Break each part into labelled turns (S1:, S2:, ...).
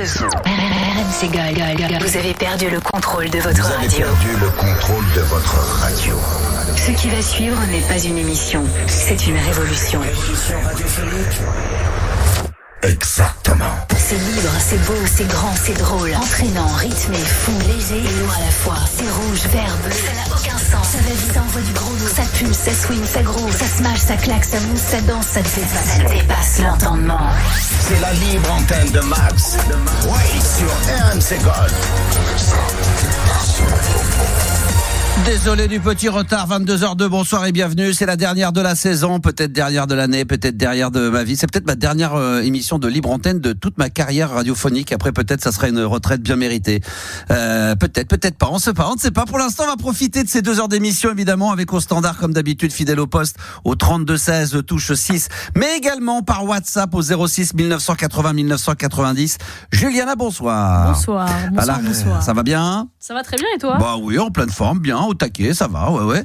S1: RMC Gold. Vous avez perdu le contrôle de votre radio. Ce qui va suivre n'est pas une émission, c'est une révolution.
S2: Exactement.
S1: C'est libre, c'est beau, c'est grand, c'est drôle, entraînant, rythmé, fou, léger et lourd à la fois. C'est rouge, vert, bleu, ça n'a aucun sens. Ça va vite, ça envoie du gros lourd. Ça pulse, ça swing, ça groove, ça smash, ça claque, ça mousse, ça danse, ça dépasse l'entendement.
S2: C'est la libre antenne de Max. Oui, sur RMC Gold.
S3: Désolé du petit retard, 22h02, bonsoir et bienvenue. C'est la dernière de la saison, peut-être dernière de l'année, peut-être dernière de ma vie. C'est peut-être ma dernière émission de libre antenne de toute ma carrière radiophonique. Après, peut-être ça sera une retraite bien méritée. Peut-être pas, on ne sait pas. Pour l'instant, on va profiter de ces 2 heures d'émission, évidemment, avec au standard, comme d'habitude, fidèle au poste, au 32-16, touche 6, mais également par WhatsApp au 06 1980 1990. Juliana, bonsoir.
S4: Bonsoir. Bonsoir.
S3: Ça va bien?
S4: Ça va très bien et toi?
S3: Bah oui, en pleine forme, bien, au taquet, ça va, ouais.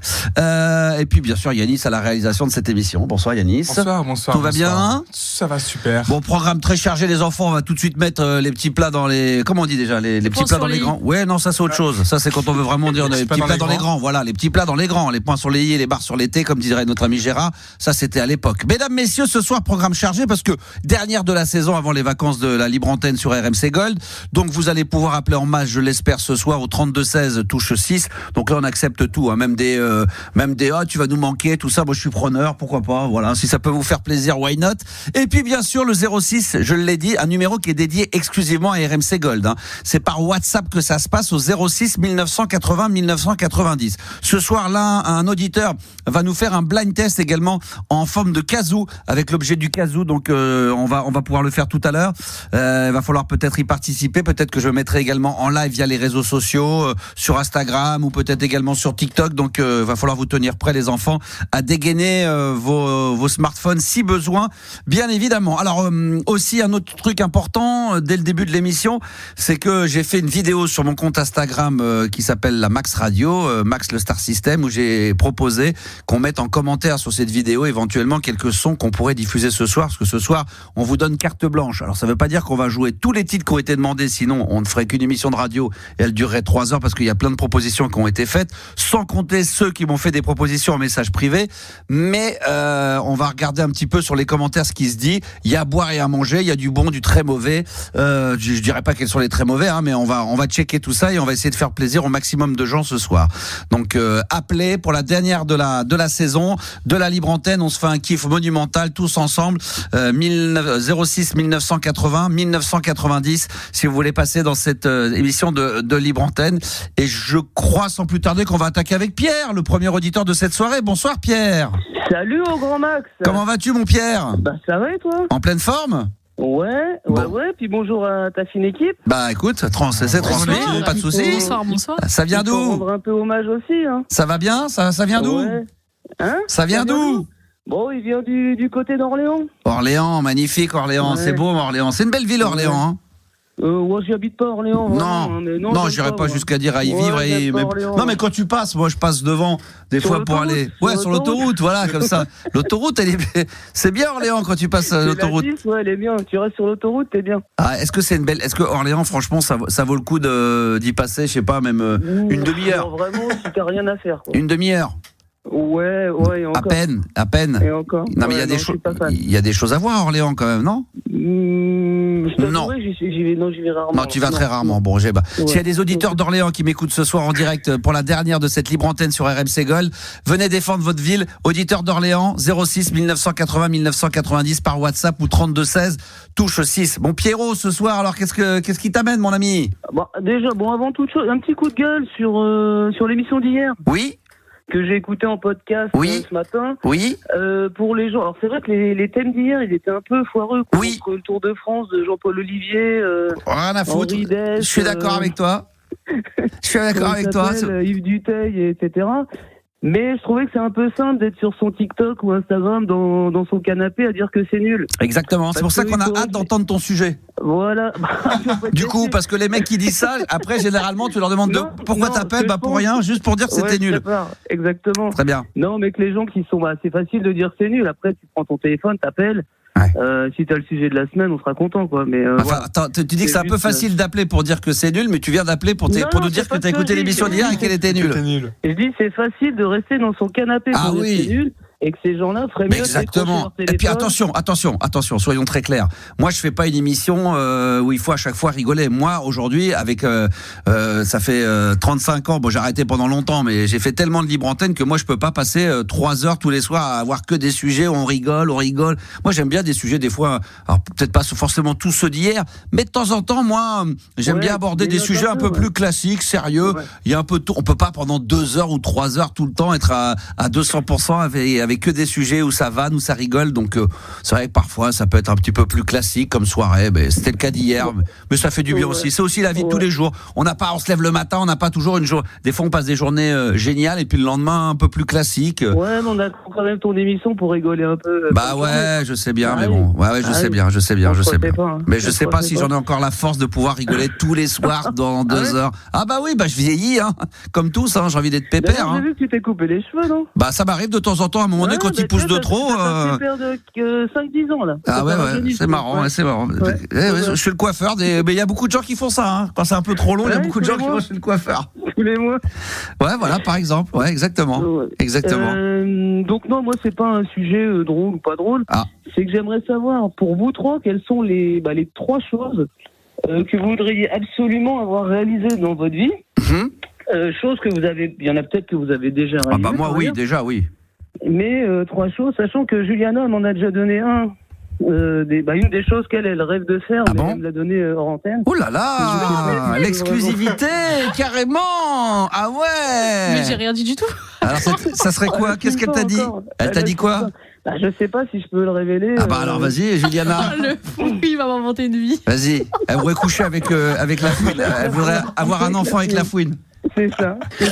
S3: Et puis bien sûr Yanis à la réalisation de cette émission. Bonsoir Yanis.
S5: Bonsoir.
S3: Tout va bien?
S5: Ça va super.
S3: Bon, programme très chargé les enfants, on va tout de suite mettre les petits plats dans les... Comment on dit déjà? Les petits plats dans les grands. Ouais, non, ça c'est autre chose. Ça c'est quand on veut vraiment dire les petits plats dans les grands. Voilà, les petits plats dans les grands. Les points sur les i et les barres sur les t, comme dirait notre ami Gérard. Ça c'était à l'époque. Mesdames, messieurs, ce soir programme chargé parce que dernière de la saison avant les vacances de la libre antenne sur RMC Gold. Donc vous allez pouvoir appeler en masse, je l'espère, ce soir au 32-16, touche 6. Donc là on accepte tout, hein. Même des tu vas nous manquer, tout ça. Moi je suis preneur, pourquoi pas. Voilà, si ça peut vous faire plaisir, why not. Et puis bien sûr le 06, je l'ai dit, un numéro qui est dédié exclusivement à RMC Gold, hein. C'est par WhatsApp que ça se passe au 06 1980 1990. Ce soir-là, un auditeur va nous faire un blind test également en forme de kazoo, avec l'objet du kazoo. Donc on va pouvoir le faire tout à l'heure. Il va falloir peut-être y participer. Peut-être que je mettrai également en live via les réseaux sociaux, sur Instagram ou peut-être également sur TikTok. Donc va falloir vous tenir prêts les enfants à dégainer vos smartphones si besoin, bien évidemment. Alors aussi un autre truc important dès le début de l'émission, c'est que j'ai fait une vidéo sur mon compte Instagram qui s'appelle la Max Radio, Max le Star System, où j'ai proposé qu'on mette en commentaire sur cette vidéo éventuellement quelques sons qu'on pourrait diffuser ce soir, parce que ce soir on vous donne carte blanche. Alors ça veut pas dire qu'on va jouer tous les titres qui ont été demandés, sinon on ne ferait qu'une émission de radio et elle durerait 3 heures parce qu'il y a plein de propositions qui ont été faites, sans compter ceux qui m'ont fait des propositions en message privé. Mais on va regarder un petit peu sur les commentaires ce qui se dit. Il y a à boire et à manger, il y a du bon, du très mauvais. Je dirais pas quels sont les très mauvais, hein, mais on va checker tout ça et on va essayer de faire plaisir au maximum de gens ce soir. Donc appelez pour la dernière de la saison de la libre antenne. On se fait un kiff monumental tous ensemble. 06 1980 1990 si vous voulez passer dans cette émission de libre antenne. Et je crois sans plus tarder qu'on va attaquer avec Pierre, le premier auditeur de cette soirée. Bonsoir Pierre.
S6: Salut au grand Max.
S3: Comment vas-tu mon Pierre?
S6: Bah ça va et toi?
S3: En pleine forme?
S6: Ouais, puis bonjour à ta fine équipe.
S3: Bah écoute, c'est transmis, pas de soucis.
S4: Bonsoir.
S3: Ça vient d'où?
S6: Rendre un peu hommage aussi, hein.
S3: Ça va bien? Ça vient d'où?
S6: Ouais. Hein?
S3: Ça vient d'où?
S6: Bon, il vient du côté d'Orléans.
S3: Orléans, magnifique Orléans,
S6: Ouais.
S3: C'est beau Orléans. C'est une belle ville Orléans, hein.
S6: Ouais, j'y habite pas à Orléans.
S3: Non, j'irai pas jusqu'à dire à y vivre. Non, mais quand tu passes, moi je passe devant des
S6: Sur
S3: fois pour aller. Ouais, sur l'autoroute, voilà, comme ça. L'autoroute, c'est bien Orléans quand tu passes l'autoroute.
S6: Ouais, elle est bien. Tu restes sur l'autoroute, t'es bien.
S3: Ah, est-ce que Orléans, franchement, ça vaut le coup d'y passer, je sais pas, même une demi-heure?
S6: Non, vraiment, si t'as rien à faire, quoi.
S3: Une demi-heure?
S6: Ouais, et encore.
S3: À peine.
S6: Et encore.
S3: Non, mais il y a des choses à voir à Orléans quand même, non?
S6: Non. J'y vais rarement.
S3: Non, tu vas très rarement. Bon, s'il y a des auditeurs d'Orléans qui m'écoutent ce soir en direct pour la dernière de cette libre antenne sur RMC Gold, venez défendre votre ville. Auditeurs d'Orléans, 06 1980 1990 par WhatsApp ou 32-16, touche 6. Bon, Pierrot, ce soir, alors qu'est-ce qui t'amène, mon ami?
S6: Déjà, avant toute chose, un petit coup de gueule sur l'émission d'hier.
S3: Oui.
S6: Que j'ai écouté en podcast ce matin.
S3: Oui.
S6: Pour les gens. Alors c'est vrai que les thèmes d'hier, ils étaient un peu foireux.
S3: Oui.
S6: Le Tour de France de Jean-Paul Olivier.
S3: Rien à foutre.
S6: Dess,
S3: je suis d'accord avec toi.
S6: Yves Duteil, etc. Mais je trouvais que c'est un peu simple d'être sur son TikTok ou Instagram dans son canapé à dire que c'est nul.
S3: Exactement, c'est pour ça qu'on a hâte d'entendre ton sujet.
S6: Voilà.
S3: Du coup, parce que les mecs qui disent ça, après généralement tu leur demandes pourquoi t'appelles, pour rien, juste pour dire que c'était nul.
S6: Exactement.
S3: Très bien.
S6: Non, mais que les gens qui sont, c'est facile de dire c'est nul. Après tu prends ton téléphone, t'appelles. Si t'as le sujet de la semaine, on sera content, quoi. Mais
S3: enfin, attends, tu dis que c'est un peu facile d'appeler pour dire que c'est nul, mais tu viens d'appeler pour nous dire que t'as écouté l'émission d'hier et qu'elle était nulle.
S6: Je dis c'est facile de rester dans son canapé pour dire que c'est nul. Et que ces gens-là feraient mieux.
S3: Exactement. Et puis attention, soyons très clairs. Moi, je fais pas une émission où il faut à chaque fois rigoler. Moi, aujourd'hui, avec ça fait 35 ans. Bon, j'ai arrêté pendant longtemps, mais j'ai fait tellement de libre antenne que moi, je peux pas passer 3 heures tous les soirs à avoir que des sujets où on rigole. Moi, j'aime bien des sujets des fois. Alors peut-être pas forcément tous ceux d'hier, mais de temps en temps, moi, j'aime bien aborder des sujets un peu plus classiques, sérieux. Il y a un peu tout. On peut pas pendant 2 heures ou 3 heures tout le temps être à 200% avec que des sujets où ça vanne, où ça rigole. Donc c'est vrai que parfois ça peut être un petit peu plus classique comme soirée. C'était le cas d'hier, mais ça fait du bien aussi. C'est aussi la vie de tous les jours. On se lève le matin, on n'a pas toujours une journée. Des fois on passe des journées géniales et puis le lendemain un peu plus classique.
S6: Ouais, mais on a quand même ton émission pour rigoler un peu.
S3: Bah ouais, je sais bien, mais bon. Ouais, je sais bien. Mais je sais pas si j'en ai encore la force de pouvoir rigoler tous les soirs dans 2 heures. Ah bah oui, je vieillis, comme tous. J'ai envie d'être pépère.
S6: J'ai vu que tu t'es coupé les cheveux, non?
S3: Bah ça m'arrive de temps en temps à un moment donné quand il pousse de trop.
S6: Tu perds de 5-10 ans là.
S3: Ah ouais, c'est marrant, c'est marrant. Je suis le coiffeur mais il y a beaucoup de gens qui font ça. Quand c'est un peu trop long, il y a beaucoup de gens qui vont chez le coiffeur.
S6: Tous les mois.
S3: Ouais, voilà, par exemple. Ouais, exactement.
S6: Donc non, moi c'est pas un sujet drôle ou pas drôle. C'est que j'aimerais savoir pour vous trois quelles sont les 3 choses que vous voudriez absolument avoir réalisées dans votre vie. Choses que vous avez, il y en a peut-être que vous avez déjà réalisées.
S3: Ah bah moi oui, déjà oui.
S6: Mais 3 choses, sachant que Juliana m'en a déjà donné une des choses qu'elle rêve de faire, mais elle me l'a donné hors antenne.
S3: Oh là là, l'exclusivité, carrément. Ah ouais.
S4: Mais j'ai rien dit du tout.
S3: Alors ça serait quoi? Qu'est-ce qu'elle t'a dit? Elle t'a dit quoi?
S6: Je sais pas si je peux le révéler.
S3: Ah bah alors vas-y, Juliana.
S4: Le fou, il va m'inventer une vie.
S3: Vas-y, elle voudrait coucher avec la fouine. Elle voudrait avoir un enfant avec la fouine.
S6: C'est ça. Mais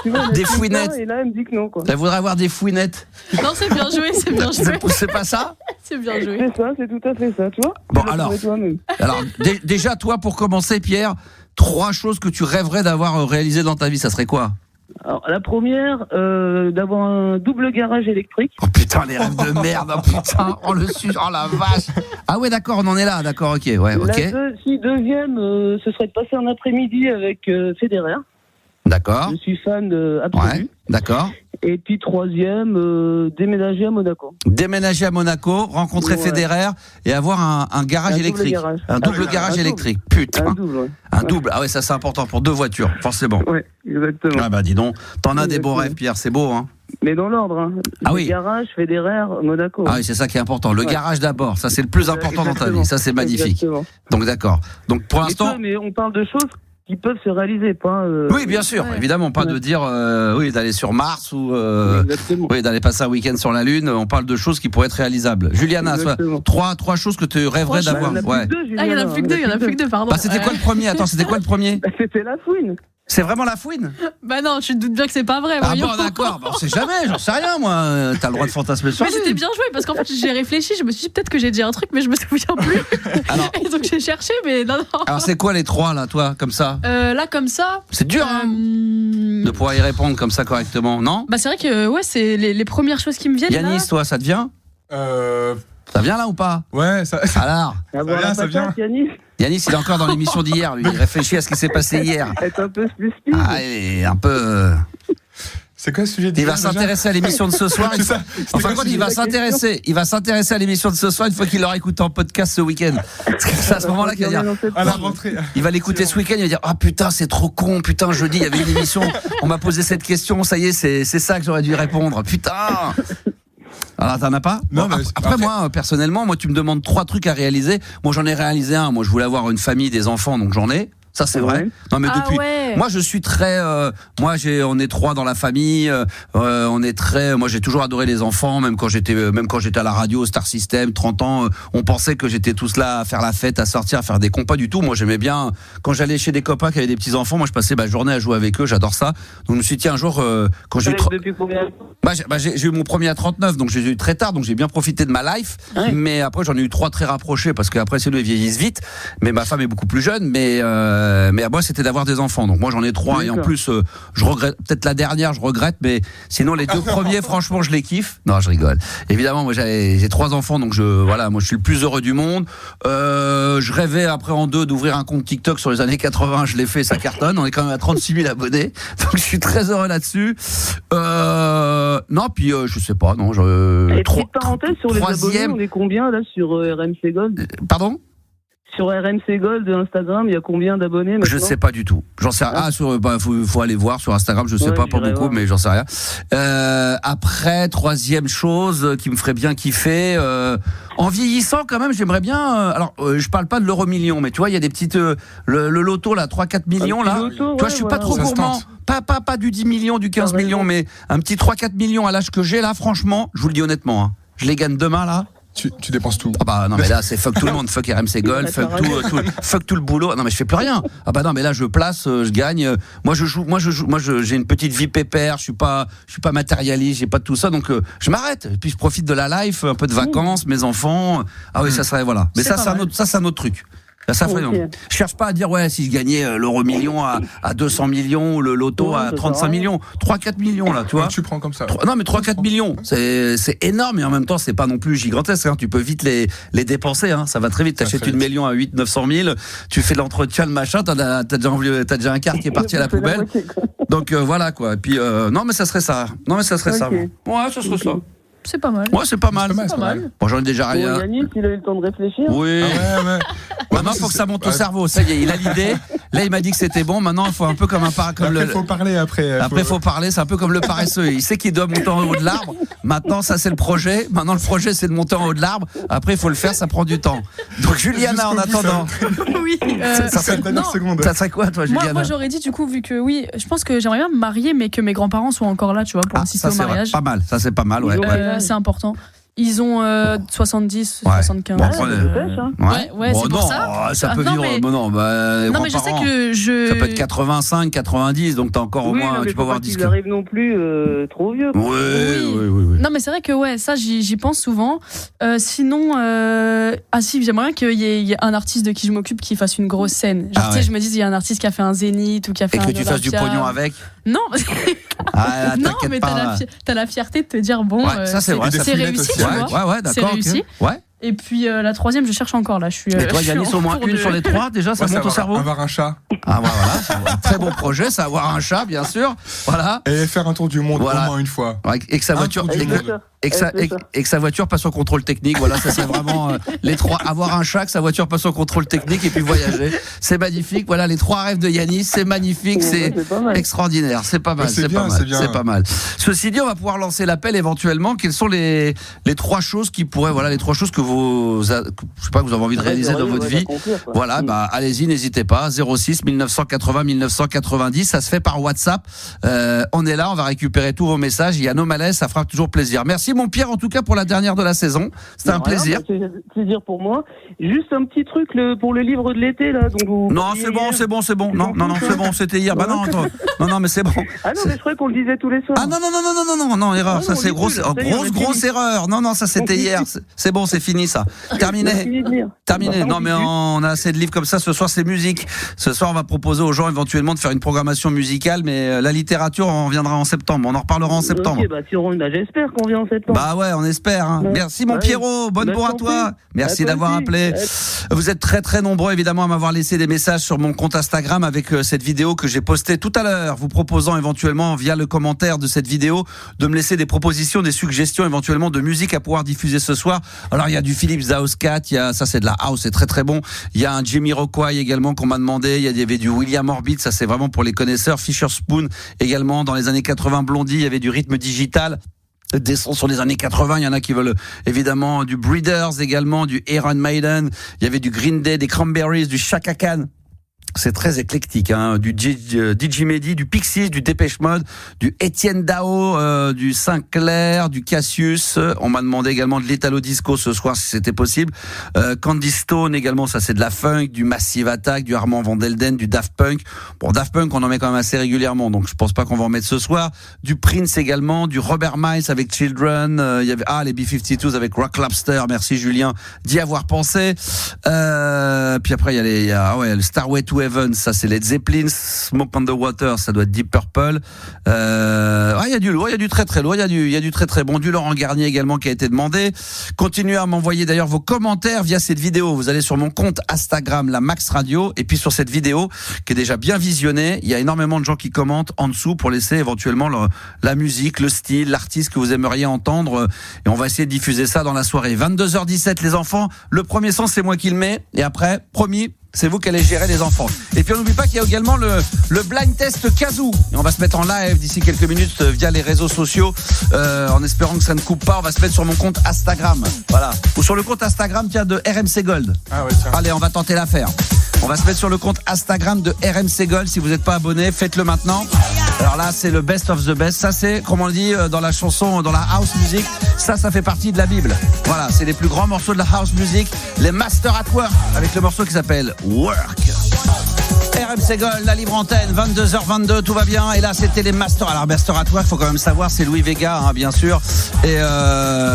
S6: tu vois,
S3: des fouinettes.
S6: Et là, elle me dit que non, quoi.
S3: Elle voudrait avoir des fouinettes.
S4: Non, c'est bien joué.
S3: C'est pas ça?
S4: C'est bien joué.
S6: C'est ça, c'est tout à fait ça, tu vois.
S3: Bon, alors déjà, toi, pour commencer, Pierre, 3 choses que tu rêverais d'avoir réalisées dans ta vie, ça serait quoi?
S6: Alors, la première, d'avoir un double garage électrique.
S3: Oh putain, les rêves de merde, putain, oh la vache. Ah ouais, d'accord, on en est là, d'accord, ok, ouais, ok.
S6: Deuxième, ce serait de passer un après-midi avec Federer.
S3: D'accord.
S6: Je suis fan absolu.
S3: Ouais, d'accord.
S6: Et puis troisième, déménager à Monaco.
S3: Déménager à Monaco, rencontrer Federer et avoir un garage électrique. Un double garage électrique. Putain. Un double. Ah ouais, ça c'est important pour 2 voitures, forcément.
S6: Ouais, exactement.
S3: Ah bah dis donc, t'en as des beaux rêves, Pierre, c'est beau, hein.
S6: Mais dans l'ordre,
S3: Ah oui.
S6: Garage, Federer, Monaco.
S3: Ah oui, c'est ça qui est important. Le garage d'abord, ça c'est le plus important dans ta vie. Ça c'est magnifique.
S6: Exactement.
S3: Donc d'accord. Donc pour l'instant.
S6: Mais on parle de choses qui peuvent se réaliser, pas.
S3: Oui, bien sûr, évidemment, pas de dire d'aller sur Mars ou d'aller passer un week-end sur la Lune. On parle de choses qui pourraient être réalisables. Juliana, 3 choses que tu rêverais d'avoir.
S4: Il y en a plus que 2, pardon.
S3: Bah, c'était quoi le premier? Attends, c'était quoi le premier?
S6: C'était la fouine.
S3: C'est vraiment la fouine?
S4: Bah non, tu te doutes bien que c'est pas vrai.
S3: Ah bon, d'accord, on sait jamais, j'en sais rien moi. T'as le droit de fantasmer sur.
S4: Mais c'était bien joué parce qu'en fait j'ai réfléchi, je me suis dit peut-être que j'ai dit un truc mais je me souviens plus. Et donc j'ai cherché mais non.
S3: Alors c'est quoi les 3 là, toi, comme ça?
S4: Là comme ça.
S3: C'est dur de pouvoir y répondre comme ça correctement, non?
S4: Bah c'est vrai que c'est les premières choses qui me viennent.
S3: Yanis, toi, ça te vient? Ça vient là ou pas?
S5: Ouais, ça.
S3: Alors
S5: ça vient.
S3: Yanis, il est encore dans l'émission d'hier, lui. Il réfléchit à ce qui s'est passé hier.
S6: Être un peu plus speed.
S3: Ah, il est un peu.
S5: C'est quoi le sujet
S3: d'hier? Il va s'intéresser à l'émission de ce soir. Enfin, il va s'intéresser à l'émission de ce soir une fois qu'il l'aura écouté en podcast ce week-end. C'est à ce moment-là qu'il va dire.
S5: À la rentrée.
S3: Il va l'écouter ce week-end, il va dire: ah putain, c'est trop con, putain, jeudi, il y avait une émission, on m'a posé cette question, ça y est, c'est ça que j'aurais dû répondre. Putain! Alors t'en as pas?
S5: Non,
S3: après moi personnellement, tu me demandes 3 trucs à réaliser. Moi j'en ai réalisé un. Moi je voulais avoir une famille, des enfants, donc j'en ai. Ça c'est vrai. Non mais depuis. Moi je suis très. On est 3 dans la famille. On est très. Moi j'ai toujours adoré les enfants, même quand j'étais à la radio, Star System, 30 ans. On pensait que j'étais tous là à faire la fête, à sortir, à faire des compas du tout. Moi j'aimais bien quand j'allais chez des copains qui avaient des petits enfants. Moi je passais ma journée à jouer avec eux. J'adore ça. Donc je me suis dit tiens un jour quand j'ai eu. J'ai eu mon premier à 39, donc j'ai eu très tard, donc j'ai bien profité de ma life. Ouais. Mais après j'en ai eu 3 très rapprochés parce qu'après c'est nous ils vieillissent vite. Mais ma femme est beaucoup plus jeune, mais moi c'était d'avoir des enfants. Donc moi j'en ai 3 et en plus je regrette peut-être la dernière, je regrette, mais sinon les 2 premiers franchement je les kiffe. Non, je rigole. Évidemment moi j'ai 3 enfants donc moi je suis le plus heureux du monde. Je rêvais après en 2 d'ouvrir un compte TikTok sur les années 80, je l'ai fait, ça cartonne. On est quand même à 36 000 abonnés, donc je suis très heureux là-dessus. Non, puis je sais pas, non.
S6: Petite parenthèse sur les abonnés, on est combien là sur RMC Gold?
S3: Pardon?
S6: Sur RMC Gold Instagram, il y a combien d'abonnés maintenant? Je
S3: sais pas du tout. J'en sais rien. Faut aller voir sur Instagram, je sais pas beaucoup, voir. Mais j'en sais rien. Après, troisième chose qui me ferait bien kiffer, en vieillissant quand même, j'aimerais bien. Je parle pas de l'euro-million, mais tu vois, il y a des petites le loto là, 3-4 millions là.
S6: Loto,
S3: tu vois, je suis pas trop gourmand. Pas du 10 millions, du 15 millions, mais un petit 3-4 millions à l'âge que j'ai là, franchement, je vous le dis honnêtement, hein, je les gagne demain là.
S5: Tu dépenses tout.
S3: Ah bah non mais là c'est fuck tout le monde, fuck RMC Gold, fuck tout le boulot. Non mais je fais plus rien. Ah bah non mais là je place, je gagne. Moi j'ai une petite vie pépère, je suis pas matérialiste, j'ai pas de tout ça donc je m'arrête. Et puis je profite de la life, un peu de vacances, mes enfants. Ah oui, ça serait voilà. Mais ça c'est un autre truc. Ça ferait okay. Je cherche pas à dire si je gagnais l'euro-million à 200 millions ou le loto à 35 millions, 3-4 millions là, tu vois.
S5: Tu prends comme ça.
S3: Non mais 3-4 millions, c'est énorme et en même temps c'est pas non plus gigantesque, hein. Tu peux vite les dépenser, hein. Ça va très vite, t'achètes une million à 800-900 000, tu fais l'entretien, le machin, t'as déjà un quart qui est parti à la poubelle. Donc voilà quoi. Et puis non mais ça serait ça. Ouais, ça serait ça.
S4: C'est pas mal.
S3: Ouais, c'est pas mal. Bon, j'en ai déjà rien.
S6: Bon, Yannick, il a eu le temps de réfléchir.
S3: Oui. Maintenant, il faut que ça monte au cerveau. Ça y est, il a l'idée. Là, il m'a dit que c'était bon. Maintenant, il faut un peu comme un
S5: il faut parler après.
S3: Après, il faut parler. C'est un peu comme le paresseux. Il sait qu'il doit monter en haut de l'arbre. Maintenant, ça, c'est le projet. Maintenant, le projet, c'est de monter en haut de l'arbre. Après, il faut le faire. Ça prend du temps. Donc, Juliana, en attendant.
S4: Oui.
S3: Ça serait quoi, toi, Juliana?
S4: Moi, j'aurais dit, du coup, vu que je pense que j'aimerais bien me marier, mais que mes grands-parents soient encore là, tu vois, pour assister au mariage.
S3: Pas mal. Ça, c'est pas mal, ouais.
S4: C'est important. Ils ont 70, 75.
S3: Ouais,
S4: c'est pour ça.
S3: Ça peut vivre. Non, mais
S4: je sais que
S3: ça peut être 85, 90, donc t'as encore au moins. Tu peux avoir 10.
S6: Ils arrivent non plus trop vieux.
S3: Oui.
S4: Non, mais c'est vrai que ça, j'y pense souvent. Sinon, j'aimerais bien qu'il y ait un artiste de qui je m'occupe qui fasse une grosse scène. Genre, je me dis, il y a un artiste qui a fait un Zénith ou qui a fait un.
S3: Et que tu fasses du pognon avec.
S4: Non. Non, mais t'as la fierté de te dire
S3: ça c'est vrai,
S4: c'est réussi, tu vois.
S3: Ouais, d'accord.
S4: C'est réussi.
S3: Ouais.
S4: Et puis la troisième, je cherche encore là.
S3: Mais toi, Yannis, au moins une sur les 3, déjà, ça monte au cerveau.
S5: Avoir un chat.
S3: Ah, voilà, c'est un très bon projet, c'est avoir un chat, bien sûr. Voilà.
S5: Et faire un tour du monde au moins une fois.
S3: Ouais, et que sa voiture. Et que sa voiture passe au contrôle technique. Voilà, ça c'est vraiment les 3. Avoir un chat, que sa voiture passe au contrôle technique et puis voyager. C'est magnifique. Voilà, les 3 rêves de Yannis. C'est magnifique, c'est extraordinaire. C'est pas mal, c'est pas mal. Ceci dit, on va pouvoir lancer l'appel éventuellement. Quelles sont les 3 choses qui pourraient, les 3 choses que vous avez envie de réaliser dans votre vie. Voilà, allez-y, n'hésitez pas. 06 1980 1990. Ça se fait par WhatsApp. On est là, on va récupérer tous vos messages. Il y a nos malaises, ça fera toujours plaisir. Merci mon Pierre, en tout cas pour la dernière de la saison. C'était un plaisir.
S6: C'est un plaisir pour moi. Juste un petit truc pour le livre de l'été là.
S3: Non, c'est bon. Non, c'est bon. C'était hier. Non, mais c'est bon.
S6: Ah non, mais je croyais qu'on le disait tous les soirs.
S3: Ah non, erreur. Ça c'est grosse erreur. Non, ça c'était hier. C'est bon, c'est fini ça. Terminé. Non, mais on a assez de livres comme ça. Ce soir, c'est musique. Ce soir, on va proposer aux gens éventuellement de faire une programmation musicale, mais la littérature, on viendra en septembre. On en reparlera en septembre.
S6: J'espère qu'on vient en septembre.
S3: Ouais, on espère. Hein. Merci mon Pierrot. Bonne bourre à toi. Merci d'avoir appelé. Vous êtes très très nombreux évidemment à m'avoir laissé des messages sur mon compte Instagram avec cette vidéo que j'ai postée tout à l'heure, vous proposant éventuellement via le commentaire de cette vidéo de me laisser des propositions, des suggestions éventuellement de musique à pouvoir diffuser ce soir. Alors il y a du Philippe Zauskat, ça c'est de la house, c'est très très bon. Il y a un Jamiroquai également qu'on m'a demandé. Il y avait du William Orbit, ça c'est vraiment pour les connaisseurs. Fisher Spoon également dans les années 80. Blondie, il y avait du rythme digital. Des sons sur les années 80, il y en a qui veulent évidemment du Breeders également, du Iron Maiden, il y avait du Green Day, des Cranberries, du Chaka Khan. C'est très éclectique, hein. Du DJ Mehdi, du Pixies, du Dépêche Mode, du Étienne Dao, du Sinclair, du Cassius. On m'a demandé également de l'Italo Disco ce soir si c'était possible. Candy Stone également, ça c'est de la funk, du Massive Attack, du Armand Van Delden, du Daft Punk. Bon, Daft Punk on en met quand même assez régulièrement, donc je pense pas qu'on va en mettre ce soir. Du Prince également, du Robert Miles avec Children. Il y avait les B-52s avec Rock Lobster. Merci Julien d'y avoir pensé. Puis après il y a le Starway to Heaven, ça c'est Led Zeppelin. Smoke on the Water, ça doit être Deep Purple. Il y a du lourd, il y a du très très lourd, il y a du très très bon, du Laurent Garnier également qui a été demandé. Continuez à m'envoyer d'ailleurs vos commentaires via cette vidéo. Vous allez sur mon compte Instagram, la Max Radio, et puis sur cette vidéo qui est déjà bien visionnée, il y a énormément de gens qui commentent en dessous pour laisser éventuellement la musique, le style, l'artiste que vous aimeriez entendre, et on va essayer de diffuser ça dans la soirée. 22h17 les enfants, le premier son c'est moi qui le mets, et après, promis, c'est vous qui allez gérer les enfants. Et puis on n'oublie pas qu'il y a également le blind test Kazoo. Et on va se mettre en live d'ici quelques minutes via les réseaux sociaux, en espérant que ça ne coupe pas. On va se mettre sur mon compte Instagram, voilà, ou sur le compte Instagram de RMC Gold.
S5: Ah ouais, tiens.
S3: Allez, on va tenter l'affaire. On va se mettre sur le compte Instagram de RMC Gold. Si vous n'êtes pas abonné, faites-le maintenant. Alors là, c'est le best of the best. Ça, c'est, comme on le dit dans la chanson, dans la house music, ça fait partie de la Bible. Voilà, c'est les plus grands morceaux de la house music, les Master at Work, avec le morceau qui s'appelle Work. RMC Gold, la libre antenne, 22h22, tout va bien. Et là, c'était les Master. Alors, Master at Work, faut quand même savoir, c'est Louis Vega, hein, bien sûr, et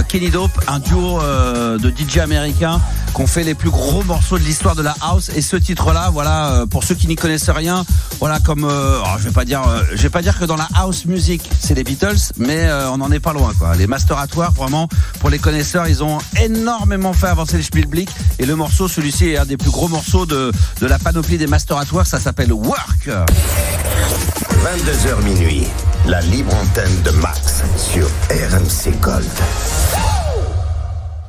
S3: Kenny Dope, un duo de DJ américains qui ont fait les plus gros morceaux de l'histoire de la house. Et ce titre-là, voilà, pour ceux qui n'y connaissent rien, voilà, comme je vais pas dire que dans la house music, c'est les Beatles, mais on n'en est pas loin, quoi. Les Master at Work, vraiment, pour les connaisseurs, ils ont énormément fait avancer les Spielblick. Et le morceau, celui-ci, est un des plus gros morceaux de la panoplie des Master at Work. Ça s'appelle Work.
S2: 22h minuit, la libre antenne de Max sur RMC Gold.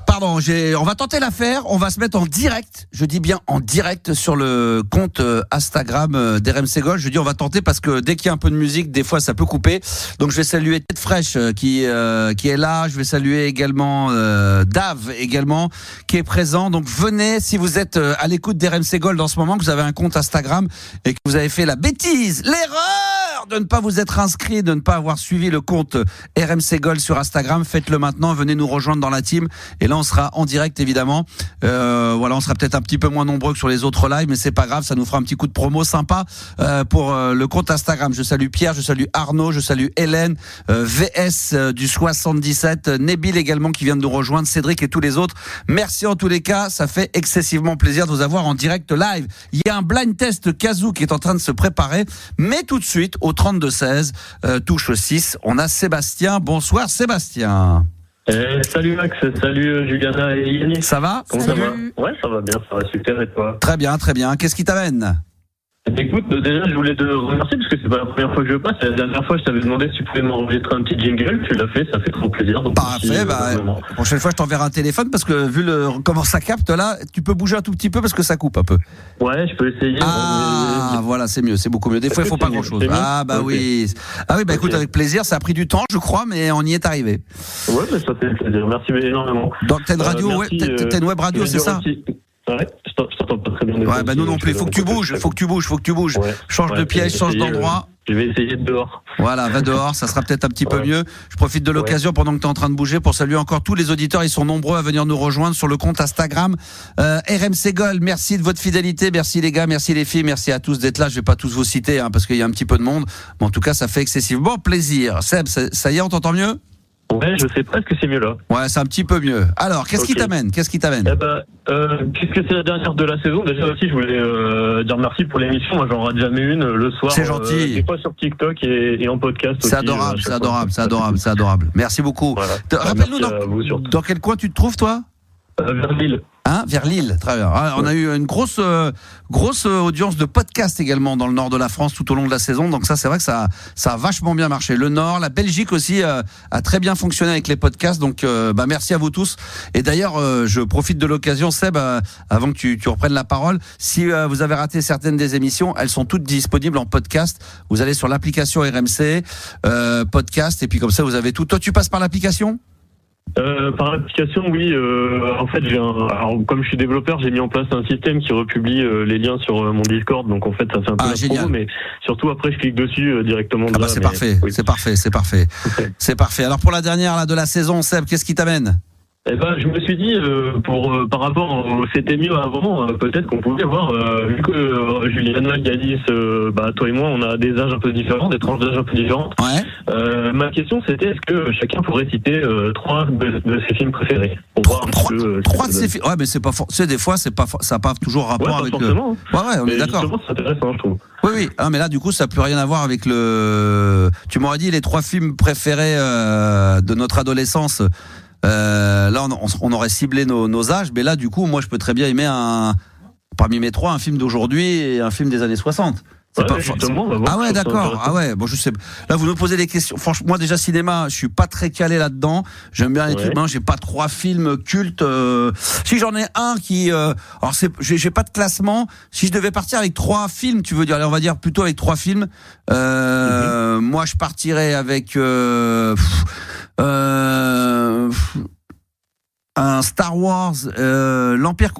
S3: Pardon, on va tenter l'affaire, on va se mettre en direct, je dis bien en direct sur le compte Instagram d'RMC Gold. Je dis on va tenter parce que dès qu'il y a un peu de musique, des fois ça peut couper. Donc je vais saluer Tête Fraîche qui est là, je vais saluer également Dave également qui est présent. Donc venez si vous êtes à l'écoute d'RMC Gold en ce moment, que vous avez un compte Instagram et que vous avez fait la bêtise, l'erreur de ne pas vous être inscrit, de ne pas avoir suivi le compte RMC Gold sur Instagram. Faites-le maintenant, venez nous rejoindre dans la team. Et là on sera en direct évidemment. Voilà, on sera peut-être un petit peu moins nombreux que sur les autres lives, mais c'est pas grave, ça nous fera un petit coup de promo sympa pour le compte Instagram. Je salue Pierre, je salue Arnaud, je salue Hélène, VS du 77, Nébil également qui vient de nous rejoindre, Cédric et tous les autres. Merci en tous les cas, ça fait excessivement plaisir de vous avoir en direct live. Il y a un blind test Kazoo qui est en train de se préparer, mais tout de suite au 32-16, touche 6, on a Sébastien. Bonsoir Sébastien.
S7: Salut Max, salut Juliana et Yannick.
S3: Ça va?
S7: Comment ça va? Ouais, ça va bien, ça va super, et toi?
S3: Très bien, très bien. Qu'est-ce qui t'amène?
S7: Écoute, déjà je voulais te remercier parce que c'est pas la première fois que je passe. La dernière fois je t'avais demandé si tu pouvais m'enregistrer un petit jingle, tu l'as fait, ça fait trop plaisir. Donc
S3: parfait, la prochaine fois je t'enverrai un téléphone parce que vu comment ça capte là, tu peux bouger un tout petit peu parce que ça coupe un peu.
S7: Ouais, je peux essayer.
S3: Voilà, c'est mieux, c'est beaucoup mieux. Des fois il faut pas grand chose. Ah bah okay. Oui. Ah oui, bah écoute, avec plaisir, ça a pris du temps je crois, mais on y est arrivé.
S7: Ouais, mais ça fait plaisir, merci énormément.
S3: Donc t'as une radio, t'as une web radio, c'est ça?
S7: Ouais, je t'entends pas très bien.
S3: Ouais, bah nous non plus. Il faut que tu bouges. Ouais, change de pièce, change d'endroit.
S7: Je vais essayer de dehors.
S3: Voilà, va dehors, ça sera peut-être un petit peu mieux. Je profite de l'occasion pendant que tu es en train de bouger pour saluer encore tous les auditeurs. Ils sont nombreux à venir nous rejoindre sur le compte Instagram RMC Gold. Merci de votre fidélité, merci les gars, merci les filles, merci à tous d'être là. Je vais pas tous vous citer parce qu'il y a un petit peu de monde. Mais en tout cas, ça fait excessivement plaisir. Seb, ça y est, on t'entend mieux?
S7: Ouais, je sais presque que c'est mieux là.
S3: Ouais, c'est un petit peu mieux. Alors, qu'est-ce qui t'amène?
S7: Puisque c'est la dernière de la saison, déjà aussi, je voulais dire merci pour l'émission. Moi, j'en rate jamais une le soir.
S3: C'est gentil.
S7: Des fois sur TikTok et en podcast.
S3: C'est adorable. Merci beaucoup. Voilà. Rappelle-nous dans quel coin tu te trouves, toi?
S7: Vers Lille.
S3: Vers Lille, très bien. On a eu une grosse audience de podcasts également dans le nord de la France tout au long de la saison. Donc ça, c'est vrai que ça a vachement bien marché. Le nord, la Belgique aussi a très bien fonctionné avec les podcasts. Donc merci à vous tous. Et d'ailleurs, je profite de l'occasion, Seb, avant que tu reprennes la parole. Si vous avez raté certaines des émissions, elles sont toutes disponibles en podcast. Vous allez sur l'application RMC podcast et puis comme ça, vous avez tout. Toi, tu passes par l'application ?
S7: Par l'application, oui. En fait, comme je suis développeur, j'ai mis en place un système qui republie les liens sur mon Discord. Donc en fait, ça fait un peu la promo, mais surtout après, je clique dessus directement.
S3: C'est parfait. Oui. C'est parfait. C'est parfait. Alors pour la dernière là de la saison, Seb, qu'est-ce qui t'amène?
S7: Je me suis dit, par rapport au c'était mieux avant, peut-être qu'on pouvait voir, vu que Juliana, Gladys, toi et moi, on a des âges un peu différents, des tranches d'âge un peu différentes.
S3: Ouais.
S7: Ma question, c'était est-ce que chacun pourrait citer 3 de ses films préférés pour voir
S3: trois de ses films. Ouais, mais c'est pas des fois, ça n'a pas toujours rapport avec le. Ouais, on est d'accord.
S7: Justement, c'est intéressant, je trouve.
S3: Oui. Ah, mais là, du coup, ça n'a plus rien à voir avec le. Tu m'aurais dit les 3 films préférés de notre adolescence. Là, on aurait ciblé nos âges, mais là, du coup, moi, je peux très bien aimer parmi mes 3, un film d'aujourd'hui et un film des années 60.
S7: C'est pas justement,
S3: ah ouais, d'accord. Ah ouais, bon, je sais. Là, vous nous posez des questions. Franchement, moi, déjà, cinéma, je suis pas très calé là-dedans. J'aime bien les trucs. J'ai pas 3 films cultes. Si j'en ai un qui, alors j'ai pas de classement. Si je devais partir avec 3 films, tu veux dire, allez, on va dire plutôt avec 3 films. Moi, je partirais avec un Star Wars, l'Empire.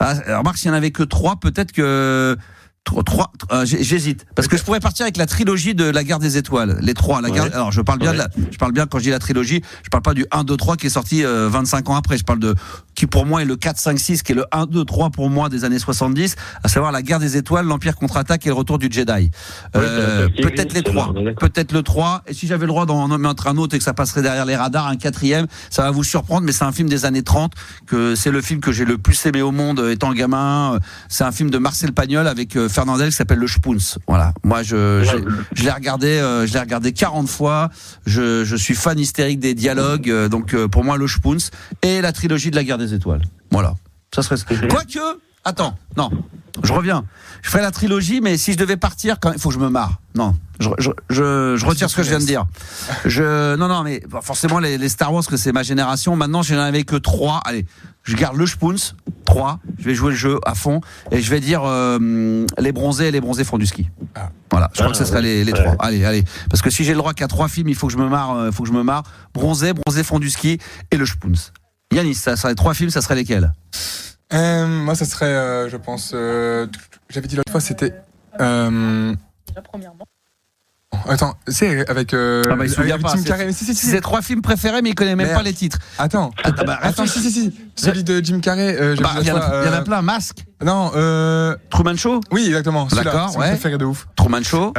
S3: Remarque, s'il n'y en avait que 3, peut-être que 3, j'hésite parce que je pourrais partir avec la trilogie de la Guerre des Étoiles, les 3. Alors je parle bien quand je dis la trilogie, je parle pas du 1, 2, 3 qui est sorti 25 ans après. Je parle de qui pour moi est le 4, 5, 6 qui est le 1, 2, 3 pour moi des années 70, à savoir la Guerre des Étoiles, l'Empire contre-attaque et le retour du Jedi. Peut-être les 3, peut-être le 3. Et si j'avais le droit d'en mettre un autre et que ça passerait derrière les radars, un 4e, ça va vous surprendre, mais c'est un film des années 30 que c'est le film que j'ai le plus aimé au monde étant gamin. C'est un film de Marcel Pagnol avec Fernandel qui s'appelle Le Spoons. Voilà. Moi, je l'ai regardé 40 fois. Je suis fan hystérique des dialogues. Donc, pour moi, Le Spoons et la trilogie de la Guerre des Étoiles. Voilà. Ça serait. Quoique, attends, non, je reviens. Je ferai la trilogie, mais si je devais partir, il faut que je me marre. Non, je retire ce que je viens de dire. Non, mais forcément les Star Wars, que c'est ma génération. Maintenant, j'en avais que 3. Allez, je garde le Spoons, 3. Je vais jouer le jeu à fond et je vais dire les bronzés font du ski. Voilà, je crois que ce serait les 3. Allez. Parce que si j'ai le droit qu'à 3 films, il faut que je me marre. Bronzés font du ski et le Spoons. Yanis, ça serait 3 films, ça serait lesquels?
S5: Moi, ça serait, je pense, j'avais dit l'autre fois, c'était.
S4: Premièrement.
S5: Attends, c'est avec.
S3: Il se souvient pas.
S5: Jim Carrey. Si.
S3: C'est ses 3 films préférés, mais il connaît même pas les titres.
S5: Attends, si. Celui de Jim Carrey.
S3: Il y en a plein. Masque.
S5: Non.
S3: Truman Show.
S5: Oui, exactement.
S3: D'accord.
S5: C'est mon préféré de ouf.
S3: Truman Show.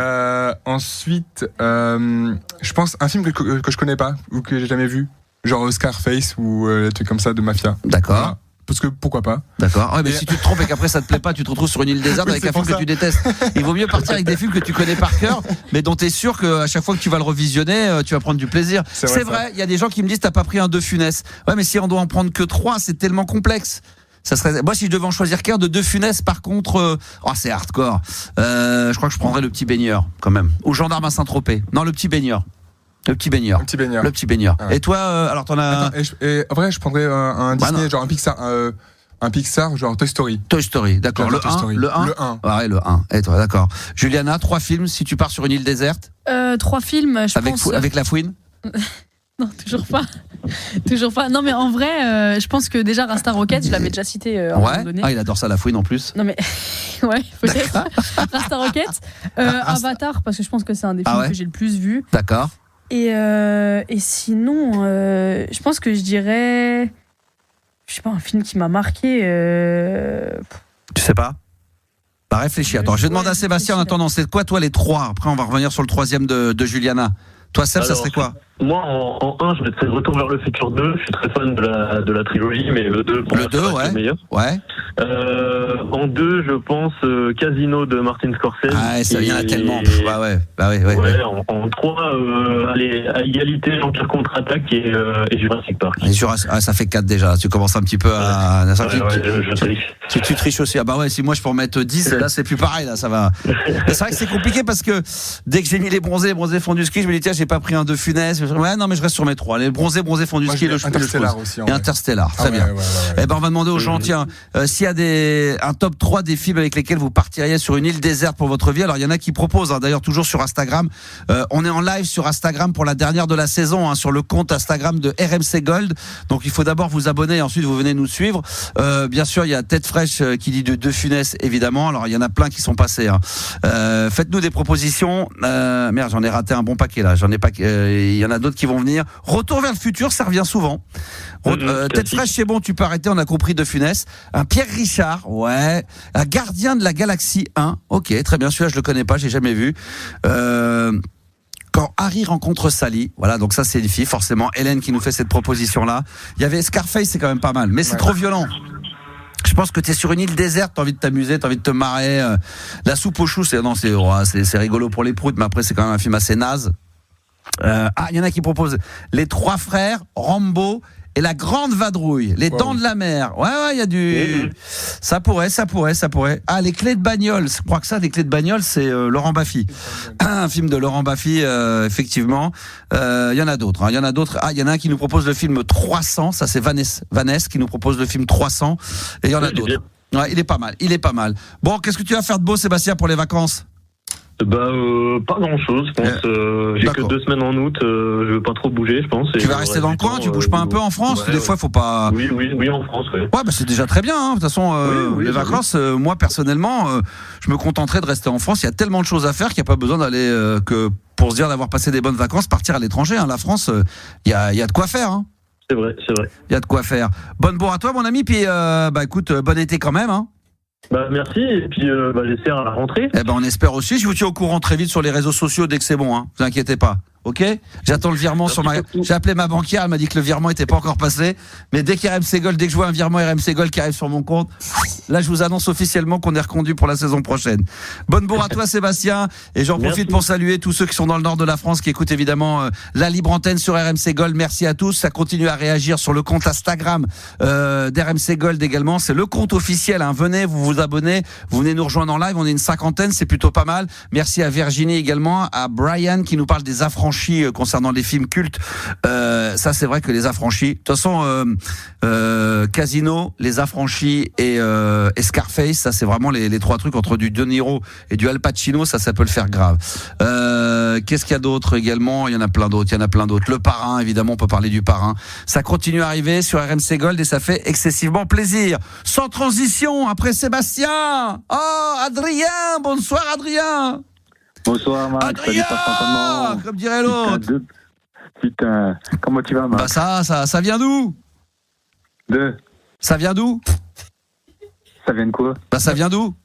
S5: Ensuite, je pense un film que je connais pas ou que j'ai jamais vu, genre Scarface ou des trucs comme ça de mafia.
S3: D'accord.
S5: Voilà. Parce que pourquoi pas.
S3: D'accord. Ouais, mais si tu te trompes et qu'après ça te plaît pas, tu te retrouves sur une île déserte avec un film que tu détestes. Il vaut mieux partir avec des films que tu connais par cœur, mais dont tu es sûr qu'à chaque fois que tu vas le revisionner, tu vas prendre du plaisir. C'est vrai, il y a des gens qui me disent t'as pas pris un De Funès. Ouais, mais si on doit en prendre que 3, c'est tellement complexe. Ça serait. Moi, si je devais en choisir qu'un de De Funès, par contre, c'est hardcore. Je crois que je prendrais Le Petit Baigneur, quand même. Ou Gendarme à Saint-Tropez. Non, Le Petit Baigneur. Le petit baigneur. Ah ouais. Et toi, alors t'en as.
S5: Attends, en vrai, je prendrais un Disney, genre un Pixar, genre Toy Story.
S3: Toy Story, d'accord. Le 1. Ouais, le 1. Et toi, d'accord. Juliana, 3 films si tu pars sur une île déserte.
S4: 3 films, je pense.
S3: Avec la fouine.
S4: Non, toujours pas. Non, mais en vrai, je pense que déjà Rasta Rocket, je l'avais déjà cité à un moment donné.
S3: Ah, il adore ça, la fouine en plus.
S4: Non, mais ouais, peut-être. Rasta Rocket, Avatar, parce que je pense que c'est un des films que j'ai le plus vu.
S3: D'accord.
S4: Et sinon, je pense que je dirais, je sais pas, un film qui m'a marqué.
S3: Tu sais pas? Bah réfléchis. Attends, je vais demander à Sébastien en attendant. C'est quoi toi les 3? Après, on va revenir sur le 3e de Juliana. Toi, Seb, ça serait quoi?
S7: Moi, en 1, je mettrais Retour vers le futur 2. Je suis très fan de la trilogie, mais le 2, pour moi, c'est le meilleur. Ouais. En 2, je pense Casino de Martin Scorsese.
S3: Ah, ça vient tellement. Ouais.
S7: En 3, allez, à égalité, l'Empire contre-attaque et Jurassic Park.
S3: Ça fait 4 déjà. Tu commences un petit peu à.
S7: Je triche.
S3: Tu triches aussi. Ah bah ouais, si moi je peux en mettre 10, là c'est plus pareil, là ça va. C'est vrai que c'est compliqué parce que dès que j'ai mis les bronzés font du ski, je me dis tiens, j'ai pas pris un De Funès. Ouais, non, mais je reste sur mes 3. Les bronzés font du ski et le
S5: Interstellar aussi.
S3: Et Interstellar, très bien. Eh ben on va demander aux gens, tiens, s'il y a un top 3 des films avec lesquels vous partiriez sur une île déserte pour votre vie. Alors il y en a qui proposent, d'ailleurs toujours sur Instagram. On est en live sur Instagram pour la dernière de la saison, sur le compte Instagram de RMC Gold. Donc il faut d'abord vous abonner et ensuite vous venez nous suivre. Bien sûr, il y a Tête Fraîche qui dit de Funès, évidemment. Alors il y en a plein qui sont passés. Faites-nous des propositions. Merde, j'en ai raté un bon paquet là. Il y en a a d'autres qui vont venir. Retour vers le futur, ça revient souvent. Tête fraîche, c'est bon, tu peux arrêter, on a compris de Funès. Un Pierre Richard, ouais. Un Gardien de la Galaxie 1. Ok, très bien, celui-là je le connais pas, j'ai jamais vu. Quand Harry rencontre Sally, voilà, donc ça c'est une fille, forcément. Hélène qui nous fait cette proposition-là. Il y avait Scarface, c'est quand même pas mal, mais c'est trop violent. Je pense que t'es sur une île déserte, t'as envie de t'amuser, t'as envie de te marrer. La soupe aux choux, c'est rigolo pour les proutes, mais après c'est quand même un film assez naze. Il y en a qui proposent Les Trois Frères, Rambo et La Grande Vadrouille, Les Dents de la Mer. Ouais, il y a du... Ça pourrait. Ah, Les Clés de bagnole. Je crois que ça, Les Clés de bagnole, c'est Laurent Baffy. Un film de Laurent Baffy, effectivement. Il y en a d'autres. Il y en a un qui nous propose le film 300. Ça, c'est Vanessa qui nous propose le film 300. Et il y en a d'autres. Ouais, il est pas mal. Bon, qu'est-ce que tu vas faire de beau, Sébastien, pour les vacances ?
S7: Pas grand chose, je pense. J'ai que 2 semaines en août, je veux pas trop bouger, je pense.
S3: Tu vas rester dans le coin, tu bouges pas un peu en France? Des fois, il faut pas.
S7: Oui, en France, ouais.
S3: Ouais, c'est déjà très bien, hein. De toute façon, les vacances, moi, personnellement, je me contenterais de rester en France. Il y a tellement de choses à faire qu'il n'y a pas besoin d'aller, que pour se dire d'avoir passé des bonnes vacances, partir à l'étranger, hein. La France, il y a de quoi faire, hein.
S7: C'est vrai.
S3: Il y a de quoi faire. Bonne bourre à toi, mon ami, puis, écoute, bon été quand même, hein.
S7: Merci, et puis j'espère à la rentrée.
S3: On espère aussi. Je vous tiens au courant très vite sur les réseaux sociaux dès que c'est bon, hein. Vous inquiétez pas. Ok, j'attends le virement sur ma. J'ai appelé ma banquière, elle m'a dit que le virement était pas encore passé, mais dès qu'RMC Gold, dès que je vois un virement RMC Gold qui arrive sur mon compte, là je vous annonce officiellement qu'on est reconduit pour la saison prochaine. Bonne bourre à toi, Sébastien, et j'en profite pour saluer tous ceux qui sont dans le nord de la France, qui écoutent évidemment la libre antenne sur RMC Gold. Merci à tous. Ça continue à réagir sur le compte Instagram d'RMC Gold également. C'est le compte officiel, hein. Venez, vous abonnez, vous venez nous rejoindre en live. On est une 50aine, c'est plutôt pas mal. Merci à Virginie également, à Brian qui nous parle des affranchis concernant les films cultes. Ça, c'est vrai que les affranchis, de toute façon, Casino, les affranchis et Scarface, ça c'est vraiment les trois trucs entre du De Niro et du Al Pacino, ça peut le faire grave. Qu'est-ce qu'il y a d'autre également? Il y en a plein d'autres. Le Parrain, évidemment, on peut parler du Parrain. Ça continue à arriver sur RMC Gold et ça fait excessivement plaisir. Sans transition, après Sébastien. Oh, Adrien, bonsoir Adrien.
S8: Bonsoir Max,
S3: Adrien, comme dirait l'autre.
S8: Putain, comment tu vas Max?
S3: Ça vient d'où? Ça vient d'où?
S8: Ça vient de quoi?
S3: Ça vient d'où?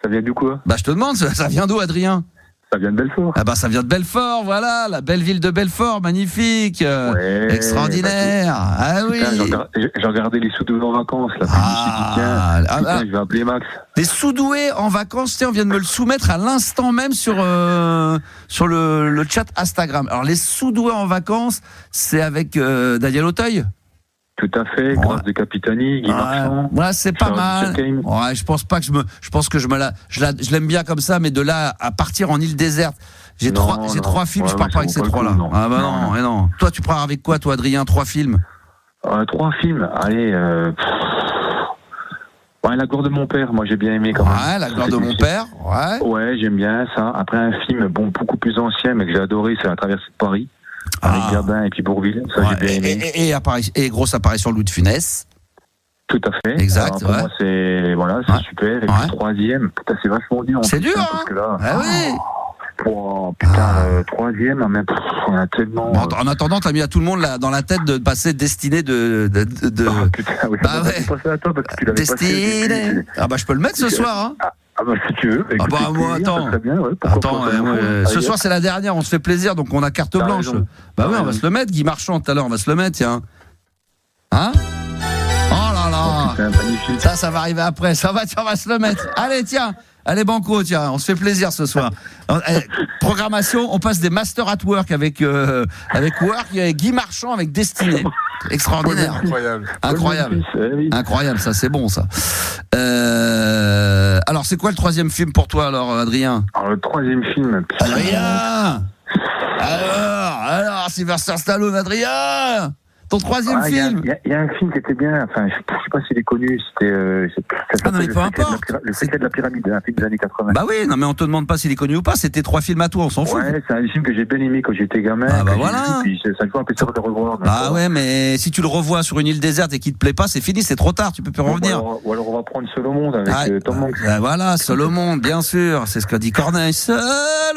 S8: Ça vient d'où quoi?
S3: Je te demande, ça vient d'où Adrien?
S8: Ça vient de Belfort.
S3: Ça vient de Belfort, voilà, la belle ville de Belfort, magnifique, extraordinaire.
S8: Putain, j'ai regardé les Soudoués en vacances, là. Je vais appeler Max.
S3: Les Soudoués en vacances, on vient de me le soumettre à l'instant même sur le chat Instagram. Alors les Soudoués en vacances, c'est avec Daniel Auteuil.
S8: Tout à fait, Grâce de Capitani, Guy Marchand.
S3: Ouais, c'est pas mal. Ouais, je pense pas que je l'aime bien comme ça, mais de là à partir en île déserte, j'ai trois films, je pars pas avec ces trois-là. Non. Toi, tu pars avec quoi, toi, Adrien? 3 films?
S8: 3 films. Allez, La gloire de mon père, moi j'ai bien aimé quand même.
S3: Ouais, La gloire de mon père, ouais.
S8: Ouais, j'aime bien ça. Après un film, beaucoup plus ancien, mais que j'ai adoré, c'est La traversée de Paris. Avec Gabin et puis Bourville, ça j'ai bien aimé.
S3: Et grosse apparition de Louis de Funès.
S8: Tout à fait.
S3: Exact.
S8: Pour moi, c'est super. Et puis le troisième, putain, c'est vachement dur.
S3: C'est dur, hein,
S8: parce que là,
S3: le
S8: troisième, même, on a tellement.
S3: En attendant, t'as mis à tout le monde dans la tête de passer Destinée de.
S8: Putain, oui. J'ai pensé à toi parce que tu l'avais
S3: Destinée. Je peux le mettre ce soir, hein.
S8: Si tu veux.
S3: Moi, attends. Ce soir, c'est la dernière, on se fait plaisir, donc on a carte blanche. On va se le mettre, Guy Marchand, tout à l'heure, on va se le mettre, tiens. Hein? Oh là là. Ça va arriver après, on va se le mettre. Allez, tiens. Allez, banco, tiens, on se fait plaisir ce soir. Programmation, on passe des Masters at Work avec Work, il y a Guy Marchand avec Destinée. Extraordinaire. Incroyable, ça, c'est bon, ça. Alors, c'est quoi le 3e film pour toi, alors, Adrien?
S8: Alors, le 3e film.
S3: Adrien! Alors, Sylvester Stallone, Adrien! Ton 3e film?
S8: Il y a un film qui était bien, je sais pas s'il est connu, c'était Le secret de la pyramide, un film des années 80.
S3: Mais on te demande pas s'il est connu ou pas, c'était 3 films à toi, on s'en fout.
S8: Ouais, c'est un film que j'ai bien aimé quand j'étais gamin.
S3: Voilà.
S8: Puis ça me fait un plaisir de le revoir.
S3: Mais si tu le revois sur une île déserte et qu'il te plaît pas, c'est fini, c'est trop tard, tu peux plus revenir.
S8: Ou alors on va prendre Seul au monde avec Tom Hanks.
S3: Voilà, Seul au monde, bien sûr, c'est ce qu'a dit Corneille. Seul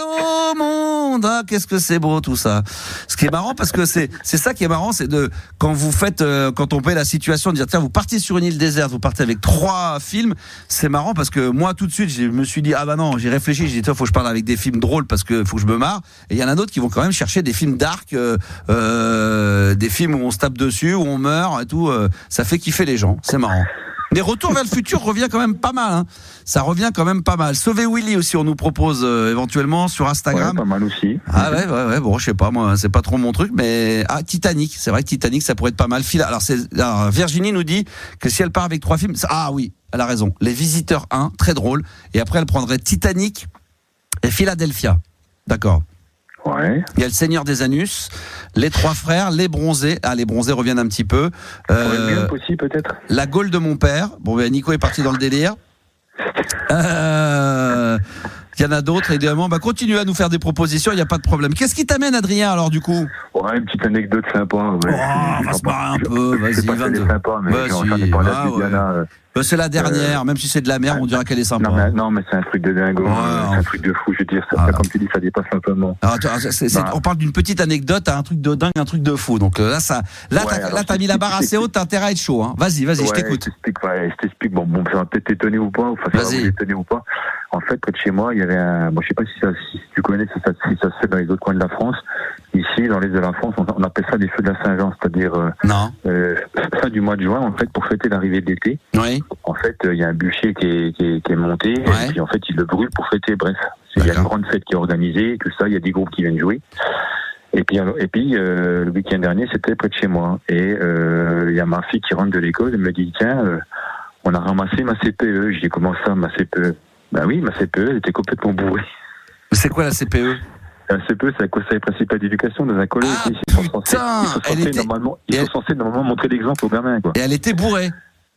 S3: au monde. monde, hein, qu'est-ce que c'est beau tout ça. Ce qui est marrant, parce que c'est ça qui est marrant, c'est de quand vous faites, quand on paie la situation, de dire tiens, vous partez sur une île déserte, vous partez avec 3 films. C'est marrant parce que moi tout de suite, je me suis dit ah bah non, j'ai réfléchi, j'ai dit faut que je parle avec des films drôles parce que faut que je me marre. Et il y en a d'autres qui vont quand même chercher des films dark, des films où on se tape dessus, où on meurt et tout. Ça fait kiffer les gens, c'est marrant. Mais Retour vers le futur revient quand même pas mal, hein. Ça revient quand même pas mal. Sauver Willy aussi, on nous propose éventuellement sur Instagram.
S8: Ouais, pas mal aussi.
S3: Ah ouais, bon, je sais pas, moi, c'est pas trop mon truc, mais Titanic, c'est vrai que Titanic, ça pourrait être pas mal. Alors Virginie nous dit que si elle part avec 3 films, oui, elle a raison. Les Visiteurs 1, très drôle, et après elle prendrait Titanic et Philadelphia. D'accord.
S8: Ouais.
S3: Il y a Le Seigneur des Anus, Les 3 frères, Les Bronzés. Les Bronzés reviennent un petit peu.
S8: Bien aussi, peut-être.
S3: La Gaule de mon père. Bon, Nico est parti dans le délire. Il y en a d'autres, évidemment. Continuez à nous faire des propositions, il n'y a pas de problème. Qu'est-ce qui t'amène, Adrien, alors, du coup?
S8: Ouais, une petite anecdote sympa. Ouais.
S3: On va se marrer un peu, vas-y.
S8: C'est sympa, mais j'en ai parlé à Diana.
S3: C'est la dernière, même si c'est de la merde, on dirait qu'elle est sympa.
S8: Non, mais c'est un truc de dingue, c'est un truc de fou, je veux dire. Ça, comme tu dis, ça dépasse un peu le nom.
S3: On parle d'une petite anecdote à un truc de dingue, un truc de fou. Donc là, t'as mis la barre assez haute, t'as intérêt à être chaud. Hein. Vas-y, je t'écoute.
S8: Je t'explique. Bon, ça va peut-être t'étonner ou pas, ça va vous étonner ou pas. En fait, près de chez moi, il y avait un. Bon, je sais pas si tu connais, si ça se fait dans les autres coins de la France. Ici, dans l'est de la France, on appelle ça les feux de la Saint-Jean, c'est-à-dire fin du mois de juin, en fait, pour fêter l'arrivée de l'été.
S3: Oui.
S8: En fait, il y a un bûcher qui est monté, et puis en fait, il le brûle pour fêter. Bref, il y a une grande fête qui est organisée, tout ça. Il y a des groupes qui viennent jouer. Et puis le week-end dernier, c'était près de chez moi. Et il y a ma fille qui rentre de l'école, elle me dit tiens, on a ramassé ma CPE. Je dis comment ça, ma CPE? Ben oui, ma CPE, elle était complètement bourrée.
S3: C'est quoi la CPE?
S8: La CPE, c'est la conseil principal d'éducation dans un collège. Ils sont censés normalement montrer l'exemple aux gamins, quoi.
S3: Et elle était bourrée.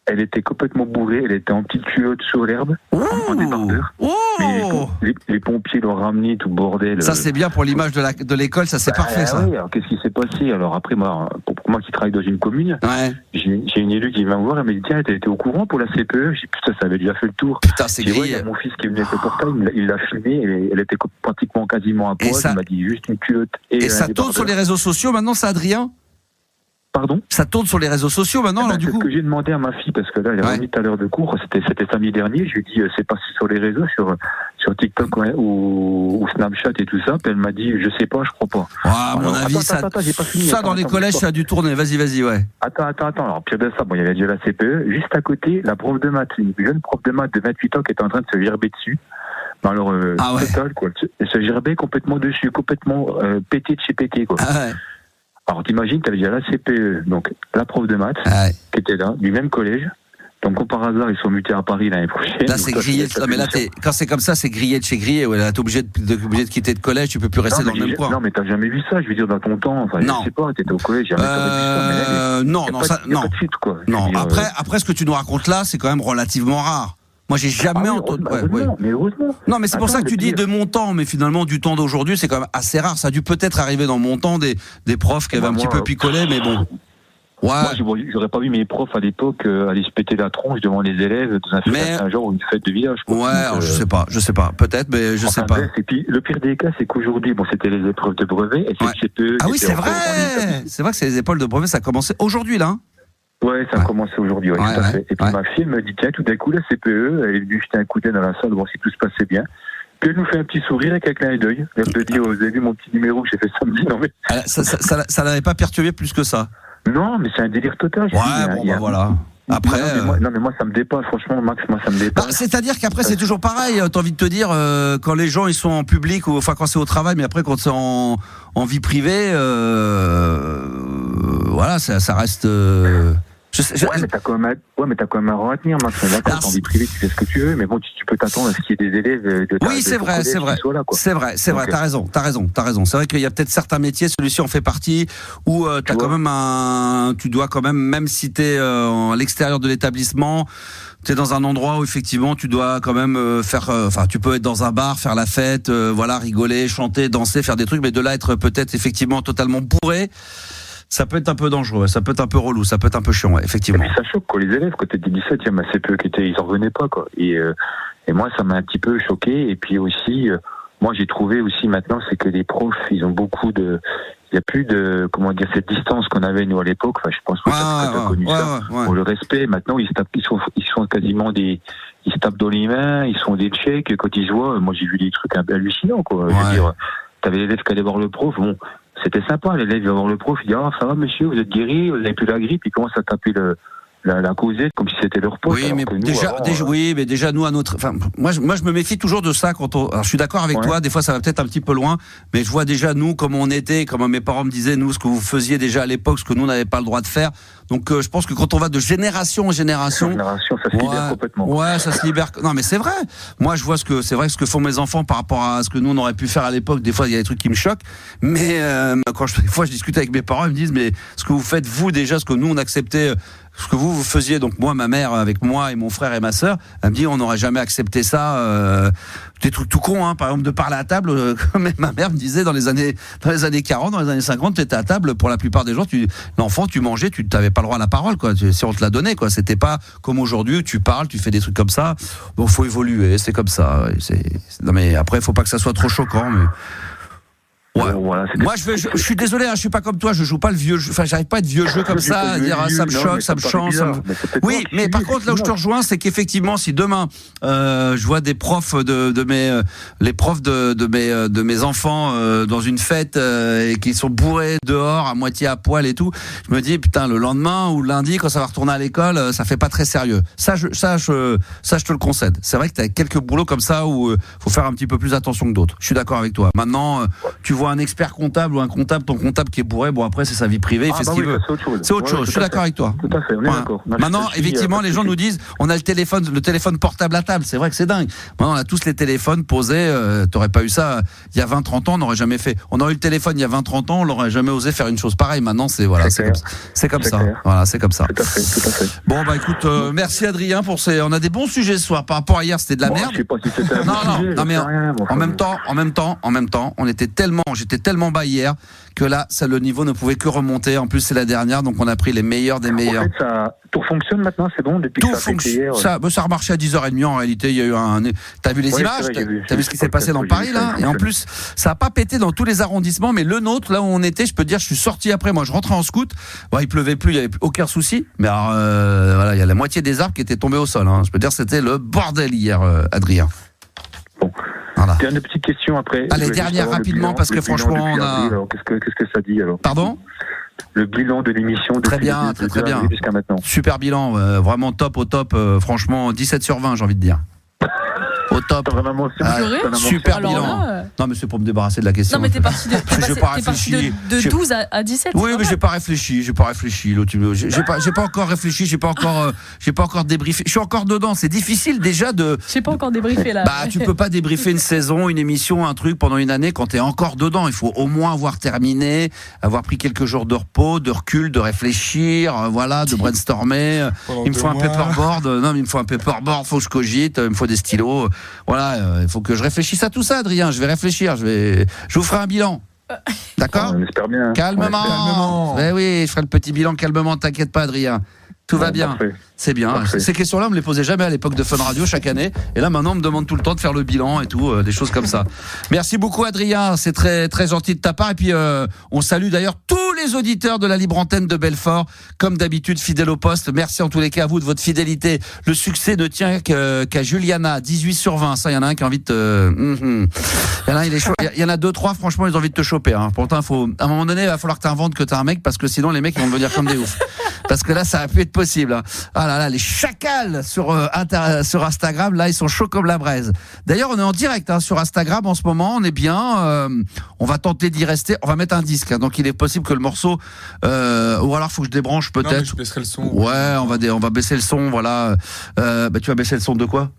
S8: Elle était complètement bourrée, elle était en petite culotte sur l'herbe, en débardeur. Mais les pompiers l'ont ramené, tout bordel.
S3: Ça, c'est bien pour l'image de l'école, ça, c'est parfait, ça.
S8: Oui, alors qu'est-ce qui s'est passé? Alors après, moi, pour moi qui travaille dans une commune, j'ai une élue qui vient me voir, elle m'a dit tiens, t'étais au courant pour la CPE? J'ai dit putain, ça avait déjà fait le tour.
S3: Putain, c'est grillé.
S8: Il y a mon fils qui est venu avec le portail, il l'a filmé, et elle était pratiquement quasiment à poil, il m'a dit juste une culotte.
S3: Et ça tourne sur les réseaux sociaux maintenant, ça, Adrien?
S8: Pardon?
S3: Ça tourne sur les réseaux sociaux maintenant, alors du coup?
S8: C'est ce que j'ai demandé à ma fille, parce que là, elle est revenue tout à l'heure de cours, c'était samedi dernier, je lui ai dit, c'est passé sur les réseaux, sur TikTok ou Snapchat et tout ça, puis elle m'a dit, je sais pas, je crois pas.
S3: À mon avis, j'ai pas fini. Ça, dans les collèges, ça a dû tourner, vas-y, ouais.
S8: Attends, alors, pire de ça, il y avait déjà la CPE, juste à côté, la prof de maths, une jeune prof de maths de 28 ans qui était en train de se gerber dessus. Alors, total, quoi. Elle se gerbait complètement dessus, complètement pété de chez pété, quoi. Alors t'imagines, t'avais déjà la CPE, donc la prof de maths, qui était là, du même collège. Donc comme par hasard, ils sont mutés à Paris l'année prochaine.
S3: Là c'est grillé, mais là quand c'est comme ça, c'est grillé de chez grillé. Ouais, là t'es obligé de quitter le collège, tu peux plus rester dans le même coin.
S8: Non mais t'as jamais vu ça, je veux dire dans ton temps. Enfin, non. Je sais pas, t'étais au collège, jamais t'avais vu ça.
S3: Non, pas de suite, quoi. Non. Après ce que tu nous racontes là, c'est quand même relativement rare. Moi, j'ai jamais entendu.
S8: Mais heureusement.
S3: Non, mais c'est pour ça que tu dis de mon temps, mais finalement, du temps d'aujourd'hui, c'est quand même assez rare. Ça a dû peut-être arriver dans mon temps des profs qui avaient un petit peu picolé, mais bon.
S8: Moi, j'aurais pas vu mes profs à l'époque aller se péter la tronche devant les élèves dans un genre ou une fête de village.
S3: Ouais, je sais pas. Peut-être, mais je sais pas.
S8: Et puis, le pire des cas, c'est qu'aujourd'hui, c'était les épreuves de brevet. Et c'est CPE.
S3: Ah oui, c'est vrai. C'est vrai que c'est les épreuves de brevet, ça a commencé aujourd'hui, là.
S8: Ouais, ça a commencé aujourd'hui, tout à fait. Et puis ma fille me dit, tiens, tout d'un coup, la CPE, elle est venue jeter un coup d'œil dans la salle, voir si tout se passait bien. Puis elle nous fait un petit sourire avec un clin d'œil. Elle me dit, vous avez vu mon petit numéro que j'ai fait samedi? Non, mais.
S3: Ça n'avait pas perturbé plus que ça?
S8: Non, mais c'est un délire total.
S3: Voilà. Après.
S8: Non, mais moi, ça me dépasse, franchement, Max, moi, ça me dépasse.
S3: C'est-à-dire qu'après, c'est toujours pareil. T'as envie de te dire, quand les gens, ils sont en public, ou enfin, quand c'est au travail, mais après, quand c'est en vie privée, voilà, ça reste.
S8: Mais t'as quand même un rang à tenir, Max. Là, quand t'es en vie privée, tu fais ce que tu veux, mais bon, tu peux t'attendre à ce qu'il y ait des élèves de ta
S3: Oui, c'est vrai. C'est vrai, t'as raison. C'est vrai qu'il y a peut-être certains métiers, celui-ci en fait partie, où t'as quand même tu dois quand même si t'es à l'extérieur de l'établissement, t'es dans un endroit où effectivement tu dois quand même tu peux être dans un bar, faire la fête, rigoler, chanter, danser, faire des trucs, mais de là être peut-être effectivement totalement bourré, ça peut être un peu dangereux, ça peut être un peu relou, ça peut être un peu chiant, effectivement.
S8: Et puis ça choque, quoi, les élèves, quand t'es 17, il y a ma CPE ils en revenaient pas, quoi. Et moi, ça m'a un petit peu choqué, et puis aussi, moi j'ai trouvé aussi maintenant, c'est que les profs, ils ont beaucoup de... Il n'y a plus de, comment dire, cette distance qu'on avait nous à l'époque. Enfin, je pense que tu as connu ça. Pour le respect, maintenant ils sont quasiment ils se tapent dans les mains, ils sont des tchèques. Quand ils se voient, moi j'ai vu des trucs un peu hallucinants, quoi. Je veux dire, t'avais l'élève qui allait voir le prof, bon, c'était sympa, l'élève va voir le prof, il dit, ça va monsieur, vous êtes guéri, vous n'avez plus la grippe, il commence à taper la causette comme si c'était leur pote.
S3: Oui, mais déjà nous à notre, enfin moi je me méfie toujours de ça quand alors je suis d'accord avec toi, des fois ça va peut-être un petit peu loin, mais je vois déjà nous comme on était, comme mes parents me disaient nous ce que vous faisiez déjà à l'époque, ce que nous n'avait pas le droit de faire. Donc je pense que quand on va de génération en génération,
S8: ça se libère complètement. Ouais,
S3: ça se libère. Non mais c'est vrai. Moi je vois ce que font mes enfants par rapport à ce que nous on aurait pu faire à l'époque. Des fois il y a des trucs qui me choquent, mais des fois je discute avec mes parents, ils me disent mais ce que vous faites vous déjà, ce que nous on acceptait. Ce que vous faisiez, donc moi, ma mère avec moi et mon frère et ma sœur, elle me dit on n'aurait jamais accepté ça. Des trucs tout cons, hein, par exemple de parler à table. Comme ma mère me disait dans les années 40, dans les années 50, tu étais à table. Pour la plupart des gens, l'enfant, tu mangeais, tu n'avais pas le droit à la parole, quoi. Si on te la donnait, quoi. C'était pas comme aujourd'hui où tu parles, tu fais des trucs comme ça. Bon, faut évoluer, c'est comme ça. Non mais après, il faut pas que ça soit trop choquant. Mais... Ouais. Voilà, moi je suis désolé, je suis pas comme toi, je joue pas le vieux jeu, enfin j'arrive pas à être vieux jeu comme ça, à dire ça me choque, ça me change. Oui, mais par contre là où je te rejoins, c'est qu'effectivement si demain je vois des profs les profs de mes enfants dans une fête et qui sont bourrés dehors à moitié à poil et tout, je me dis putain le lendemain ou le lundi quand ça va retourner à l'école, ça fait pas très sérieux. Ça je te le concède. C'est vrai que tu as quelques boulots comme ça où faut faire un petit peu plus attention que d'autres. Je suis d'accord avec toi. Maintenant tu vois un expert comptable ou ton comptable qui est bourré, bon après c'est sa vie privée, il fait ce qu'il veut. C'est autre chose. Je suis d'accord avec toi.
S8: Tout à fait, on est d'accord.
S3: Maintenant, effectivement, les gens nous disent, on a le téléphone portable à table. C'est vrai que c'est dingue. Maintenant, on a tous les téléphones posés. T'aurais pas eu ça il y a 20-30 ans, on n'aurait jamais fait. On aurait eu le téléphone il y a 20-30 ans, on n'aurait jamais osé faire une chose pareille. Maintenant, c'est comme ça. Voilà, c'est comme ça.
S8: Tout à fait.
S3: Bon bah écoute, merci Adrien pour on a des bons sujets ce soir. Par rapport à hier, c'était de la merde.
S8: Je sais pas si c'était un bon sujet.
S3: Non mais en même temps, j'étais tellement bas hier que là, le niveau ne pouvait que remonter. En plus, c'est la dernière, donc on a pris les meilleurs des meilleurs.
S8: En fait, tout fonctionne maintenant, c'est bon depuis que ça a été hier.
S3: Ça a remarché à 10h30 en réalité. Il y a eu t'as vu les images, t'as vu ce qui s'est passé dans Paris là. Et en plus, ça a pas pété dans tous les arrondissements, mais le nôtre, là où on était, je peux te dire, je suis sorti après. Moi, je rentrais en scout. Bon, il pleuvait plus, il y avait aucun souci. Mais alors, voilà, il y a la moitié des arbres qui étaient tombés au sol. Hein. Je peux te dire, c'était le bordel hier, Adrien.
S8: Bon. Voilà. Dernière petite question après.
S3: Allez, dernière rapidement, parce que franchement, on a.
S8: Alors, qu'est-ce que ça dit alors?
S3: Pardon?
S8: Le bilan de l'émission.
S3: Très bien.
S8: Jusqu'à maintenant.
S3: Super bilan, vraiment top au top. Franchement, 17/20, j'ai envie de dire. Au top. Super bilan. Non, mais c'est pour me débarrasser de la question.
S4: Non, mais t'es parti de 12 à 17.
S3: Oui, mais j'ai pas réfléchi. J'ai pas encore réfléchi. J'ai pas encore débriefé. Je suis encore dedans. C'est difficile déjà de.
S4: J'ai pas encore débriefé là.
S3: Bah, tu peux pas débriefer une saison, une émission, un truc pendant une année quand t'es encore dedans. Il faut au moins avoir terminé, avoir pris quelques jours de repos, de recul, de réfléchir, voilà, de brainstormer. Il me faut un paperboard. Non, mais il me faut un paperboard. Faut que je cogite. Il me faut des stylos. Voilà, il faut que je réfléchisse à tout ça, Adrien. Je vais réfléchir. Je vous ferai un bilan. D'accord ?
S8: On espère bien.
S3: Calmement. Eh oui, je ferai le petit bilan calmement. T'inquiète pas, Adrien. Tout va bien.
S8: Parfait.
S3: C'est bien.
S8: Parfait.
S3: Ces questions-là, on me les posait jamais à l'époque de Fun Radio chaque année. Et là, maintenant, on me demande tout le temps de faire le bilan et tout, des choses comme ça. Merci beaucoup, Adrien. C'est très, très gentil de ta part. Et puis, on salue d'ailleurs tous les auditeurs de la libre antenne de Belfort, comme d'habitude, fidèles au poste. Merci en tous les cas à vous de votre fidélité. Le succès ne tient qu'à Juliana, 18/20. Ça, il y en a un qui a envie de te. Il y en a 2-3, franchement, ils ont envie de te choper. Hein. Pourtant, à un moment donné, il va falloir que tu inventes que tu as un mec, parce que sinon, les mecs, ils vont devenir comme des oufs. Parce que là, ça a pu être possible. Hein. Ah là là, les chacals sur Instagram, là, ils sont chauds comme la braise. D'ailleurs, on est en direct sur Instagram en ce moment. On est bien. On va tenter d'y rester. On va mettre un disque. Hein, donc, il est possible que le morceau. Ou alors, faut que je débranche peut-être. Non,
S5: je baisserai le son.
S3: Ouais, on va baisser le son. Voilà. Tu vas baisser le son de quoi?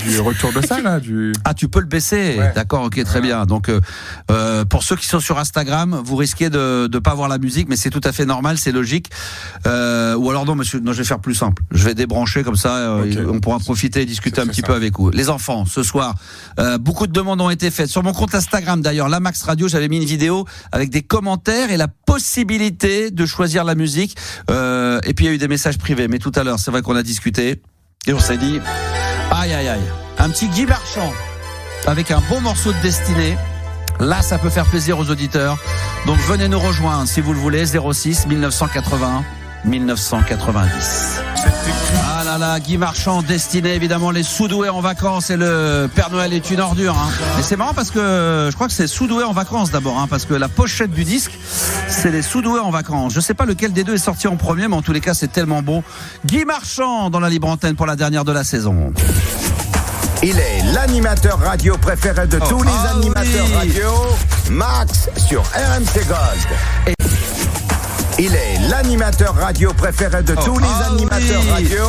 S5: Du retour de ça là.
S3: Ah, tu peux le baisser. Ouais. D'accord, ok, très bien. Donc pour ceux qui sont sur Instagram, vous risquez de pas voir la musique, mais c'est tout à fait normal, c'est logique. Ou alors non, monsieur, non, je vais faire plus simple. Je vais débrancher comme ça, on pourra profiter et discuter un petit peu avec vous. Les enfants, ce soir, beaucoup de demandes ont été faites sur mon compte Instagram. D'ailleurs, la Max Radio, j'avais mis une vidéo avec des commentaires et la possibilité de choisir la musique. Et puis il y a eu des messages privés, mais tout à l'heure, c'est vrai qu'on a discuté et on s'est dit. Aïe aïe aïe, un petit Guy Marchand. avec un bon morceau de destinée. Là, ça peut faire plaisir aux auditeurs. Donc venez nous rejoindre si vous le voulez. 06 1981 1990. Ah là là, Guy Marchand, Destinée, évidemment les Soudoués en vacances et le Père Noël est une ordure. Mais c'est marrant parce que je crois que c'est Soudoués en vacances d'abord, parce que la pochette du disque, c'est les Soudoués en vacances. Je sais pas lequel des deux est sorti en premier, mais en tous les cas, c'est tellement bon. Guy Marchand dans la libre antenne pour la dernière de la saison.
S2: Il est l'animateur radio préféré de tous les animateurs radio, Max sur RMC Gold. Il est l'animateur radio préféré de tous les animateurs radio,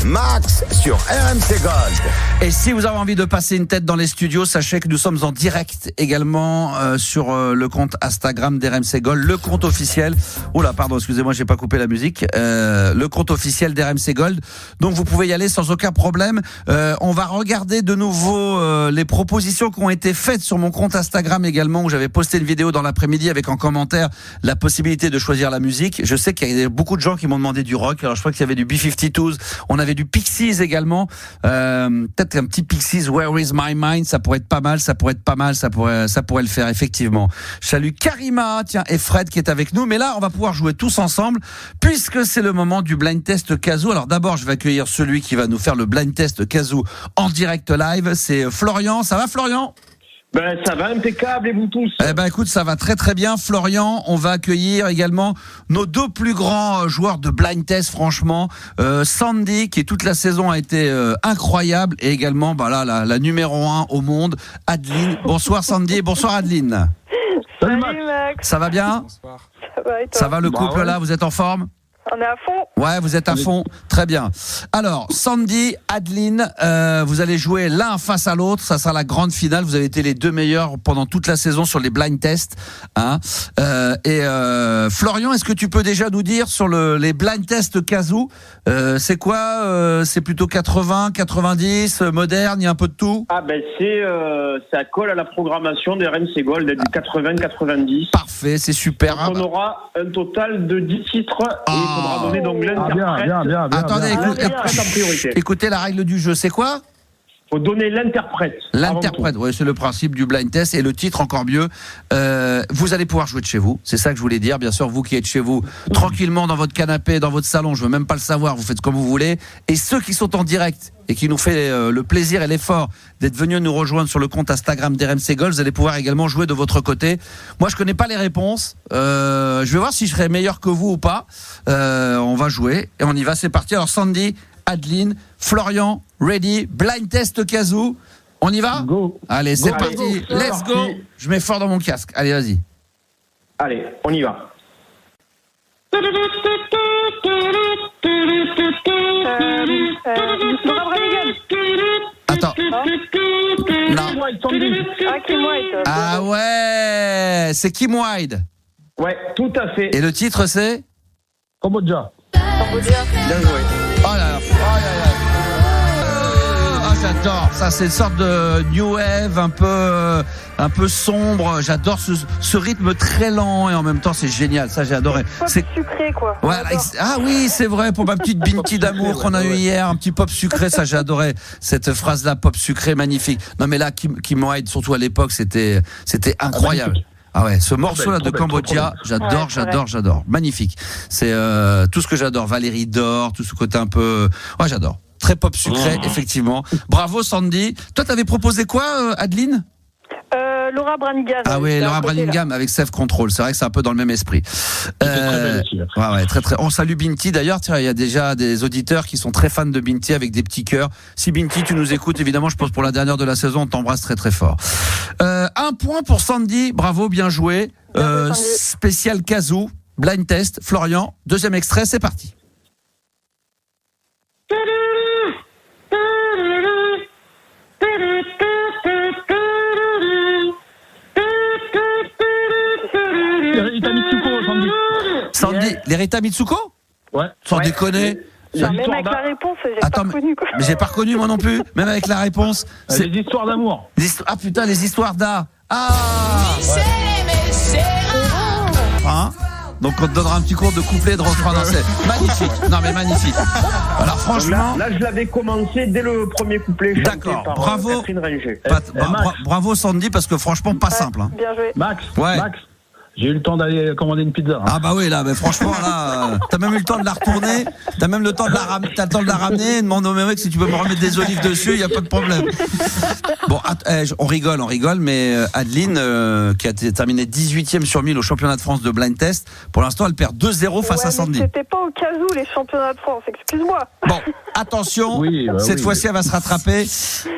S2: Max sur RMC Gold.
S3: Et si vous avez envie de passer une tête dans les studios, sachez que nous sommes en direct également sur le compte Instagram d'RMC Gold, le compte officiel. Oula, pardon, excusez-moi, j'ai pas coupé la musique. Le compte officiel d'RMC Gold. Donc vous pouvez y aller sans aucun problème. On va regarder de nouveau les propositions qui ont été faites sur mon compte Instagram également, où j'avais posté une vidéo dans l'après-midi avec en commentaire la possibilité de choisir la musique. Je sais qu'il y a beaucoup de gens qui m'ont demandé du rock. Alors je crois qu'il y avait du B-52s, on avait du Pixies également. Peut-être un petit Pixies, Where is my mind, ça pourrait être pas mal, ça pourrait le faire effectivement. Je salue Karima, tiens, et Fred qui est avec nous. Mais là, on va pouvoir jouer tous ensemble puisque c'est le moment du blind test Kazoo. Alors d'abord, je vais accueillir celui qui va nous faire le blind test Kazoo en direct live. C'est Florian. Ça va, Florian ?
S9: Ben, ça va impeccable et vous tous.
S3: Eh ben écoute, ça va très très bien, Florian. On va accueillir également nos deux plus grands joueurs de blind test, franchement, Sandy qui toute la saison a été incroyable, et également la numéro 1 au monde, Adeline. Bonsoir Sandy et bonsoir Adeline.
S10: Salut Max.
S3: Ça va bien ?
S10: Bonsoir. Ça va et toi ?
S3: Ça va le couple là, vous êtes en forme ?
S10: On est à fond.
S3: Ouais, vous êtes à fond. Très bien. Alors, Sandy, Adeline, vous allez jouer l'un face à l'autre. Ça sera la grande finale. Vous avez été les deux meilleurs pendant toute la saison sur les blind tests. Florian, est-ce que tu peux déjà nous dire sur les blind tests Kazoo, c'est quoi c'est plutôt 80, 90, moderne, il y a un peu de tout?
S9: Ah ben ça colle à la programmation des RMC Gold du 80-90.
S3: Parfait, c'est super.
S9: Donc on aura un total de 10 titres et il faudra donner donc l'interprète.
S3: Bien. Attendez, écoutez la règle du jeu, c'est quoi?
S9: Faut donner l'interprète.
S3: L'interprète, oui, c'est le principe du blind test, et le titre encore mieux. Vous allez pouvoir jouer de chez vous, c'est ça que je voulais dire. Bien sûr, vous qui êtes chez vous, tranquillement dans votre canapé, dans votre salon, je veux même pas le savoir, vous faites comme vous voulez. Et ceux qui sont en direct et qui nous fait le plaisir et l'effort d'être venus nous rejoindre sur le compte Instagram d'RMC Gold, vous allez pouvoir également jouer de votre côté. Moi, je connais pas les réponses. Je vais voir si je serai meilleur que vous ou pas. On va jouer et on y va. C'est parti. Alors Sandy, Adeline, Florian, ready, blind test Kazoo. On y va?
S9: Go.
S3: Allez, c'est parti.
S9: Go.
S3: Let's go. Je mets fort dans mon casque. Allez, vas-y.
S9: Allez, on y va.
S3: Attends. Non. Ah ouais, c'est Kim Wilde.
S9: Ouais, tout à fait.
S3: Et le titre c'est
S9: Cambodgia.
S3: Bien joué. Oh là là. Ah, j'adore. Ça, c'est une sorte de new wave, un peu sombre. J'adore ce rythme très lent et en même temps, c'est génial. Ça, j'ai adoré.
S10: Pop sucré, quoi.
S3: Ouais, ah oui, c'est vrai. Pour ma petite Binti d'amour qu'on a eu hier, un petit pop sucré. Ça, j'ai adoré cette phrase-là, pop sucré, magnifique. Non, mais là, Kim Wilde, surtout à l'époque, c'était incroyable. Ah ouais, ce morceau-là de Cambodgia, j'adore. Magnifique. C'est tout ce que j'adore. Valérie Dor, tout ce côté un peu... Ouais, j'adore. Très pop sucré, effectivement. Bravo, Sandy. Toi, t'avais proposé quoi, Adeline?
S10: Laura Branigan.
S3: Ah oui, Laura Branigan avec Self Control. C'est vrai que c'est un peu dans le même esprit. Ouais, très. On salue Binti d'ailleurs. Tiens, il y a déjà des auditeurs qui sont très fans de Binti avec des petits cœurs. Si Binti, tu nous écoutes, évidemment, je pense pour la dernière de la saison, on t'embrasse très très fort. 1 point pour Sandy. Bravo, bien joué. Spécial Kazoo, blind test. Florian, deuxième extrait, c'est parti. Sandy, les Rita Mitsuko? Ouais. Sans déconner.
S10: Même avec la réponse, j'ai pas reconnu, quoi.
S3: Mais j'ai pas reconnu moi non plus. Même avec la réponse.
S9: C'est les histoires d'amour.
S3: Ah putain, les histoires d'A. Ah. Hein? Donc on te donnera un petit cours de couplet et de refrain. Magnifique. Non mais magnifique. Alors franchement.
S9: Là, je l'avais commencé dès le premier couplet.
S3: D'accord. Bravo. Bravo Sandy, parce que franchement pas simple. Hein.
S10: Bien joué.
S11: Max.
S3: Ouais.
S11: Max. J'ai eu le temps d'aller commander une pizza. Hein.
S3: Ah bah oui là, mais franchement là, t'as même eu le temps de la retourner, t'as même le temps de la ramener, t'as le temps de la ramener. Demande au mec si tu peux me remettre des olives dessus, y a pas de problème. Bon, on rigole, mais Adeline qui a terminé 18e sur 1000 au championnat de France de blind test, pour l'instant elle perd 2-0 face à Sandy.
S10: C'était pas au cas où les championnats de France, excuse-moi.
S3: Bon, attention, cette fois-ci elle va se rattraper.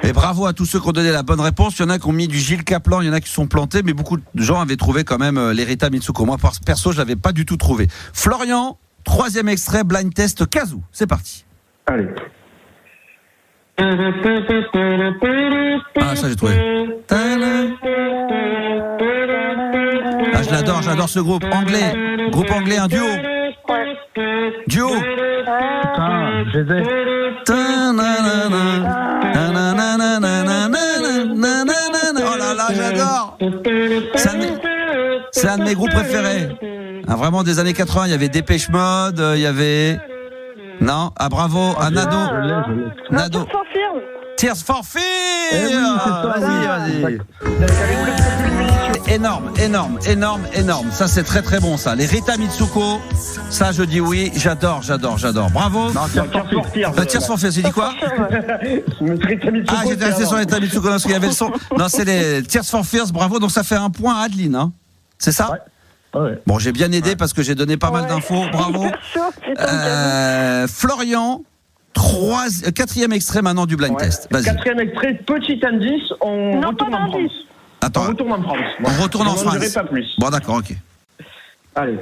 S3: Et bravo à tous ceux qui ont donné la bonne réponse. Il y en a qui ont mis du Gilles Caplan, il y en a qui sont plantés, mais beaucoup de gens avaient trouvé quand même les Rita Mitsuko. Moi, perso, je l'avais pas du tout trouvé. Florian, 3e extrait, blind test Kazoo. C'est parti.
S9: Allez.
S3: Ah, ça j'ai trouvé. Ah, j'adore ce groupe anglais. Groupe anglais, un duo. Duo.
S11: Putain, je les ai.
S3: Oh là là, j'adore. C'est un de mes groupes préférés. Ah, vraiment des années 80, il y avait Dépêche Mode, il y avait... Non, bravo, à Nado. Nado. Tears for Fears. Vas-y. Énorme. Ça, c'est très très bon, ça. Les Rita Mitsuko, ça, je dis oui. J'adore. Bravo.
S11: Non, Tears
S3: for Fears, j'ai dit quoi? Ah, j'étais resté sur les Rita Mitsuko, parce qu'il y avait le son. Non, c'est les Tears for Fears, bravo. Donc, ça fait un point à Adeline, hein. C'est ça?
S11: Ouais.
S3: Bon, j'ai bien aidé parce que j'ai donné pas mal d'infos. Bravo. Florian, 4e extrait maintenant du blind test. Vas-y.
S9: 4e extrait, petit indice, on retourne en France.
S3: Attends.
S9: On retourne en France.
S3: On retourne en France.
S9: Je n'en dirai pas plus.
S3: Bon, d'accord, ok.
S9: Allez.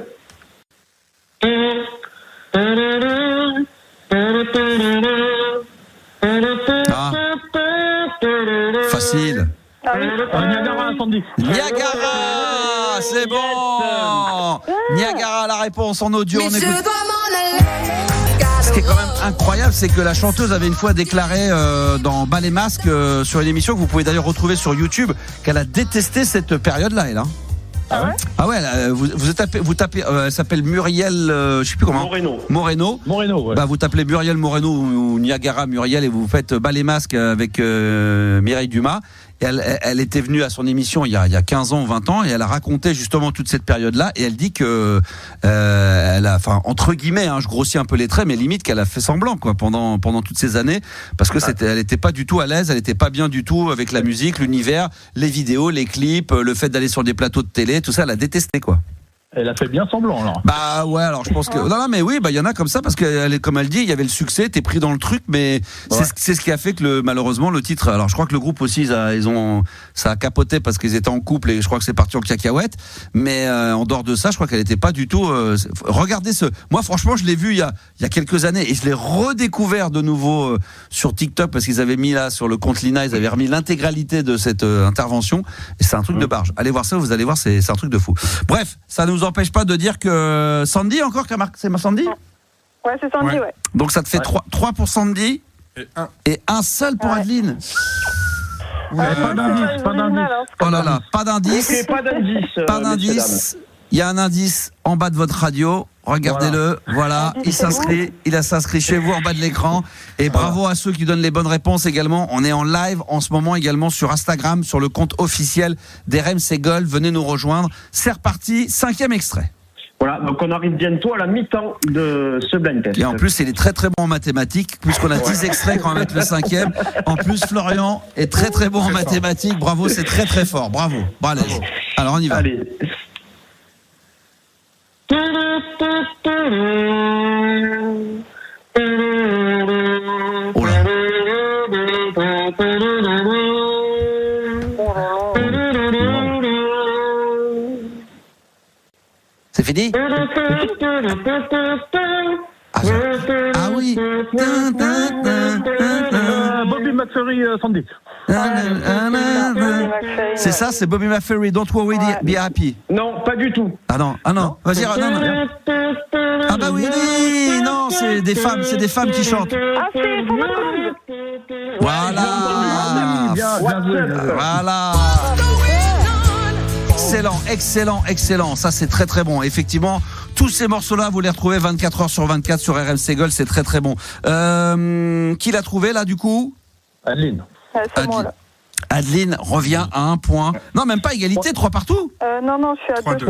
S3: Ah. Facile.
S11: Niagara incendie.
S3: Niagara, c'est bon. Niagara, la réponse en audio. On écoute. Ce qui est quand même incroyable, c'est que la chanteuse avait une fois déclaré dans Bas les masques sur une émission que vous pouvez d'ailleurs retrouver sur YouTube qu'elle a détesté cette période-là, elle. Hein. Ah ouais, vous tapez, elle s'appelle Muriel, je sais plus comment. Moreno. Ouais. Bah vous tapez Muriel Moreno ou Niagara Muriel et vous faites Bas les masques avec Mireille Dumas. Et elle était venue à son émission il y a 15 ans ou 20 ans et elle a raconté justement toute cette période-là et elle dit que elle a, enfin entre guillemets, je grossis un peu les traits, mais limite qu'elle a fait semblant quoi pendant toutes ces années parce que elle était pas du tout à l'aise, elle était pas bien du tout avec la musique, l'univers, les vidéos, les clips, le fait d'aller sur des plateaux de télé, tout ça, elle a détesté quoi.
S11: Elle a fait bien semblant alors.
S3: Bah ouais, alors je pense que non mais oui, bah il y en a comme ça parce que comme elle dit, il y avait le succès, t'es pris dans le truc, mais c'est ce qui a fait que malheureusement le titre. Alors je crois que le groupe aussi ça a capoté parce qu'ils étaient en couple et je crois que c'est parti en cacahuète. Mais en dehors de ça, je crois qu'elle était pas du tout. Regardez moi franchement, je l'ai vu il y a quelques années et je l'ai redécouvert de nouveau sur TikTok parce qu'ils avaient mis là sur le compte Lina, ils avaient remis l'intégralité de cette intervention et c'est un truc de barge. Allez voir ça, vous allez voir, c'est un truc de fou. Bref, ça nous empêche pas de dire que Sandy encore qui a marqué, c'est ma Sandy.
S10: Ouais, c'est Sandy, ouais.
S3: Donc ça te fait 3 pour Sandy et un seul pour Adeline.
S11: Pas d'indice.
S3: Oh là là, pas d'indice.
S9: Okay, pas d'indice.
S3: Il y a un indice en bas de votre radio. Regardez-le. Voilà. Il a s'inscrit chez vous en bas de l'écran. Et bravo à ceux qui donnent les bonnes réponses également. On est en live en ce moment également sur Instagram, sur le compte officiel d'RMC Gold. Venez nous rejoindre. C'est reparti. 5e extrait.
S9: Voilà, donc on arrive bientôt à la mi-temps de ce blind test.
S3: Et en plus, il est très très bon en mathématiques, puisqu'on a 10 extraits quand on va mettre le 5e. En plus, Florian est très très bon en mathématiques. Bravo, c'est très très fort. Bravo. Balèze. Alors on y va.
S9: Allez.
S3: Oh là. C'est fini? Ah oui.
S11: Bobby McFerry, Sandy.
S3: C'est ça, c'est Bobby McFerry. Don't worry, be happy.
S9: Non, pas du tout.
S3: Ah non. Vas-y, non. Ah bah oui, non, c'est des femmes qui chantent.
S10: Ah, c'est
S3: Voilà. Voilà. Excellent. Ça, c'est très très bon. Effectivement, Tous ces morceaux-là, vous les retrouvez 24 heures sur 24 sur RMC Gold, c'est très très bon. Qui l'a trouvé là du coup?
S11: Adeline.
S10: C'est moi là.
S3: Adeline revient à 1 point. Non, même pas égalité, 3 partout.
S10: Non, je suis à 2.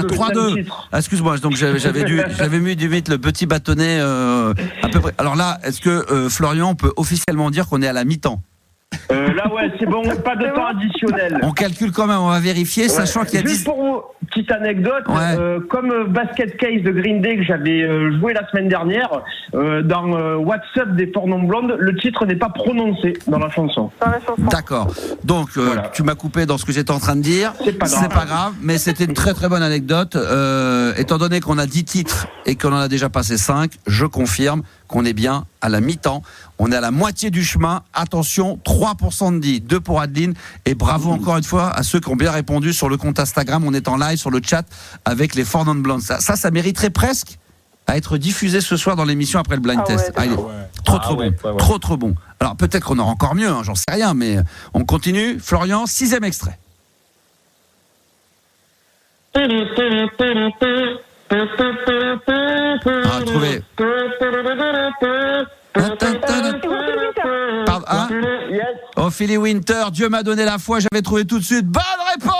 S3: 3-2. Excuse-moi, donc j'avais mis du vite le petit bâtonnet à peu près. Alors là, est-ce que Florian peut officiellement dire qu'on est à la mi-temps?
S9: Là, ouais, c'est bon, pas de temps additionnel.
S3: On calcule quand même, on va vérifier, sachant qu'il y a 10...
S9: Juste pour vous, petite anecdote, comme Basket Case de Green Day que j'avais joué la semaine dernière, dans What's Up des Four Non Blondes, le titre n'est pas prononcé dans la chanson.
S3: D'accord. Donc, tu m'as coupé dans ce que j'étais en train de dire. C'est pas grave, mais c'était une très très bonne anecdote. Étant donné qu'on a 10 titres et qu'on en a déjà passé 5, je confirme qu'on est bien à la mi-temps. On est à la moitié du chemin. Attention, 3% de 10, 2 pour Adeline. Et bravo encore une fois à ceux qui ont bien répondu sur le compte Instagram. On est en live sur le chat avec les Four Non Blondes. Ça mériterait presque à être diffusé ce soir dans l'émission après le blind test. Trop bon. Trop bon. Alors peut-être qu'on aura encore mieux, j'en sais rien, mais on continue. Florian, 6e extrait. Trouvé. Pardon, hein? Ophélie Winter, Dieu m'a donné la foi, j'avais trouvé tout de suite. Bonne réponse!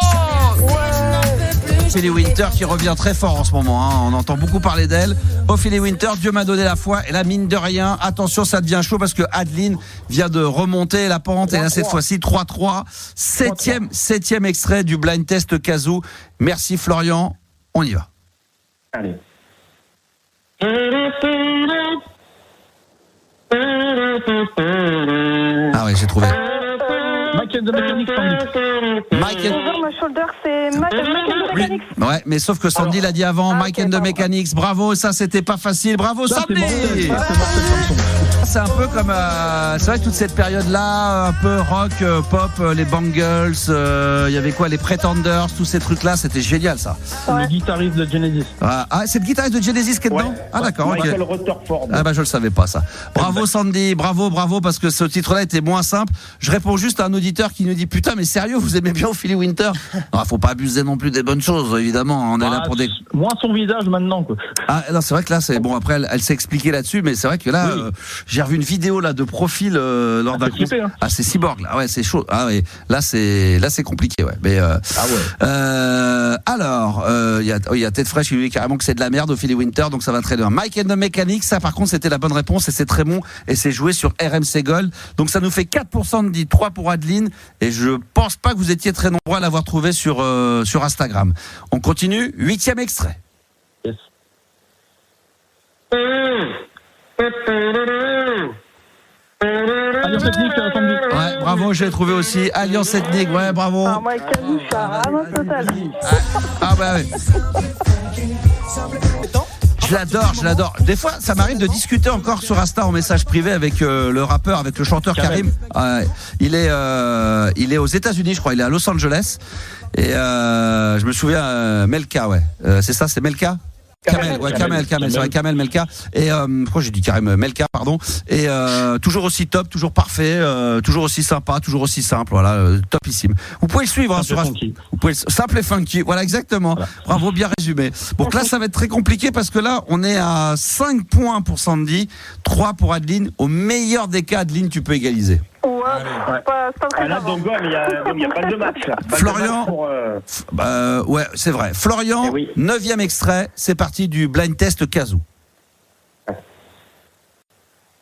S3: Ophélie Winter qui revient très fort en ce moment, hein. On entend beaucoup parler d'elle. Ophélie Winter, Dieu m'a donné la foi. Et là, mine de rien, attention, ça devient chaud parce que Adeline vient de remonter la pente. Et là, cette fois-ci, 3-3. Septième extrait du blind test Kazoo. Merci Florian, on y va.
S9: Allez.
S3: Ah ouais, j'ai trouvé.
S11: Mike and the Mechanics,
S10: Over my shoulder, c'est Mike and the Mechanics.
S3: Ouais, mais sauf que Sandy l'a dit avant, Mike and the Mechanics. Bravo, ça c'était pas facile. Bravo Sandy. C'est un peu comme, c'est vrai que toute cette période-là, un peu rock, pop, les Bangles, il y avait quoi, les Pretenders, tous ces trucs-là, c'était génial ça.
S11: Le guitariste de Genesis.
S3: Ah, c'est le guitariste de Genesis qui est dedans? Ah d'accord, ok.
S9: Michael Rutherford.
S3: Ah bah je le savais pas ça. Bravo Sandy, bravo, parce que ce titre-là était moins simple. Je réponds juste à un auditeur qui nous dit putain mais sérieux, vous aimez bien Ophélie Winter? Non, faut pas abuser non plus des bonnes choses, évidemment. On est là pour des...
S11: Moins son visage maintenant, quoi.
S3: Ah non, c'est vrai que là c'est bon. Après elle s'est expliquée là-dessus, mais c'est vrai que là j'ai revu une vidéo là de profil lors d'un concert. Hein. Ah c'est cyborg là, ouais c'est chaud. Ah ouais, là c'est compliqué, ouais. Mais alors il y a Ted Fresh qui dit carrément que c'est de la merde Ophélie Winter, donc ça va très bien. Mike and the Mechanics, ça par contre c'était la bonne réponse et c'est très bon et c'est joué sur RMC Gold. Donc ça nous fait 4% de 10, 3 pour Adeline et je pense pas que vous étiez très nombreux à l'avoir trouvé sur Instagram. On continue, 8e extrait.
S11: Yes. Alliance ethnique, Sandy.
S3: Ouais, bravo, j'ai trouvé aussi. Alliance ethnique, ouais, bravo.
S10: Ah, moi, Camille, ça ramasse total.
S3: Ah bah ouais. Je l'adore. Des fois, ça m'arrive de discuter encore sur Insta en message privé avec le rappeur, avec le chanteur Karim. Il est aux États-Unis, je crois. Il est à Los Angeles. Et je me souviens, Melka, ouais. C'est ça, c'est Melka? Kamel, c'est vrai, Kamel Melka. Et pourquoi j'ai dit Karim Melka, pardon. Et toujours aussi top, toujours parfait, toujours aussi sympa, toujours aussi simple, voilà, topissime. Vous pouvez le suivre sur simple et funky, voilà exactement. Voilà. Bravo, bien résumé. Donc là, ça va être très compliqué parce que là, on est à 5 points pour Sandy, 3 pour Adeline. Au meilleur des cas, Adeline, tu peux égaliser.
S10: C'est pas très grave.
S9: Donc il n'y a pas de match là.
S3: Florian, ouais, c'est vrai. Florian, 9e extrait, c'est parti du blind test Kazoo.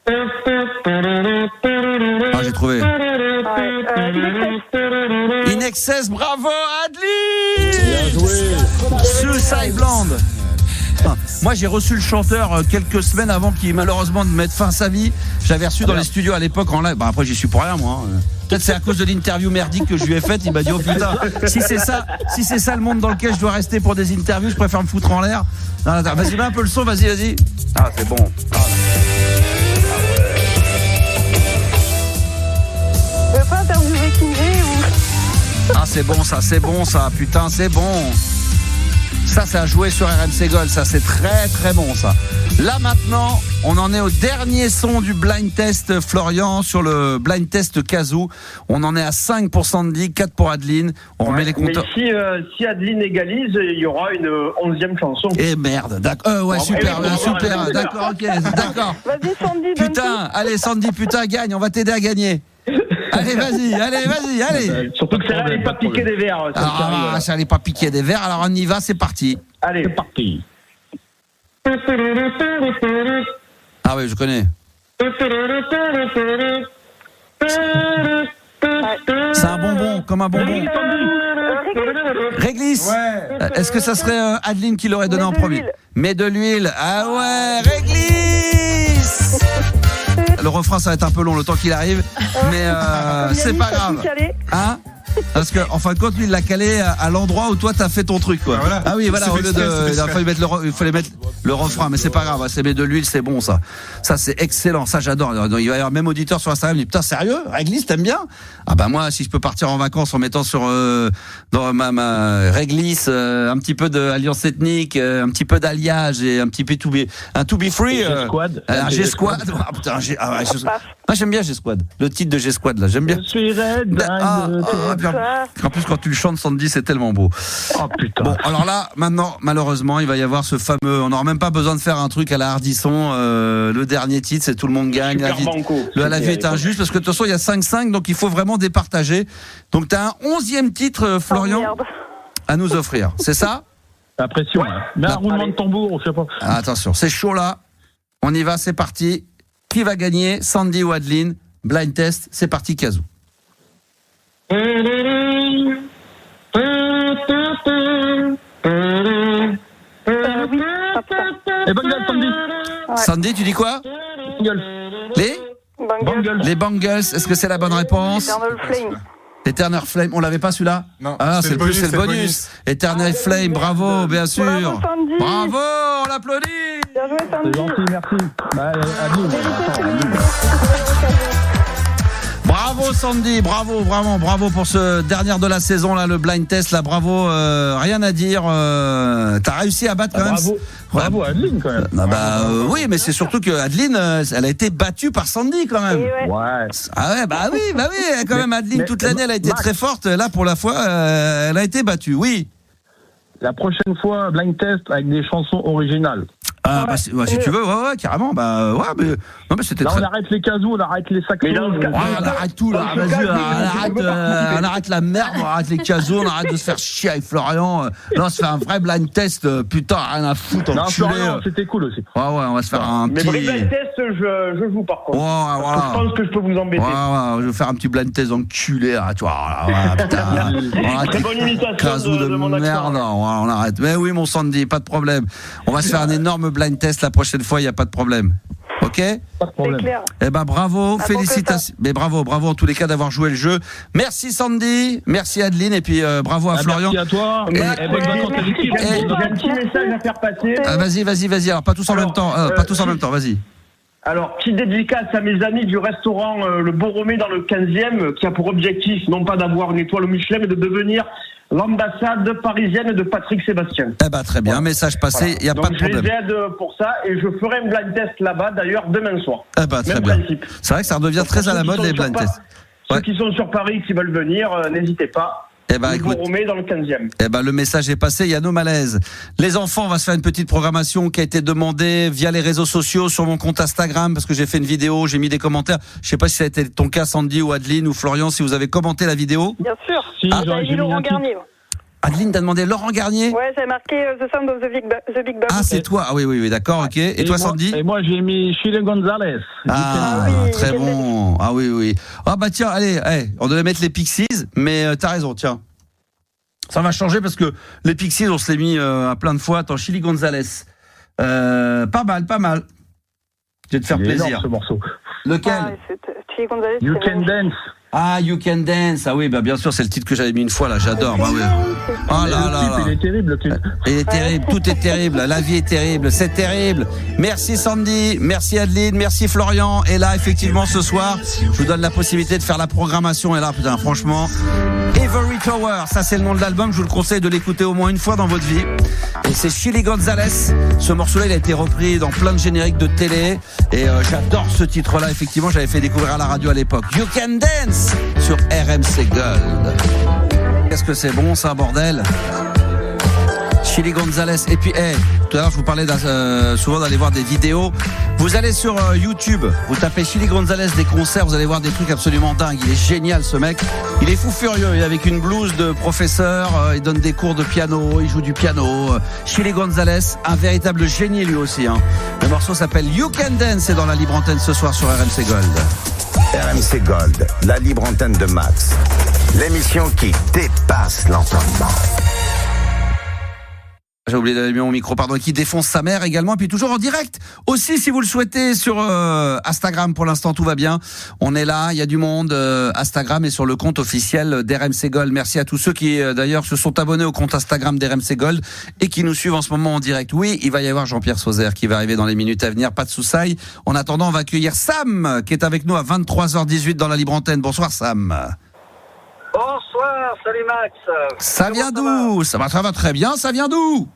S3: Ah, j'ai trouvé. In Excess, bravo Adeline.
S11: Bien joué.
S3: Suicide Blonde. Moi j'ai reçu le chanteur quelques semaines avant qu'il malheureusement ne mette fin à sa vie. J'avais reçu dans les studios à l'époque en live. Bah après j'y suis pour rien moi. Peut-être c'est à cause de l'interview merdique que je lui ai faite. Il m'a dit oh putain, si c'est ça le monde dans lequel je dois rester pour des interviews, je préfère me foutre en l'air. Non, vas-y, mets un peu le son, vas-y. Ah c'est bon.
S10: Tu veux pas interviewer Kinvey ou...
S3: Ah c'est bon ça, putain c'est bon. Ça à jouer sur RMC Gold, ça c'est très très bon ça. Là maintenant, on en est au dernier son du blind test Florian sur le blind test Kazoo. On en est à 5 pour Sandy, 4 pour Adeline. On remet les compteurs.
S9: Mais si Adeline égalise, il y aura une 11e chanson.
S3: Eh merde, d'accord. Ouais, super, d'accord, ok, d'accord.
S10: Vas-y Sandy,
S3: putain, allez Sandy, putain, gagne, on va t'aider à gagner. Allez, vas-y.
S9: Surtout que ça n'allait pas piquer des verres.
S3: Ça n'allait pas piquer des verres, alors on y va, c'est parti.
S9: Allez,
S11: c'est parti.
S3: Ah oui, je connais. C'est un bonbon, comme un bonbon. Réglisse. Ouais. Est-ce que ça serait Adeline qui l'aurait donné en premier? Mais de l'huile. Ah ouais, réglisse. Le refrain, ça va être un peu long le temps qu'il arrive, mais c'est pas grave. Hein? Parce que, en fin de compte, lui, il l'a calé à l'endroit où toi, t'as fait ton truc, quoi. Voilà. Ah oui, voilà, au lieu il fallait mettre le refrain, mais c'est pas grave, c'est mettre de l'huile, c'est bon, ça. Ça, c'est excellent, ça, j'adore. Il va y avoir même auditeur sur Instagram, il dit, putain, sérieux? Réglisse, t'aimes bien? Ah bah, moi, si je peux partir en vacances en mettant sur, dans ma réglisse, un petit peu d'alliance ethnique, un petit peu d'alliage et un petit peu to be free.
S11: G-Squad.
S3: Un G-Squad. Ah, putain, moi, j'aime bien G-Squad. Le titre de G-Squad, là, j'aime bien.
S11: Je suis red.
S3: En plus, quand tu le chantes, Sandy, c'est tellement beau.
S11: Oh putain.
S3: Bon, alors là, maintenant, malheureusement, il va y avoir ce fameux. On n'aura même pas besoin de faire un truc à la Hardisson. Le dernier titre, c'est tout le monde gagne. La vie est injuste parce que de toute façon, il y a 5-5, donc il faut vraiment départager. Donc, tu as un 11e titre, Florian, à nous offrir. C'est ça?
S11: La pression. Ouais. Mais un roulement de tambour, je sais pas.
S3: Attention, c'est chaud là. On y va, c'est parti. Qui va gagner, Sandy ou Adeline? Blind test, c'est parti, Kazoo.
S11: Et Bangles, Sandy.
S10: Ouais.
S3: Sandy, tu dis quoi?
S11: Bangles.
S3: Les Bangles, est-ce que c'est la bonne réponse?
S10: Eternal Flame.
S3: Eternal Flame, on l'avait pas celui-là?
S5: Non.
S3: Ah, c'est le bonus. Eternal Flame, bravo, bien sûr. Bravo, on l'applaudit.
S10: Bien joué, Sandy.
S11: C'est gentil, merci. Bah, Adeline.
S3: Bravo Sandy, bravo, vraiment, bravo pour ce dernier de la saison là, le blind test là, bravo, rien à dire, t'as réussi à battre quand même.
S11: Bravo Adeline quand même.
S3: Oui, mais c'est surtout que Adeline, elle a été battue par Sandy quand même.
S11: Ouais.
S3: Ah ouais, bah oui, quand même Adeline toute l'année elle a été très forte, là pour la fois, elle a été battue, oui.
S11: La prochaine fois, blind test avec des chansons originales.
S3: Ah, si tu veux, ouais, carrément, mais non, mais c'était
S11: là, on arrête les casous, on arrête les saxos.
S3: On arrête tout, là, vas-y, on arrête la merde, on arrête les casous, on arrête de se faire chier avec Florian. Là, on se fait un vrai blind test, putain, rien à foutre, enculé.
S11: Non, Florian, c'était cool aussi.
S3: Ouais, on va se faire un petit...
S9: Mais blind test, je joue par contre.
S3: Voilà.
S9: Je pense que je peux vous embêter.
S3: Ouais, je vais faire un petit blind test enculé, là, tu vois, putain.
S9: Très bonne imitation de mon accent.
S3: Merde, on arrête. Mais oui, mon Sandy, pas de problème. On va se faire un énorme blind test la prochaine fois, il n'y a pas de problème. Ok?
S11: Pas de problème.
S3: Eh ben bravo, félicitations. Mais bravo en tous les cas d'avoir joué le jeu. Merci Sandy, merci Adeline et puis bravo à Florian.
S11: Merci à toi.
S9: J'ai un petit message à faire passer.
S3: Vas-y. Alors pas tous en même temps. Vas-y.
S9: Alors, petite dédicace à mes amis du restaurant Le Borromée dans le 15e, qui a pour objectif, non pas d'avoir une étoile au Michelin, mais de devenir l'ambassade parisienne de Patrick Sébastien.
S3: Eh ben très bien, message passé, il n'y a pas de problème.
S9: Donc je les aide pour ça et je ferai un blind test là-bas d'ailleurs demain soir.
S3: Eh ben très bien. C'est vrai que ça redevient très à la mode les blind tests.
S9: Ceux qui sont sur Paris, qui veulent venir, n'hésitez pas.
S3: Eh ben, écoute,
S9: Borromée dans le 15e.
S3: Eh ben, le message est passé, il y a nos malaises. Les enfants, on va se faire une petite programmation qui a été demandée via les réseaux sociaux sur mon compte Instagram parce que j'ai fait une vidéo, j'ai mis des commentaires. Je sais pas si ça a été ton cas, Sandy ou Adeline ou Florian, si vous avez commenté la vidéo.
S10: Bien sûr.
S11: J'ai mis
S10: Laurent Garnier.
S3: Adeline t'a demandé Laurent Garnier.
S10: Ouais, j'ai marqué The Sound of the Big Bang.
S3: Ah, c'est toi. Ah oui, d'accord, ok. Et toi, Sandy?
S11: Et moi, j'ai mis Chile Gonzalez.
S3: Ah, très bon. Ah oui. Ah bah tiens, allez, on devait mettre les Pixies, mais t'as raison, tiens. Ça va changer parce que les Pixies, on se l'est mis à plein de fois. Attends, Chili Gonzalez. Pas mal. Je vais te faire plaisir.
S11: Ce morceau.
S3: Lequel?
S10: Chili Gonzalez.
S11: You Can Dance.
S3: Ah, You Can Dance. Ah oui, bah bien sûr, c'est le titre que j'avais mis une fois là. J'adore. Bah oui. Oh là.
S11: Il est terrible, le clip.
S3: Il est terrible. Tout est terrible. La vie est terrible. C'est terrible. Merci Sandy. Merci Adeline. Merci Florian. Et là, effectivement, ce soir, je vous donne la possibilité de faire la programmation. Et là, putain, franchement, Ivory Tower. Ça, c'est le nom de l'album. Je vous le conseille de l'écouter au moins une fois dans votre vie. Et c'est Chili Gonzalez. Ce morceau-là, il a été repris dans plein de génériques de télé. Et j'adore ce titre-là. Effectivement, j'avais fait découvrir à la radio à l'époque. You Can Dance sur RMC Gold. Qu'est-ce que c'est bon, ça, bordel? Chili Gonzalez. Et puis, tout à l'heure, je vous parlais souvent d'aller voir des vidéos. Vous allez sur YouTube, vous tapez Chili Gonzalez des concerts, vous allez voir des trucs absolument dingues. Il est génial, ce mec. Il est fou furieux. Il est avec une blouse de professeur. Il donne des cours de piano. Il joue du piano. Chili Gonzalez, un véritable génie lui aussi. Hein. Le morceau s'appelle You Can Dance. C'est dans la libre antenne ce soir sur RMC Gold.
S2: RMC Gold, la libre antenne de Max. L'émission qui dépasse l'entendement.
S3: J'ai oublié d'allumer mon micro, pardon, qui défonce sa mère également, et puis toujours en direct aussi si vous le souhaitez sur Instagram. Pour l'instant tout va bien, on est là, il y a du monde, Instagram et sur le compte officiel d'RMC Gold. Merci à tous ceux qui d'ailleurs se sont abonnés au compte Instagram d'RMC Gold et qui nous suivent en ce moment en direct. Oui, il va y avoir Jean-Pierre Sauzère qui va arriver dans les minutes à venir, pas de soucis. En attendant, on va accueillir Sam qui est avec nous à 23h18 dans la libre antenne. Bonsoir Sam.
S12: Bonsoir, salut Max.
S3: Ça vient d'où? Ça va très bien, ça vient d'où?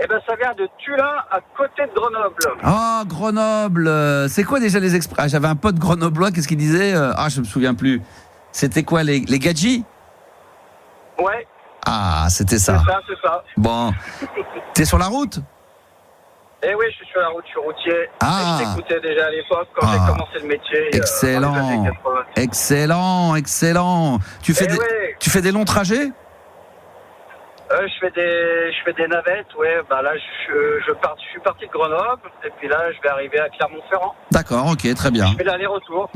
S12: Eh ben ça vient de Tulin, à côté de Grenoble.
S3: Oh, Grenoble. C'est quoi déjà les expressions? J'avais un pote grenoblois, qu'est-ce qu'il disait? Je me souviens plus. C'était quoi, les gadgets?
S12: Ouais.
S3: Ah, c'était ça.
S12: C'est ça.
S3: Bon. T'es sur la route?
S12: Eh oui, je suis sur la route, je suis routier.
S3: Ah.
S12: Et je t'écoutais déjà à l'époque quand j'ai commencé le métier.
S3: Excellent.
S12: Dans les années 80.
S3: Excellent. Tu fais des longs trajets?
S12: Je fais des navettes, ouais. Bah là, je suis parti de Grenoble, et puis là, je vais arriver à Clermont-Ferrand.
S3: D'accord, ok, très bien.
S12: Je fais l'aller-retour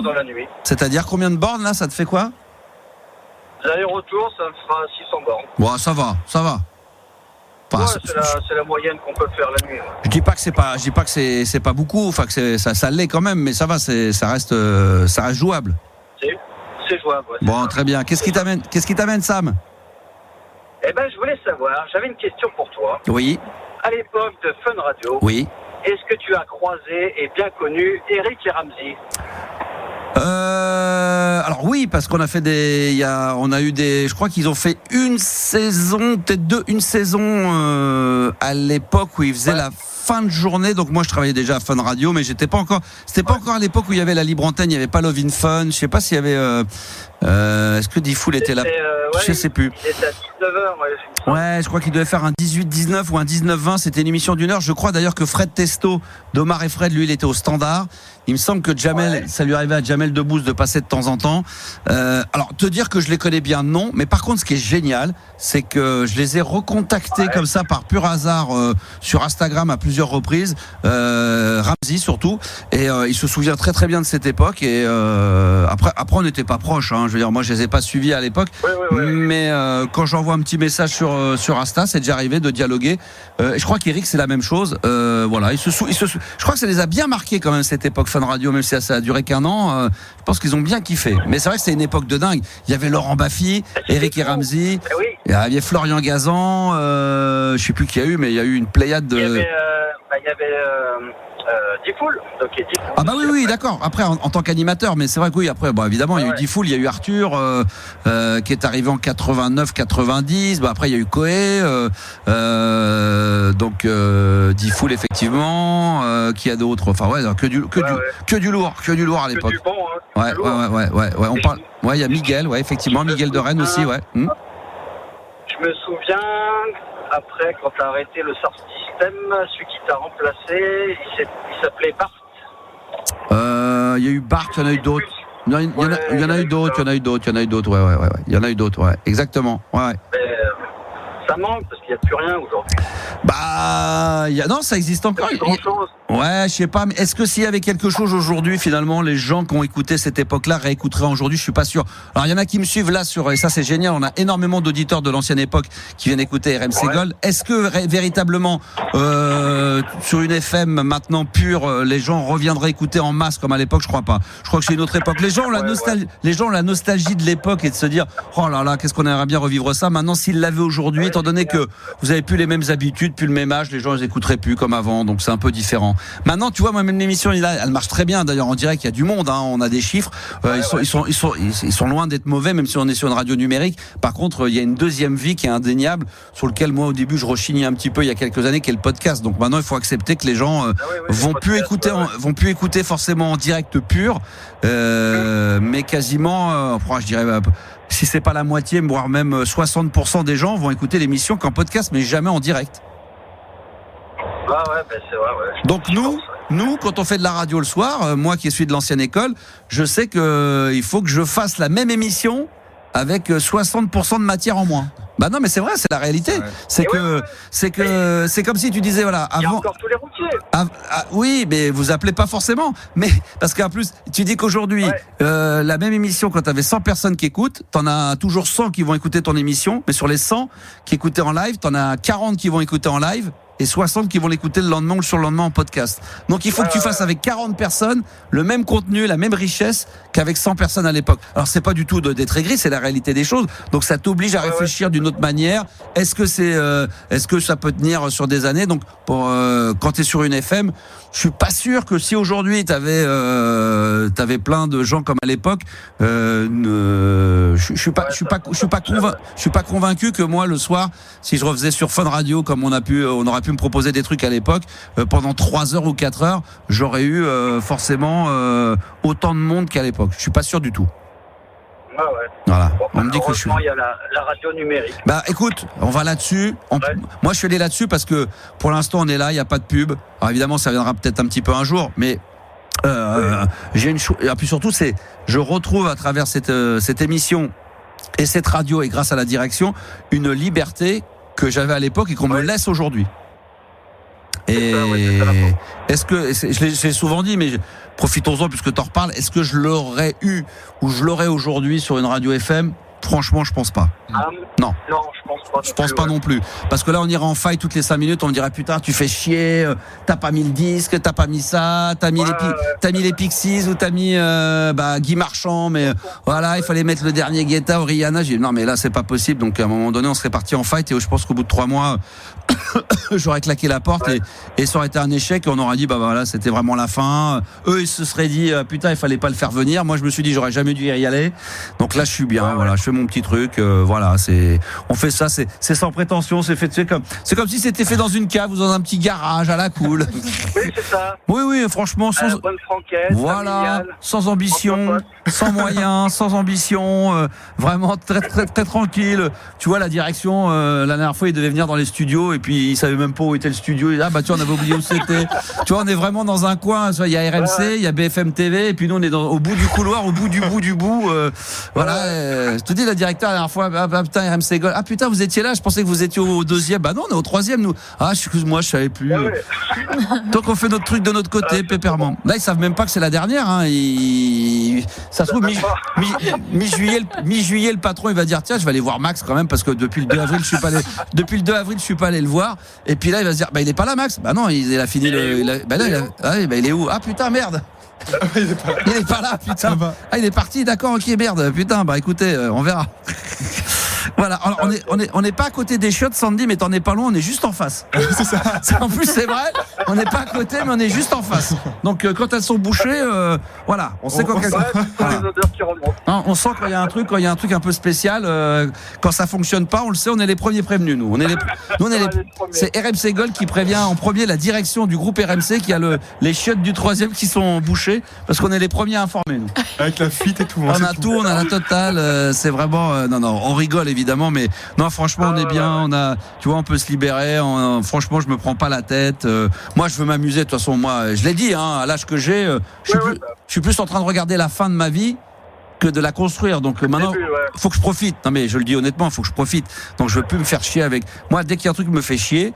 S12: dans la nuit.
S3: C'est-à-dire combien de bornes là? Ça te fait quoi?
S12: L'aller-retour, ça me fera 600 bornes.
S3: Bon, ça va. Enfin,
S12: ouais, c'est la moyenne qu'on peut faire la nuit. Ouais.
S3: Je dis pas que c'est pas beaucoup, enfin que ça l'est quand même, mais ça va, ça reste jouable.
S12: C'est jouable. Ouais,
S3: bon, très bien. Qu'est-ce qui t'amène, Sam?
S12: Eh ben, je voulais savoir, j'avais une question pour toi.
S3: Oui.
S12: À l'époque de Fun Radio,
S3: oui.
S12: Est-ce que tu as croisé et bien connu Eric et Ramzy?
S3: Alors oui, parce qu'on a fait je crois qu'ils ont fait une saison à l'époque où ils faisaient la fin de journée. Donc moi je travaillais déjà à Fun Radio, mais c'était pas encore à l'époque où il y avait la libre antenne, il y avait pas Love in Fun. Je sais pas s'il y avait. Est-ce que Diffoul était là? Je sais plus.
S12: Il était à 19h.
S3: Ouais, je crois qu'il devait faire un 18-19 ou un 19-20. C'était une émission d'une heure. Je crois d'ailleurs que Fred Testo, d'Omar et Fred, lui, il était au standard. Il me semble que Jamel, ça lui arrivait à Jamel Debbouze de passer de temps en temps. Alors, te dire que je les connais bien, non. Mais par contre, ce qui est génial, c'est que je les ai recontactés comme ça par pur hasard sur Instagram à plusieurs reprises. Ramzy surtout. Et il se souvient très très bien de cette époque. Et après, on n'était pas proches. Hein. Je veux dire, moi, je les ai pas suivis à l'époque. Mais quand j'envoie un petit message sur Insta, c'est déjà arrivé de dialoguer. Je crois qu'Eric, c'est la même chose. Voilà, je crois que ça les a bien marqués quand même cette époque Fun Radio, même si ça a duré qu'un an. Je pense qu'ils ont bien kiffé. Mais c'est vrai que c'était une époque de dingue. Il y avait Laurent Baffy, Eric et Ramzy. Il y avait Florian Gazan. Je sais plus qui y a eu, mais il y a eu une pléiade de.
S12: Il y avait Diffoul.
S3: Ah bah oui, d'accord. Après, en tant qu'animateur, mais c'est vrai que oui, après, évidemment, il y a eu Diffoul, il y a eu Arthur, qui est arrivé en 89-90. Après, il y a eu Coé, donc Diffoul, effectivement, qui a d'autres. Enfin, ouais, que du lourd à l'époque.
S12: Que du bon, hein.
S3: Ouais. On parle. Ouais, il y a Miguel, effectivement, Miguel de Rennes aussi, ouais.
S12: Je me souviens, après, quand tu as arrêté le Star System, celui qui t'a remplacé, il s'appelait Bart.
S3: Il y a eu Bart, il y en a eu d'autres. Il y en a eu d'autres, ouais. Il y en a eu d'autres, ouais. Exactement, ouais.
S12: Ça manque parce qu'il n'y a plus rien aujourd'hui.
S3: Non, ça existe encore. Ouais, je sais pas, mais est-ce que s'il y avait quelque chose aujourd'hui, finalement, les gens qui ont écouté cette époque-là réécouteraient aujourd'hui? Je suis pas sûr. Alors, il y en a qui me suivent là et ça c'est génial, on a énormément d'auditeurs de l'ancienne époque qui viennent écouter RMC Gold. Est-ce que véritablement, sur une FM maintenant pure, les gens reviendraient écouter en masse comme à l'époque? Je crois pas. Je crois que c'est une autre époque. Les gens ont la nostalgie de l'époque et de se dire, oh là là, qu'est-ce qu'on aimerait bien revivre ça. Maintenant, s'ils l'avaient aujourd'hui, étant donné que vous avez plus les mêmes habitudes, plus le même âge, les gens les écouteraient plus comme avant, donc c'est un peu différent. Maintenant, tu vois, moi, même l'émission, elle marche très bien. D'ailleurs, en direct, il y a du monde. Hein, on a des chiffres. Ils sont loin d'être mauvais, même si on est sur une radio numérique. Par contre, il y a une deuxième vie qui est indéniable, sur lequel moi, au début, je rechignais un petit peu il y a quelques années, qui est le podcast. Donc maintenant, il faut accepter que les gens vont plus écouter forcément en direct pur, mais quasiment, je dirais. Si c'est pas la moitié, voire même 60% des gens vont écouter l'émission qu'en podcast, mais jamais en direct.
S12: C'est vrai,
S3: donc nous, quand on fait de la radio le soir, moi qui suis de l'ancienne école, je sais que il faut que je fasse la même émission avec 60% de matière en moins. Bah non, mais c'est vrai, c'est la réalité. C'est comme si tu disais avant.
S12: Il y a encore tous les routiers.
S3: Oui, mais vous appelez pas forcément. Mais parce qu'en plus, tu dis qu'aujourd'hui, la même émission, quand tu avais 100 personnes qui écoutent, t'en as toujours 100 qui vont écouter ton émission, mais sur les 100 qui écoutaient en live, t'en as 40 qui vont écouter en live. Et 60 qui vont l'écouter le lendemain ou le surlendemain en podcast. Donc il faut que tu fasses avec 40 personnes le même contenu, la même richesse qu'avec 100 personnes à l'époque. Alors c'est pas du tout d'être aigri, c'est la réalité des choses. Donc ça t'oblige à réfléchir d'une autre manière. Est-ce que ça peut tenir sur des années? Donc quand tu es sur une FM, je suis pas sûr que si aujourd'hui t'avais plein de gens comme à l'époque, je suis pas convaincu que moi le soir, si je refaisais sur Fun Radio comme on aurait pu me proposer des trucs à l'époque, pendant 3 heures ou 4 heures, j'aurais eu forcément autant de monde qu'à l'époque. Je suis pas sûr du tout. Voilà. On me dit que
S12: il y a la radio numérique.
S3: Bah écoute, on va là-dessus. Moi je suis allé là-dessus parce que pour l'instant on est là, il n'y a pas de pub. Alors évidemment ça viendra peut-être un petit peu un jour, mais j'ai une chose. Et puis surtout je retrouve à travers cette émission et cette radio, et grâce à la direction, une liberté que j'avais à l'époque et qu'on me laisse aujourd'hui. Et est-ce que, je l'ai souvent dit, mais profitons-en puisque tu en reparles, est-ce que je l'aurais eu ou je l'aurais aujourd'hui sur une radio FM? Franchement, je pense pas. Non, je pense pas non plus. Parce que là, on ira en faille toutes les 5 minutes, on me dirait putain, tu fais chier, t'as pas mis le disque, t'as pas mis ça, t'as mis les Pixies ou t'as mis Guy Marchand, mais voilà, il fallait mettre le dernier Guetta ou Rihanna. J'ai dit non, mais là, c'est pas possible. Donc à un moment donné, on serait parti en fight et je pense qu'au bout de 3 mois, j'aurais claqué la porte et ça aurait été un échec et on aurait dit voilà, c'était vraiment la fin. Eux, ils se seraient dit putain, il fallait pas le faire venir. Moi, je me suis dit j'aurais jamais dû y aller. Donc là, je suis bien. Voilà, je fais mon petit truc. Voilà, on fait ça, c'est sans prétention, c'est comme si c'était fait dans une cave ou dans un petit garage à la cool.
S12: Oui, c'est ça.
S3: Oui, franchement,
S12: bonne franquette,
S3: voilà, sans ambition, sans moyens, sans ambition, vraiment très très très tranquille. Tu vois, la direction, la dernière fois, il devait venir dans les studios et puis il savait même pas où était le studio. Tu vois, on avait oublié où c'était. Tu vois, on est vraiment dans un coin. Il y a RMC, il y a BFM TV, et puis nous, on est au bout du couloir, au bout du bout. Voilà. Je te dis, la directeur, la dernière fois, putain, RMC Gold. Ah putain, vous étiez là, je pensais que vous étiez au 2e. Bah non, on est au 3e, nous. Ah, excuse-moi, je savais plus. Donc on fait notre truc de notre côté, pépèrement. Là, ils savent même pas que c'est la dernière. Hein. Ça se trouve, mi-juillet, le patron, il va dire tiens, je vais aller voir Max quand même, parce que depuis le 2 avril, je suis pas allé le voir. Et puis là, il va se dire il est pas là, Max. Bah non, il a fini il est où? Ah putain, merde. Il est pas là, putain. Il est parti, d'accord, ok, merde, putain, écoutez, on verra. Voilà, alors on n'est pas à côté des chiottes, Sandy, mais t'en es pas loin, on est juste en face. C'est ça. En plus, c'est vrai, on n'est pas à côté, mais on est juste en face. Donc quand elles sont bouchées, voilà, on sait quand
S12: les odeurs qui remontent.
S3: On sent quand il y a un truc un peu spécial, quand ça fonctionne pas, on le sait, on est les premiers prévenus, nous. C'est RMC Gold qui prévient en premier la direction du groupe RMC qui a les chiottes du 3e qui sont bouchées, parce qu'on est les premiers informés, nous.
S5: Avec la fuite et tout.
S3: On a tout, on a la totale, c'est vraiment, non, on rigole évidemment, mais non, franchement, on est bien, tu vois, on peut se libérer, franchement, je me prends pas la tête, moi, je veux m'amuser, de toute façon, moi, je l'ai dit, à l'âge que j'ai, je suis plus en train de regarder la fin de ma vie que de la construire. Donc maintenant, faut que je profite. Non mais je le dis honnêtement, faut que je profite. Donc je veux plus me faire chier avec. Moi, dès qu'il y a un truc qui me fait chier,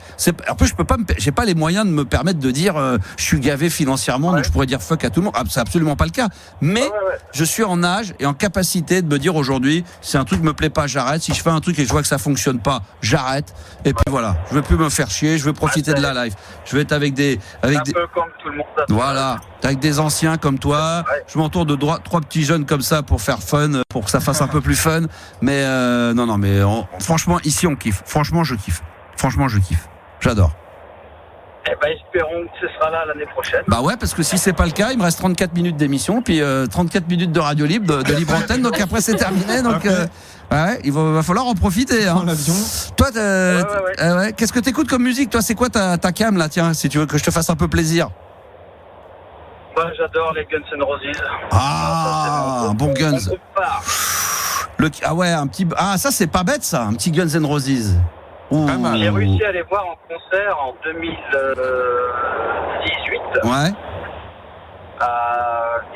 S3: en plus j'ai pas les moyens de me permettre de dire je suis gavé financièrement, donc je pourrais dire fuck à tout le monde. C'est absolument pas le cas. Mais je suis en âge et en capacité de me dire aujourd'hui, si un truc me plaît pas, j'arrête. Si je fais un truc et je vois que ça fonctionne pas, j'arrête. Et puis voilà, je veux plus me faire chier. Je veux profiter de la life. Je veux être avec des
S12: peu comme tout le monde.
S3: Voilà, avec des anciens comme toi. Je m'entoure de 3 petits jeunes comme ça pour faire fun, pour que ça fasse un peu plus fun. Mais non, mais franchement, ici on kiffe. Franchement, je kiffe. J'adore.
S12: Eh ben, espérons que ce sera là l'année prochaine.
S3: Bah ouais, parce que si c'est pas le cas, il me reste 34 minutes d'émission, puis 34 minutes de radio libre, de libre antenne, donc après c'est terminé, donc ouais, il va falloir en profiter. Hein. Toi, ouais. Qu'est-ce que t'écoutes comme musique? Toi, c'est quoi ta cam là? Tiens, si tu veux que je te fasse un peu plaisir.
S12: Moi, j'adore les Guns N' Roses.
S3: Ah, un bon Guns. Ah ouais, un petit. Ah, ça c'est pas bête ça, un petit Guns N' Roses.
S12: J'ai réussi à les voir en concert en 2018.
S3: Ouais.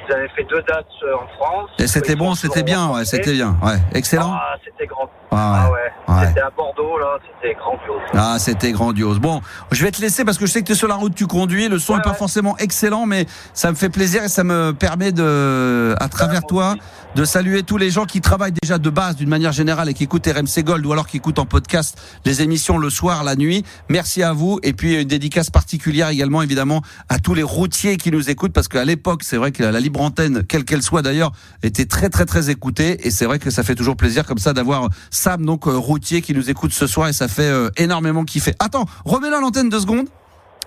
S12: Ils avaient fait 2 dates en France.
S3: Et c'était bon, c'était bien, ouais, c'était bien. Ouais, excellent.
S12: Ah, c'était grand.
S3: Ouais.
S12: C'était à Bordeaux, là, c'était grandiose.
S3: Ah, c'était grandiose. Bon, je vais te laisser parce que je sais que tu es sur la route, tu conduis. Le son n'est pas forcément excellent, mais ça me fait plaisir et ça me permet à travers toi, de saluer tous les gens qui travaillent déjà de base d'une manière générale et qui écoutent RMC Gold ou alors qui écoutent en podcast les émissions le soir, la nuit. Merci à vous. Et puis une dédicace particulière également, évidemment, à tous les routiers qui nous écoutent parce qu'à l'époque, c'est vrai que la libre antenne, quelle qu'elle soit d'ailleurs, était très très très écoutée et c'est vrai que ça fait toujours plaisir comme ça d'avoir Sam, donc routier, qui nous écoute ce soir et ça fait énormément kiffer. Attends, remets-le à l'antenne 2 secondes.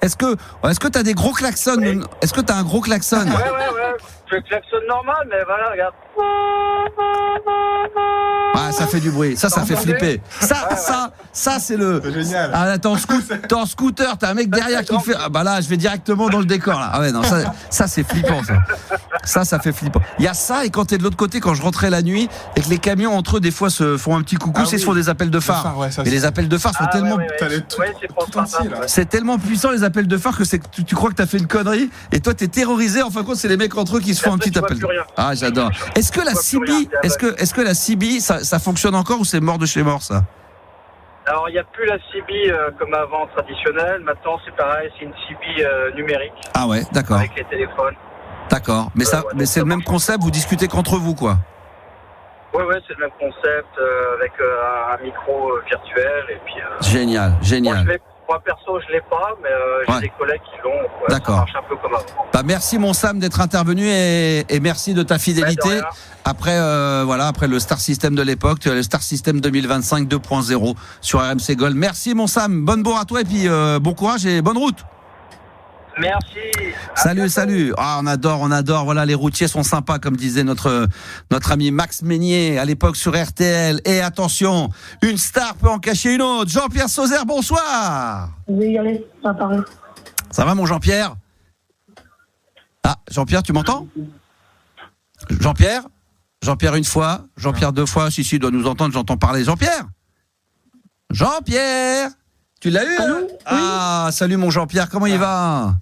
S3: Est-ce que t'as des gros klaxons? Oui. Est-ce que t'as un gros klaxon?
S12: Ouais. Je klaxon normal, mais voilà, regarde.
S3: Ah, ça fait du bruit. Ça fait flipper. Ça, c'est le.
S5: C'est génial.
S3: Ah, t'es en scooter, t'as un mec derrière qui fait. Ah, bah là, je vais directement dans le décor, là. Ah ouais, non, ça c'est flippant, ça. Ça fait flippant. Il y a ça, et quand t'es de l'autre côté, quand je rentrais la nuit, et que les camions entre eux, des fois, se font un petit coucou, se font des appels de phare. Et les appels de phare sont tellement. C'est tellement puissant, les appels de phare, que tu crois que t'as fait une connerie, et toi, t'es terrorisé. En fin de compte, c'est les mecs entre eux qui se font un petit appel. Ah, j'adore. Est-ce que la CB, est-ce que la CB, ça fonctionne encore ou c'est mort de chez mort, ça?
S12: Alors, il n'y a plus la CB comme avant traditionnelle. Maintenant, c'est pareil, c'est une CB numérique.
S3: Ah ouais, d'accord.
S12: Avec les téléphones.
S3: D'accord. Mais mais c'est le même concept, vous discutez qu'entre vous, quoi.
S12: Ouais, c'est le même concept avec un micro virtuel et puis.
S3: Génial.
S12: Moi perso, je l'ai pas, mais j'ai des collègues qui l'ont.
S3: D'accord.
S12: Ça marche un peu comme avant.
S3: Bah merci mon Sam d'être intervenu et merci de ta fidélité. Après le Star System de l'époque, le Star System 2025 2.0 sur RMC Gold. Merci mon Sam, bonne bourre à toi et puis bon courage et bonne route.
S12: Merci.
S3: Salut. Ah, on adore. Voilà, les routiers sont sympas, comme disait notre ami Max Meignier à l'époque sur RTL. Et attention, une star peut en cacher une autre. Jean-Pierre Sauzère, bonsoir.
S13: Oui, allez, ça paraît.
S3: Ça va, mon Jean-Pierre? Ah, Jean-Pierre, tu m'entends? Jean-Pierre une fois, Jean-Pierre 2 fois. Si, il doit nous entendre, j'entends parler. Jean-Pierre, tu l'as eu?
S13: Allô?
S3: Ah, oui. Salut mon Jean-Pierre, comment il va?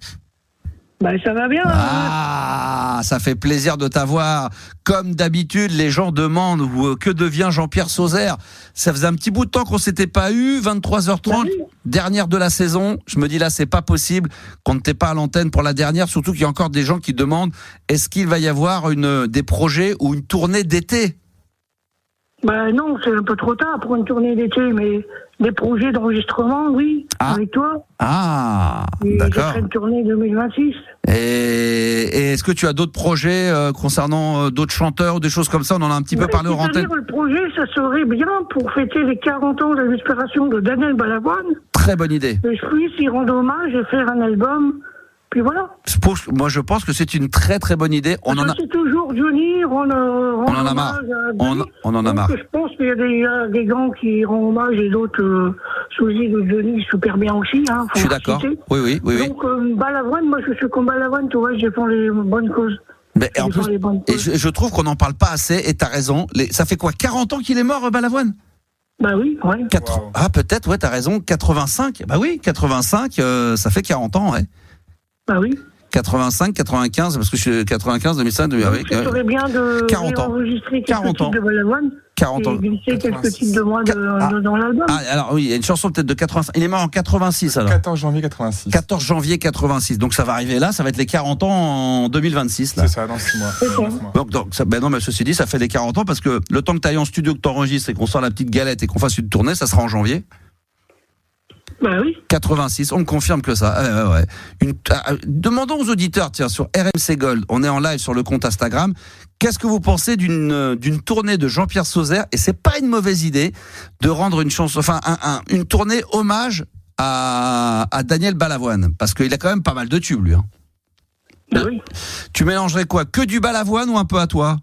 S13: Bah, ça va bien.
S3: Ah, ça fait plaisir de t'avoir. Comme d'habitude, les gens demandent que devient Jean-Pierre Sauzère. Ça faisait un petit bout de temps qu'on s'était pas eu, 23h30, dernière de la saison. Je me dis là, c'est pas possible qu'on ne t'ait pas à l'antenne pour la dernière, surtout qu'il y a encore des gens qui demandent est-ce qu'il va y avoir des projets ou une tournée d'été?
S13: Bah non, c'est un peu trop tard pour une tournée d'été, mais des projets d'enregistrement, oui, avec toi.
S3: Ah, d'accord.
S13: Je ferai une tournée 2026.
S3: Et est-ce que tu as d'autres projets concernant d'autres chanteurs ou des choses comme ça? On en a un petit peu parlé en antenne.
S13: Le projet, ça serait bien pour fêter les 40 ans de l'inspiration de Daniel Balavoine.
S3: Très bonne idée.
S13: Que je puisse y rendre hommage et faire un album. Puis voilà.
S3: Moi, je pense que c'est une très très bonne idée.
S13: C'est toujours Johnny,
S3: on en a marre. On en a marre.
S13: Je pense qu'il y a des gens qui rendent hommage et d'autres sous de Johnny super bien aussi. Hein,
S3: je suis d'accord. Oui.
S13: Donc Balavoine, moi je suis comme Balavoine, tu vois, je défends les bonnes causes.
S3: Mais en plus, je trouve qu'on n'en parle pas assez. Et t'as raison. Ça fait quoi, 40 ans qu'il est mort, Balavoine?
S13: Bah oui, ouais.
S3: Ah peut-être, ouais, t'as raison. 85. Bah oui, 85, ça fait 40 ans, ouais.
S13: Bah oui.
S3: 85, 95, parce que je suis 95, 2005, 2008.
S13: Ça serait bien de
S3: 40 ans.
S13: enregistrer quelques titres de Balavoine.
S3: 40 ans.
S13: Et glisser quelques titres de moi dans l'album.
S3: Ah, alors oui, il y a une chanson peut-être de 85. Il est mort en 86 alors.
S5: 14 janvier 86.
S3: 14 janvier 86. Donc ça va arriver là, ça va être les 40 ans en 2026 là.
S5: C'est ça, dans 6 mois.
S3: Donc ça, non, mais ceci dit, ça fait les 40 ans parce que le temps que tu ailles en studio, que tu enregistres et qu'on sort la petite galette et qu'on fasse une tournée, ça sera en janvier.
S13: Bah oui.
S3: 86, on me confirme que ça. Ouais. Demandons aux auditeurs, tiens, sur RMC Gold, on est en live sur le compte Instagram. Qu'est-ce que vous pensez d'une tournée de Jean-Pierre Sauzère? Et c'est pas une mauvaise idée de rendre une chanson, une tournée hommage à Daniel Balavoine, parce qu'il a quand même pas mal de tubes, lui. Hein.
S13: Oui.
S3: Tu mélangerais quoi? Que du Balavoine ou un peu à toi?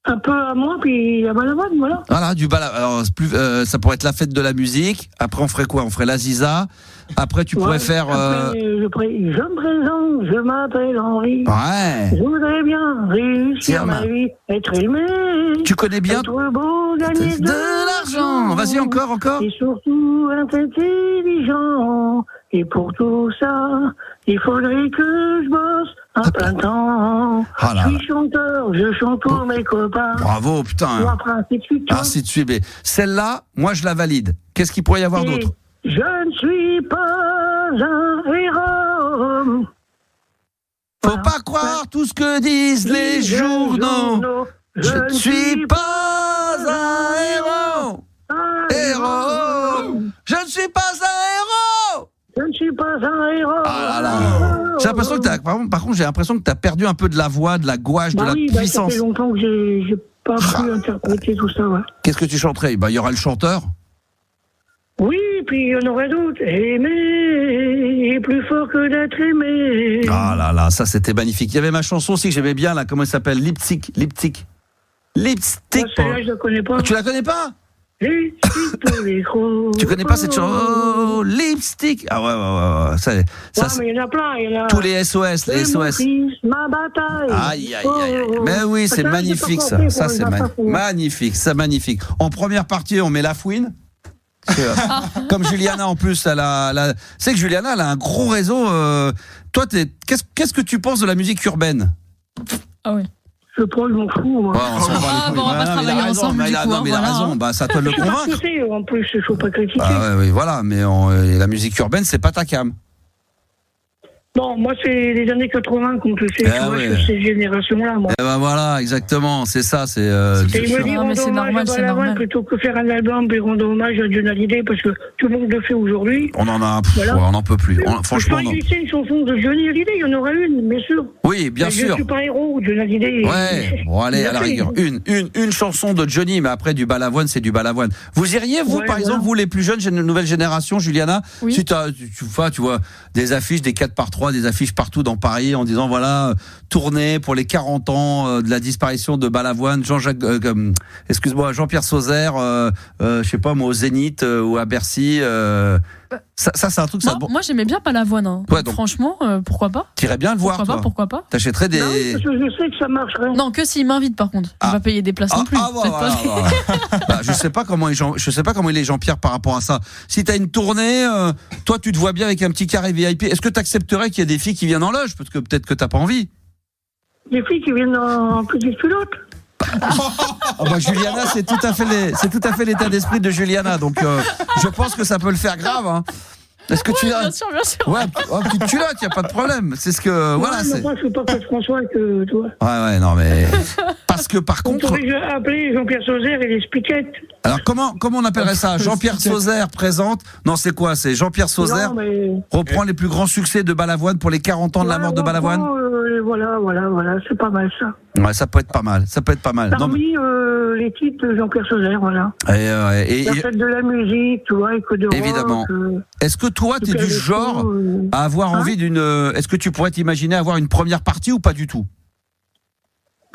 S13: Un peu à moi, puis à Balavoine, voilà.
S3: Voilà, du Balavoine. Alors, ça pourrait être la fête de la musique. Après, on ferait quoi? On ferait la Ziza. Après, tu pourrais faire...
S13: Après, je me présente, je m'appelle Henri.
S3: Ouais.
S13: Je voudrais bien réussir ma vie, être aimé.
S3: Tu connais bien?
S13: Être beau, gagner
S3: de l'argent. Vas-y, encore.
S13: Et surtout, être intelligent. Et pour tout ça, il faudrait que je bosse à plein temps. Je suis chanteur, je chante pour mes copains.
S3: Bravo, putain.
S13: Ou après,
S3: ainsi de suite. Mais celle-là, moi, je la valide. Qu'est-ce qu'il pourrait y avoir d'autre?
S13: Je ne suis pas un héros.
S3: Faut pas croire tout ce que disent les journaux. Je ne suis pas un héros. Héros. Je ne suis pas un héros.
S13: Je ne suis pas un héros.
S3: Ah là là. J'ai l'impression que par contre, j'ai l'impression que tu as perdu un peu de la voix, de la gouache, de la puissance.
S13: Ça fait longtemps que j'ai pas pu interpréter tout ça. Ouais.
S3: Qu'est-ce que tu chanterais? Il y aura le chanteur.
S13: Oui, puis il y en aurait d'autres. Aimer est plus fort que d'être aimé.
S3: Ah là là, ça c'était magnifique. Il y avait ma chanson aussi que j'aimais bien, là, comment elle s'appelle? Lipstick.
S13: Lipstick. Celle-là, je la connais pas.
S3: Tu la connais pas?
S13: Lipstick pour les gros.
S3: Tu connais pas cette chanson? Lipstick. Ah ouais. Ça,
S13: mais il y en a plein.
S3: Tous les SOS, les SOS.
S13: Ma bataille.
S3: Aïe. Mais oui, c'est magnifique ça. Ça c'est magnifique. C'est magnifique. En première partie, on met La Fouine. Comme Juliana en plus, c'est que Juliana elle a un gros réseau. Toi, qu'est-ce que tu penses de la musique urbaine?
S4: Ah ouais.
S13: Je m'en fous, moi.
S4: On va pas travailler ensemble.
S3: Il a raison. Bah, c'est à toi de le convaincre.
S13: En plus, il faut pas critiquer.
S3: Oui, voilà. Mais la musique urbaine, c'est pas ta cam.
S13: Non, moi, c'est les années 80 qu'on te sait, sur ces générations-là, moi.
S3: Eh ben voilà, exactement, c'est ça, c'est...
S13: Et me dire, rendre hommage à Balavoine plutôt que faire un album et rendre hommage à Johnny Hallyday, parce que tout le monde le fait aujourd'hui.
S3: On en peut plus. Franchement, non.
S13: C'est une chanson de Johnny Hallyday, il y en aura une, bien sûr.
S3: Oui, bien sûr.
S13: Je suis pas héros, Johnny Hallyday.
S3: Ouais, bon, allez, à la rigueur. Une chanson de Johnny, mais après, du Balavoine, c'est du Balavoine. Vous iriez, vous, par exemple, vous, les plus jeunes, nouvelle génération, Juliana, si tu vois des affiches, des 4x3, des affiches partout dans Paris en disant voilà, tournée pour les 40 ans de la disparition de Balavoine, Jean-Pierre Sauzère, je sais pas moi, au Zénith ou à Bercy. Ça c'est un truc.
S4: Moi j'aimais bien Balavoine. Hein.
S3: Ouais, donc,
S4: franchement, pourquoi pas?
S3: T'irais bien le voir.
S4: Pourquoi pas?
S3: T'achèterais des.
S13: Non, parce que je sais que ça marcherait.
S4: Non, que s'il m'invite par contre. Je vais pas payer des places non plus.
S3: Je sais pas comment il est Jean-Pierre par rapport à ça. Si t'as une tournée, toi tu te vois bien avec un petit carré VIP. Est-ce que t'accepterais qu'il y ait des filles qui viennent en loge? Parce que peut-être que t'as pas envie.
S13: Des filles qui viennent en petite culotte.
S3: Juliana, c'est tout à fait l'état d'esprit de Juliana, donc je pense que ça peut le faire grave. Hein. Est-ce que tu
S4: bien sûr.
S3: Ouais, petite culotte, y a pas de problème. C'est ce que voilà.
S13: Moi, je suis pas Claude François que toi.
S3: Ouais, non mais parce que par contre.
S13: On pourrait appeler Jean-Pierre Sauzère et les Spiquettes.
S3: Alors comment on appellerait ça? Jean-Pierre Sauzère présente. Non, c'est quoi? C'est Jean-Pierre Sauzère reprend les plus grands succès de Balavoine pour les 40 ans de la mort de Balavoine.
S13: Voilà, c'est pas mal ça.
S3: Ouais, ça peut être pas mal.
S13: Parmi les titres de Jean-Pierre Sauzère, voilà.
S3: Et
S13: la fête de la musique, tu vois, écho de
S3: évidemment.
S13: Rock,
S3: est-ce que toi, t'es du genre à avoir envie d'une... Est-ce que tu pourrais t'imaginer avoir une première partie ou pas du tout?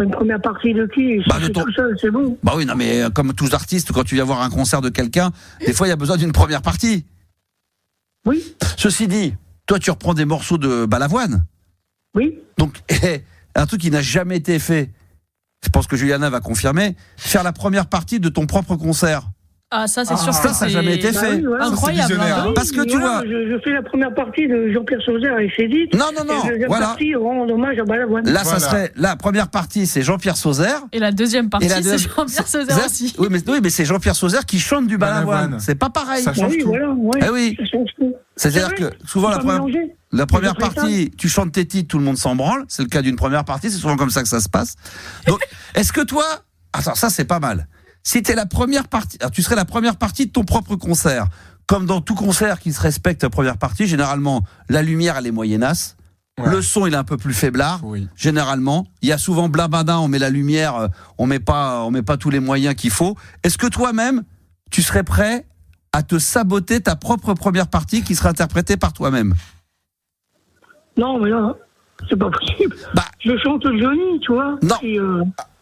S13: Une première partie de qui? Tout seul, c'est bon.
S3: Bah oui, non mais comme tous artistes, quand tu viens voir un concert de quelqu'un, des fois il y a besoin d'une première partie.
S13: Oui.
S3: Ceci dit, toi tu reprends des morceaux de Balavoine.
S13: Oui.
S3: Donc, un truc qui n'a jamais été fait, je pense que Juliana va confirmer, faire la première partie de ton propre concert.
S4: Ah, ça, c'est sûr.
S3: Ça n'a jamais été fait.
S13: Oui, voilà.
S4: Incroyable.
S3: Parce que tu vois.
S13: Je fais la première partie de Jean-Pierre Sauzère et Cédric.
S3: Non.
S13: Et la deuxième partie rend hommage à Balavoine.
S3: Là, ça serait. La première partie, c'est Jean-Pierre Sauzère.
S4: Et la deuxième partie, c'est Jean-Pierre Sauzère aussi.
S3: Oui, mais c'est Jean-Pierre Sauzère qui chante du Balavoine. C'est pas pareil.
S5: Ça change tout.
S13: Voilà,
S3: oui.
S13: Ça change tout.
S3: C'est-à-dire que souvent la première partie, tu chantes tes titres, tout le monde s'en branle. C'est le cas d'une première partie, c'est souvent comme ça que ça se passe. Donc, est-ce que toi, attends, ça c'est pas mal. Si t'es la première partie, alors tu serais la première partie de ton propre concert. Comme dans tout concert qui se respecte la première partie, généralement la lumière elle est moyennasse. Ouais. Le son il est un peu plus faiblard. Oui. Généralement, il y a souvent blabadin, on met la lumière, on met pas tous les moyens qu'il faut. Est-ce que toi-même tu serais prêt à te saboter ta propre première partie qui sera interprétée par toi-même.
S13: Non, mais là, c'est pas possible. Je chante Johnny, tu vois.
S3: Non.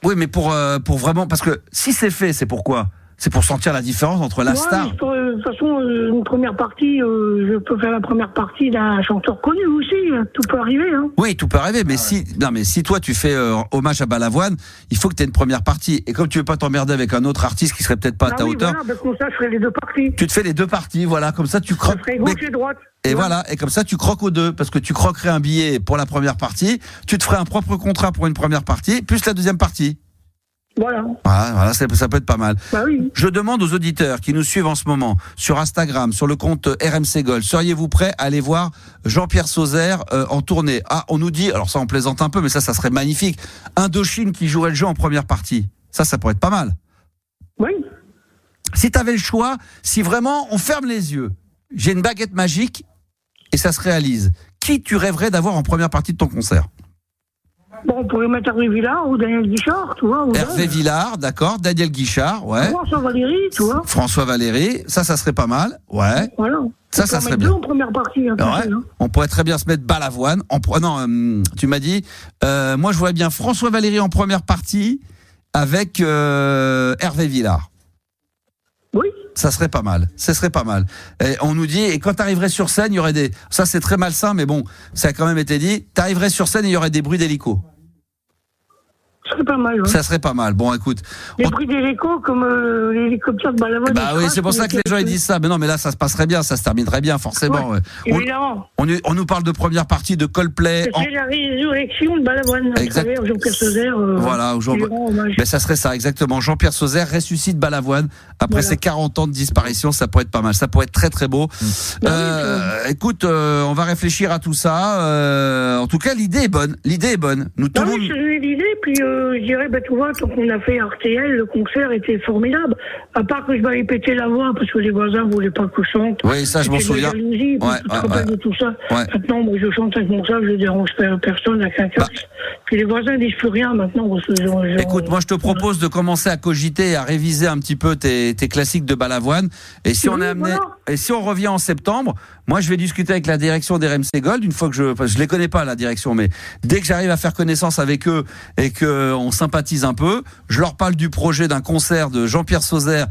S3: Oui, mais pour vraiment, parce que si c'est fait, c'est pourquoi ? C'est pour sentir la différence entre la star.
S13: De toute façon, une première partie, je peux faire la première partie d'un chanteur connu aussi. Tout peut arriver. Hein.
S3: Oui, tout peut arriver. Mais si toi tu fais hommage à Balavoine, il faut que tu aies une première partie. Et comme tu veux pas t'emmerder avec un autre artiste qui serait peut-être pas à ta hauteur.
S13: Voilà, comme ça, je ferai les deux parties.
S3: Tu te fais les deux parties, voilà. Comme ça, tu croques.
S13: Je ferai gauche et droite.
S3: Et voilà, et comme ça tu croques aux deux, parce que tu croquerais un billet pour la première partie, tu te ferais un propre contrat pour une première partie, plus la deuxième partie.
S13: Voilà,
S3: ça peut être pas mal.
S13: Bah oui.
S3: Je demande aux auditeurs qui nous suivent en ce moment sur Instagram, sur le compte RMC Gold, seriez-vous prêts à aller voir Jean-Pierre Sauzère en tournée ? Ah, on nous dit, alors ça on plaisante un peu, mais ça serait magnifique, Indochine qui jouerait le jeu en première partie. Ça pourrait être pas mal.
S13: Oui.
S3: Si t'avais le choix, si vraiment on ferme les yeux, j'ai une baguette magique et ça se réalise, qui tu rêverais d'avoir en première partie de ton concert ?
S13: Bon, on pourrait mettre Hervé Villard ou Daniel Guichard, tu vois.
S3: Hervé Villard, d'accord. Daniel Guichard, ouais.
S13: François Valéry, tu vois.
S3: François Valéry, ça serait pas mal, ouais.
S13: Voilà.
S3: Ça serait bien.
S13: Deux en première partie. Hein,
S3: ouais. On pourrait très bien se mettre Balavoine. Tu m'as dit, moi je vois bien François Valéry en première partie avec Hervé Villard.
S13: Oui.
S3: Ça serait pas mal. Ce serait pas mal. Et on nous dit, et quand t'arriverais sur scène, il y aurait des... Ça, c'est très malsain, mais bon, ça a quand même été dit. T'arriverais sur scène et il y aurait des bruits d'hélico.
S13: Ça serait pas mal. Ouais.
S3: Ça serait pas mal. Bon, écoute.
S13: Les bruits d'hélico comme l'hélicoptère de Balavoine.
S3: Bah oui, c'est pour ça que les gens ils disent ça. Mais non, mais là, ça se passerait bien, ça se terminerait bien, forcément.
S13: Ouais, évidemment.
S3: On nous parle de première partie de Coldplay.
S13: C'est la résurrection de Balavoine à travers Jean-Pierre Sauzère.
S3: Voilà, ben, ça serait ça, exactement. Jean-Pierre Sauzère ressuscite Balavoine après ses 40 ans de disparition. Ça pourrait être pas mal. Ça pourrait être très très beau. Écoute, on va réfléchir à tout ça. En tout cas, l'idée est bonne. Nous, tout le monde...
S13: l'idée, puis je dirais, tu vois, tant qu'on a fait RTL, le concert était formidable. À part que je m'avais pété la voix parce que les voisins voulaient pas que je chante.
S3: Oui, ça, je m'en souviens.
S13: Tu te rappelles de tout ça. Ouais. Maintenant, moi, je chante avec mon sac, je dérange personne avec un casque. Puis les voisins disent plus rien maintenant.
S3: Écoute, moi, je te propose de commencer à cogiter et à réviser un petit peu tes classiques de Balavoine. Et si on revient en septembre, moi, je vais discuter avec la direction des RMC Gold une fois que je les connais pas, la direction, mais dès que j'arrive à faire connaissance avec eux et qu'on sympathise un peu, je leur parle du projet d'un concert de Jean-Pierre Sauzère.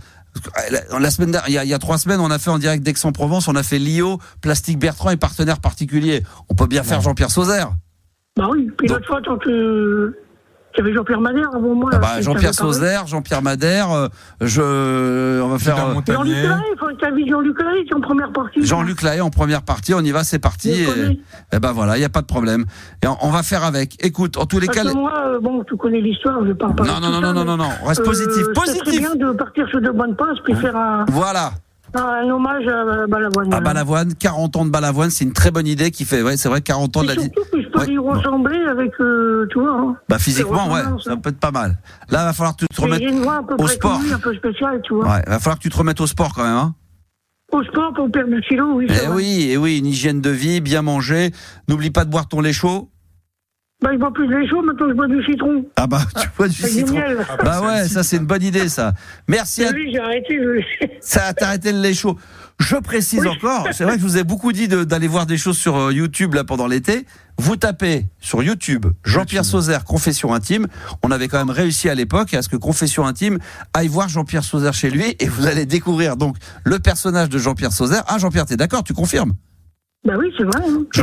S3: La semaine dernière, il y a 3 semaines, on a fait en direct d'Aix-en-Provence, on a fait Lio, Plastique Bertrand et partenaires particuliers. On peut bien faire Jean-Pierre Sauzère.
S13: Bah oui, puis l'autre fois, tant que... Il y avait Jean-Pierre Madère avant moi.
S3: Jean-Pierre Sauzère, Jean-Pierre Madère, on va faire...
S13: Jean-Luc Lahaye, il faut que tu invites Jean-Luc Lahaye qui est en première partie.
S3: Jean-Luc Lahaye en première partie, on y va, c'est parti. Et ben voilà, il n'y a pas de problème. Et on va faire avec. Écoute, en tous les cas...
S13: moi, tu connais l'histoire, je parle pas.
S3: Non, reste positif.
S13: C'est bien de partir sur de bonnes passes, puis faire un...
S3: Voilà.
S13: Un hommage à Balavoine.
S3: À Balavoine, 40 ans de Balavoine, c'est une très bonne idée qui fait, c'est vrai, 40 ans de la...
S13: Surtout que je peux y ressembler avec, tu vois. Hein.
S3: Bah physiquement, ça peut être pas mal. Là, il va falloir que tu te remettes au sport.
S13: Un peu spécial, tu vois.
S3: Ouais, il va falloir que tu te remettes au sport quand même, hein.
S13: Au sport pour perdre du kilo, oui.
S3: Oui, une hygiène de vie, bien manger. N'oublie pas de boire ton lait chaud.
S13: Je bois plus de lait chaud, maintenant je bois du citron.
S3: Ah tu bois du citron. Ça c'est une bonne idée ça. Merci à...
S13: Oui, j'ai arrêté
S3: T'as arrêté le lait chaud. Je précise encore, c'est vrai que je vous ai beaucoup dit d'aller voir des choses sur YouTube là pendant l'été. Vous tapez sur YouTube Jean-Pierre Sauzère Confession Intime. On avait quand même réussi à l'époque à ce que Confession Intime aille voir Jean-Pierre Sauzère chez lui et vous allez découvrir donc le personnage de Jean-Pierre Sauzère. Ah Jean-Pierre, t'es d'accord, tu confirmes?
S13: Bah oui, c'est vrai. Hein. Tu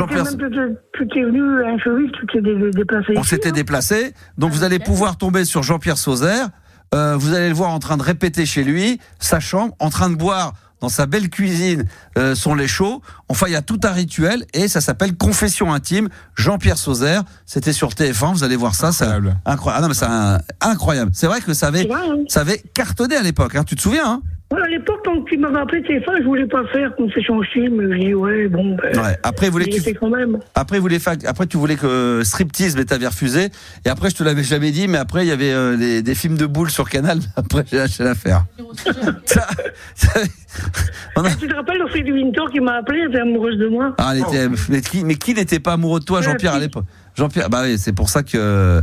S13: t'es venu à un cheville, tu t'es déplacé.
S3: On s'était déplacé, donc vous allez pouvoir tomber sur Jean-Pierre Sauzère. Vous allez le voir en train de répéter chez lui, sa chambre, en train de boire dans sa belle cuisine son lait chaud. Enfin, il y a tout un rituel et ça s'appelle Confession Intime. Jean-Pierre Sauzère, c'était sur TF1, vous allez voir ça. Incroyable. C'est incroyable. Ah non, mais c'est incroyable. C'est vrai que ça avait cartonné à l'époque, hein. Tu te souviens, hein?
S13: À l'époque, quand il m'avait appelé TF1, je voulais pas faire Confession Intime. Je dis
S3: Après, tu voulais que striptease, mais t'avais refusé. Et après, je te l'avais jamais dit, mais après, il y avait des films de boules sur Canal. Après, j'ai lâché l'affaire.
S13: Tu te rappelles Ophélie Winter qui m'a appelé, elle était amoureuse de moi.
S3: Mais qui n'était pas amoureux de toi, Jean-Pierre, à l'époque? Jean-Pierre, c'est pour ça que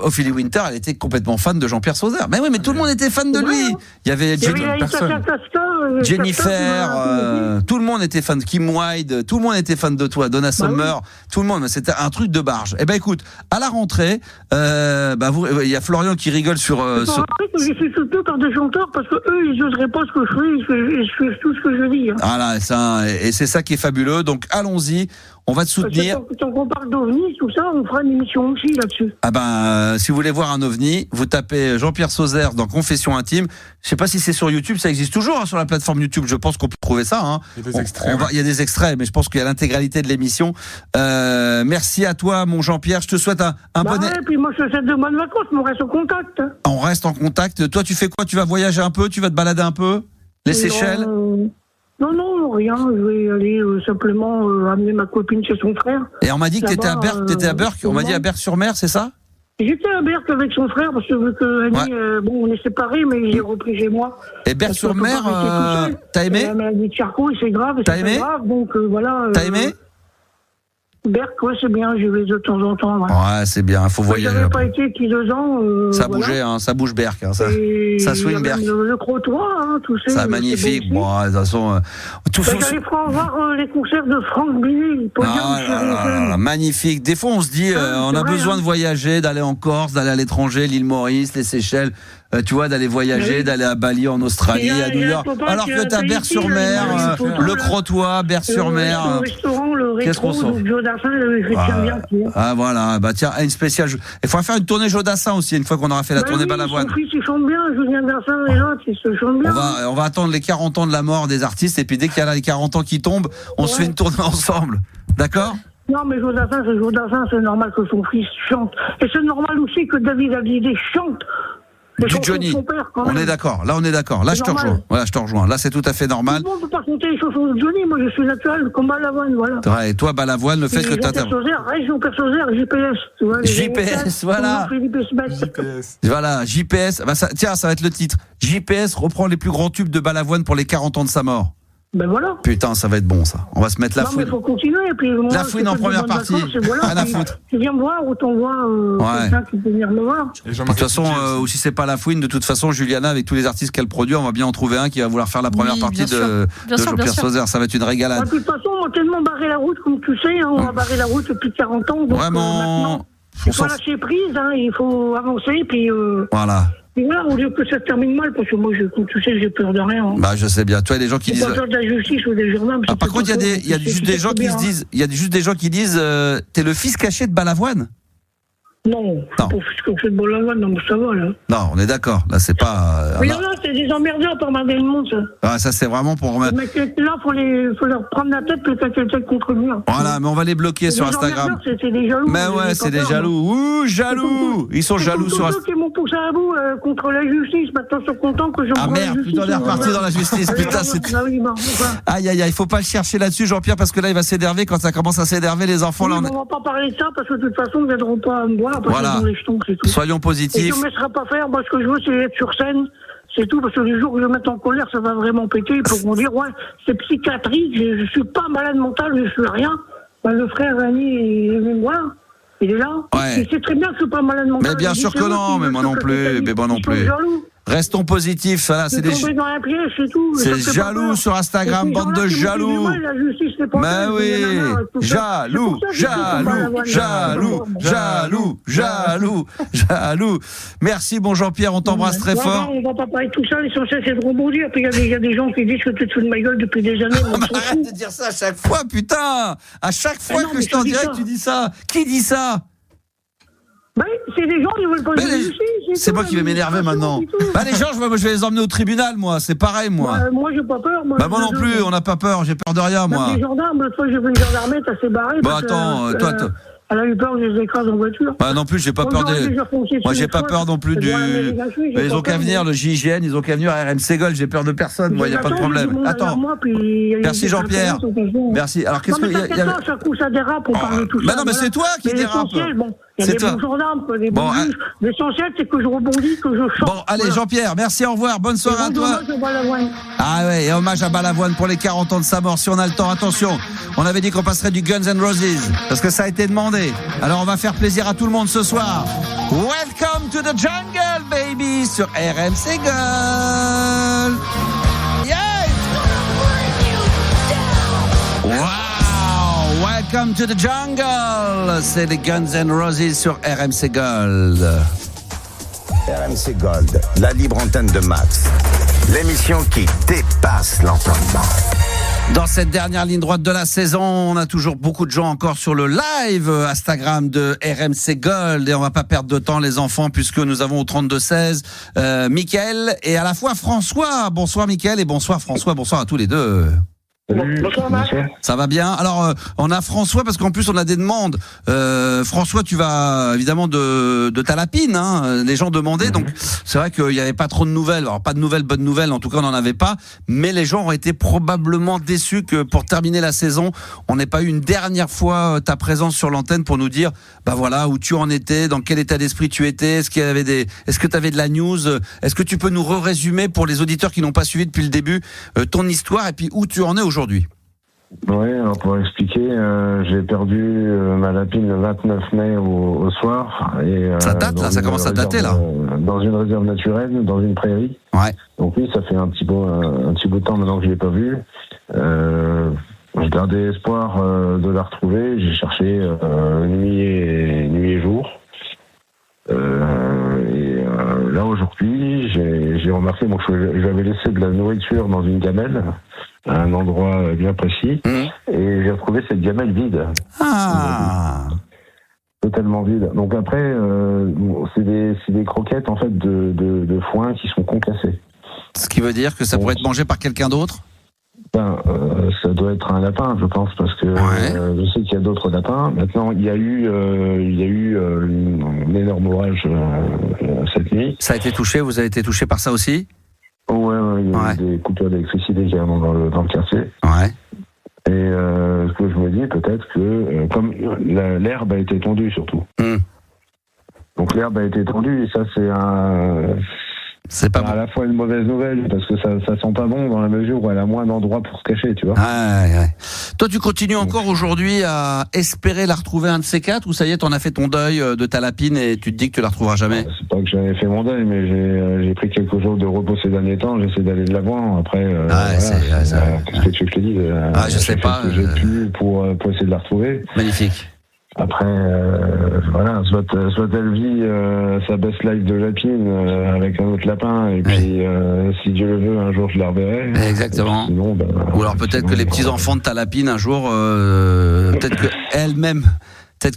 S3: Ophélie Winter, elle était complètement fan de Jean-Pierre Sauzère. Mais oui, mais tout le monde était fan de lui. Il y avait
S13: Laïta Castor,
S3: Jennifer, tout le monde était fan de Kim Wilde, tout le monde était fan de toi, Donna Summer, tout le monde, c'était un truc de barge. Eh ben écoute, à la rentrée, il y a Florian qui rigole sur...
S13: Je suis soutenu par des chanteurs parce que eux, ils n'oseraient pas ce que je fais, ils font tout ce que je dis. Hein.
S3: Voilà, et c'est ça qui est fabuleux, donc allons-y. On va te soutenir.
S13: Tant qu'on parle d'OVNI, tout ça, on fera une émission aussi là-dessus.
S3: Si vous voulez voir un OVNI, vous tapez Jean-Pierre Sauzère dans Confession intime. Je sais pas si c'est sur YouTube, ça existe toujours sur la plateforme YouTube. Je pense qu'on peut trouver ça. Hein.
S5: Il y a des extraits.
S3: Il y a des extraits, mais je pense qu'il y a l'intégralité de l'émission. Merci à toi, mon Jean-Pierre. Je te souhaite un bon.
S13: Et puis moi, je te souhaite de bonnes vacances. Mais on reste en contact.
S3: On reste en contact. Toi, tu fais quoi? Tu vas voyager un peu? Tu vas te balader un peu? Les Seychelles?
S13: Non, rien. Je vais aller simplement amener ma copine chez son frère.
S3: Et on m'a dit que t'étais à Berck. T'étais à Berck. On m'a dit à Berck-sur-Mer, c'est ça?
S13: J'étais à Berck avec son frère parce que vu que Annie, on est séparés, mais il est repris chez moi.
S3: Et Berck-sur-Mer, t'as aimé?
S13: La maladie de Charcot, c'est grave.
S3: T'as aimé?
S13: Grave, donc voilà.
S3: T'as aimé?
S13: Berck, c'est bien, j'y vais de temps en temps.
S3: Ouais, c'est bien, il faut voyager.
S13: J'avais pas été depuis 2 ans.
S3: Ça bougeait, ça bouge Berck. Ça swing Berck.
S13: Le Crotoy, tout ça.
S3: C'est magnifique. Bon, de toute façon.
S13: J'allais voir les concerts de Franck Billy.
S3: Magnifique. Des fois, on se dit, on a besoin de voyager, d'aller en Corse, d'aller à l'étranger, l'île Maurice, les Seychelles. Tu vois, d'aller voyager, d'aller à Bali en Australie, à New York. Alors que t'as Berck-sur-Mer, le Crotoy, Berck-sur-Mer. Qu'est-ce qu'on sent? Ah voilà, tiens, une spéciale. Il faudra faire une tournée Jodassin aussi, une fois qu'on aura fait la tournée Balavoine.
S13: Son fils, il chante bien, Julien Dassin et l'autre, il se chante bien.
S3: On va attendre les 40 ans de la mort des artistes, et puis dès qu'il y a les 40 ans qui tombent, on se fait une tournée ensemble. D'accord?
S13: Non, mais Jodassin, c'est normal que son fils chante. Et c'est normal aussi que David Hallyday chante.
S3: Du Johnny, on est d'accord. Là, on est d'accord. Là, je te rejoins. Voilà, je te rejoins. Là, c'est tout à fait normal.
S13: Tout le monde peut pas chanter les chansons de Johnny. Moi, je suis naturel comme Balavoine, voilà.
S3: Ouais, et toi, Balavoine, le fait que t'interviens.
S13: Jean-Pierre Sauzère, GPS. Tu vois,
S3: GPS, voilà. Voilà, JPS. Tiens, ça va être le titre. JPS reprend les plus grands tubes de Balavoine pour les 40 ans de sa mort.
S13: Ben voilà.
S3: Putain, ça va être bon, ça. On va se mettre la fouine.
S13: Non, mais faut continuer. Puis, moi,
S3: la fouine en première partie. Rien à foutre.
S13: Tu viens me voir ou t'envoies quelqu'un qui peut venir me voir.
S3: De toute façon, ou si c'est pas la fouine, de toute façon, Juliana, avec tous les artistes qu'elle produit, on va bien en trouver un qui va vouloir faire la première partie de Jean-Pierre Sauzère. Ça va être une régalade.
S13: De toute façon, on a tellement barré la route, comme tu sais. On a barré la route depuis 40 ans. Donc,
S3: vraiment.
S13: Il faut lâcher prise, il faut avancer. Puis,
S3: voilà.
S13: Et voilà, au lieu que ça se termine mal, parce que moi, comme tu sais, j'ai peur de rien. Hein.
S3: Je sais bien. Toi, il y a des gens qui disent.
S13: J'ai pas peur de la justice ou des gendarmes.
S3: Par contre, il y a juste des gens qui se disent. Il y a juste des gens qui disent, t'es le fils caché de Balavoine.
S13: Non, pas de Balavoine, non, ça va, là.
S3: Non, on est d'accord. Là, c'est pas.
S13: Mais là, c'est des emmerdeurs pour emmerder le monde, ça.
S3: Ah, ça, c'est vraiment pour remettre.
S13: Mais là, faut leur prendre la tête, peut-être qu'elle tête contre lui.
S3: Voilà, mais on va les bloquer sur Instagram.
S13: C'est des jaloux.
S3: Mais ouais, c'est des jaloux. Ouh, jaloux. Ils sont jaloux sur Instagram.
S13: Ceux qui m'ont poussé à bout contre la justice, maintenant, ils sont contents que je
S3: Ah merde, putain, on est reparti dans la justice. Putain, c'est. Aïe, aïe, aïe, il faut pas le chercher là-dessus, Jean-Pierre, parce que là, il va s'énerver. Quand ça commence à s'énerver, les enfants, là.
S13: On va pas parler de ça, parce que de toute façon, ils n'aideront pas à me voir.
S3: Voilà. Soyons positifs.
S13: Et je ne me laisserai pas faire. Moi, ce que je veux, c'est être sur scène. C'est tout, parce que les jours où je me mets en colère, ça va vraiment péter. Ils pourront dire, ouais, c'est psychiatrique, je suis pas malade mental, je suis rien. Le frère Annie est venu me voir. Il est là.
S3: Ouais.
S13: Il sait très bien que je suis pas malade mental.
S3: Mais bien sûr que non, mais moi non plus. Mais moi non plus. Restons positifs, voilà, c'est des c'est jaloux sur Instagram, bande de jaloux. Mais oui, jaloux. Merci, bon Jean-Pierre, on t'embrasse très fort.
S13: On va pas parler de tout ça, l'essentiel c'est de rebondir. Puis il y a des gens qui disent que tu te fous de ma gueule depuis des années.
S3: Arrête de dire ça à chaque fois, putain. À chaque fois que je t'en dirais que tu dis ça. Qui dit ça?
S13: C'est des gens qui veulent pas le justice.
S3: C'est moi qui vais m'énerver maintenant. Les gens, je vais les emmener au tribunal, moi. C'est pareil, moi.
S13: Moi, j'ai pas peur.
S3: Moi non plus, on n'a pas peur. J'ai peur de rien, moi.
S13: Les gendarmes, l'autre fois, j'ai vu une gendarmette, elle s'est barrée.
S3: Attends, toi.
S13: Elle a eu peur que je les écrase en voiture.
S3: Non plus, j'ai pas peur des. Moi, j'ai pas peur non plus du. Ils ont qu'à venir, le GIGN, ils ont qu'à venir à RMC Gold. J'ai peur de personne, moi, il n'y a pas de problème. Attends. Merci, Jean-Pierre. Merci. Alors, qu'est-ce que.
S13: Ça coup, ça dérape, on parle de tout ça.
S3: Non, mais c'est toi qui dérape.
S13: Il y a des bons gendarmes, des bons juges. L'essentiel, c'est que je rebondis, que je chante.
S3: Bon, allez, Jean-Pierre, merci, au revoir. Bonne soirée à toi. Ah ouais, et hommage à Balavoine pour les 40 ans de sa mort. Si on a le temps, attention. On avait dit qu'on passerait du Guns N' Roses, parce que ça a été demandé. Alors, on va faire plaisir à tout le monde ce soir. Welcome to the jungle, baby, sur RMC Gold. Yes! Welcome to the jungle. C'est les Guns N' Roses sur RMC Gold.
S2: RMC Gold, la libre antenne de Max. L'émission qui dépasse l'entendement.
S3: Dans cette dernière ligne droite de la saison, on a toujours beaucoup de gens encore sur le live Instagram de RMC Gold et on va pas perdre de temps les enfants puisque nous avons au 32-16 Mickaël et à la fois François. Bonsoir Mickaël et bonsoir François, bonsoir à tous les deux.
S14: Bonsoir Max.
S3: Ça va bien. Alors on a François parce qu'en plus on a des demandes. François, tu vas évidemment de Talapine, hein. Les gens demandaient, donc c'est vrai qu'il n'y avait pas trop de nouvelles. Alors pas de nouvelles, bonnes nouvelles, en tout cas on n'en avait pas. Mais les gens ont été probablement déçus que pour terminer la saison, on n'ait pas eu une dernière fois ta présence sur l'antenne pour nous dire, bah voilà, où tu en étais, dans quel état d'esprit tu étais, est-ce que tu avais de la news, est-ce que tu peux nous résumer pour les auditeurs qui n'ont pas suivi depuis le début ton histoire et puis où tu en es aujourd'hui?
S14: Oui, alors pour expliquer, j'ai perdu ma lapine le 29 mai au soir. Et,
S3: ça date là, ça commence à dater là.
S14: Dans une réserve naturelle, dans une prairie.
S3: Ouais.
S14: Donc oui, ça fait un petit bout de temps maintenant que je l'ai pas vue. J'ai gardé espoir de la retrouver. J'ai cherché nuit et jour. Là aujourd'hui, j'ai remarqué que j'avais laissé de la nourriture dans une gamelle à un endroit bien précis et j'ai retrouvé cette gamelle vide.
S3: Ah.
S14: Totalement vide. Donc après, c'est des croquettes en fait de foin qui sont concassées.
S3: Ce qui veut dire que ça pourrait être mangé par quelqu'un d'autre?
S14: Ça doit être un lapin, je pense, parce que je sais qu'il y a d'autres lapins. Maintenant, il y a eu un énorme orage cette nuit.
S3: Ça a été touché, vous avez été touché par ça aussi?
S14: Ouais, il y a eu des coupures d'électricité carrément dans le quartier.
S3: Ouais.
S14: Et ce que je me dis, peut-être que comme l'herbe a été tondue surtout. Donc l'herbe a été tondue et ça c'est pas à la fois une mauvaise nouvelle parce que ça sent pas bon dans la mesure où elle a moins d'endroits pour se cacher, tu vois.
S3: Ouais. Toi, tu continues encore aujourd'hui à espérer la retrouver un de ces quatre ou ça y est, t'en as fait ton deuil de ta lapine et tu te dis que tu la retrouveras jamais?
S14: C'est pas que j'avais fait mon deuil, mais j'ai pris quelques jours de repos ces derniers temps. J'essaie d'aller de l'avant. Après, qu'est-ce que tu veux que je te dise?
S3: Je sais pas.
S14: Ce que j'ai pu pour essayer de la retrouver.
S3: Magnifique.
S14: Après, soit elle vit sa best life de lapine avec un autre lapin, et puis si Dieu le veut, un jour je la reverrai.
S3: Exactement.
S14: Sinon,
S3: ou alors peut-être que les petits-enfants de ta lapine, un jour, peut-être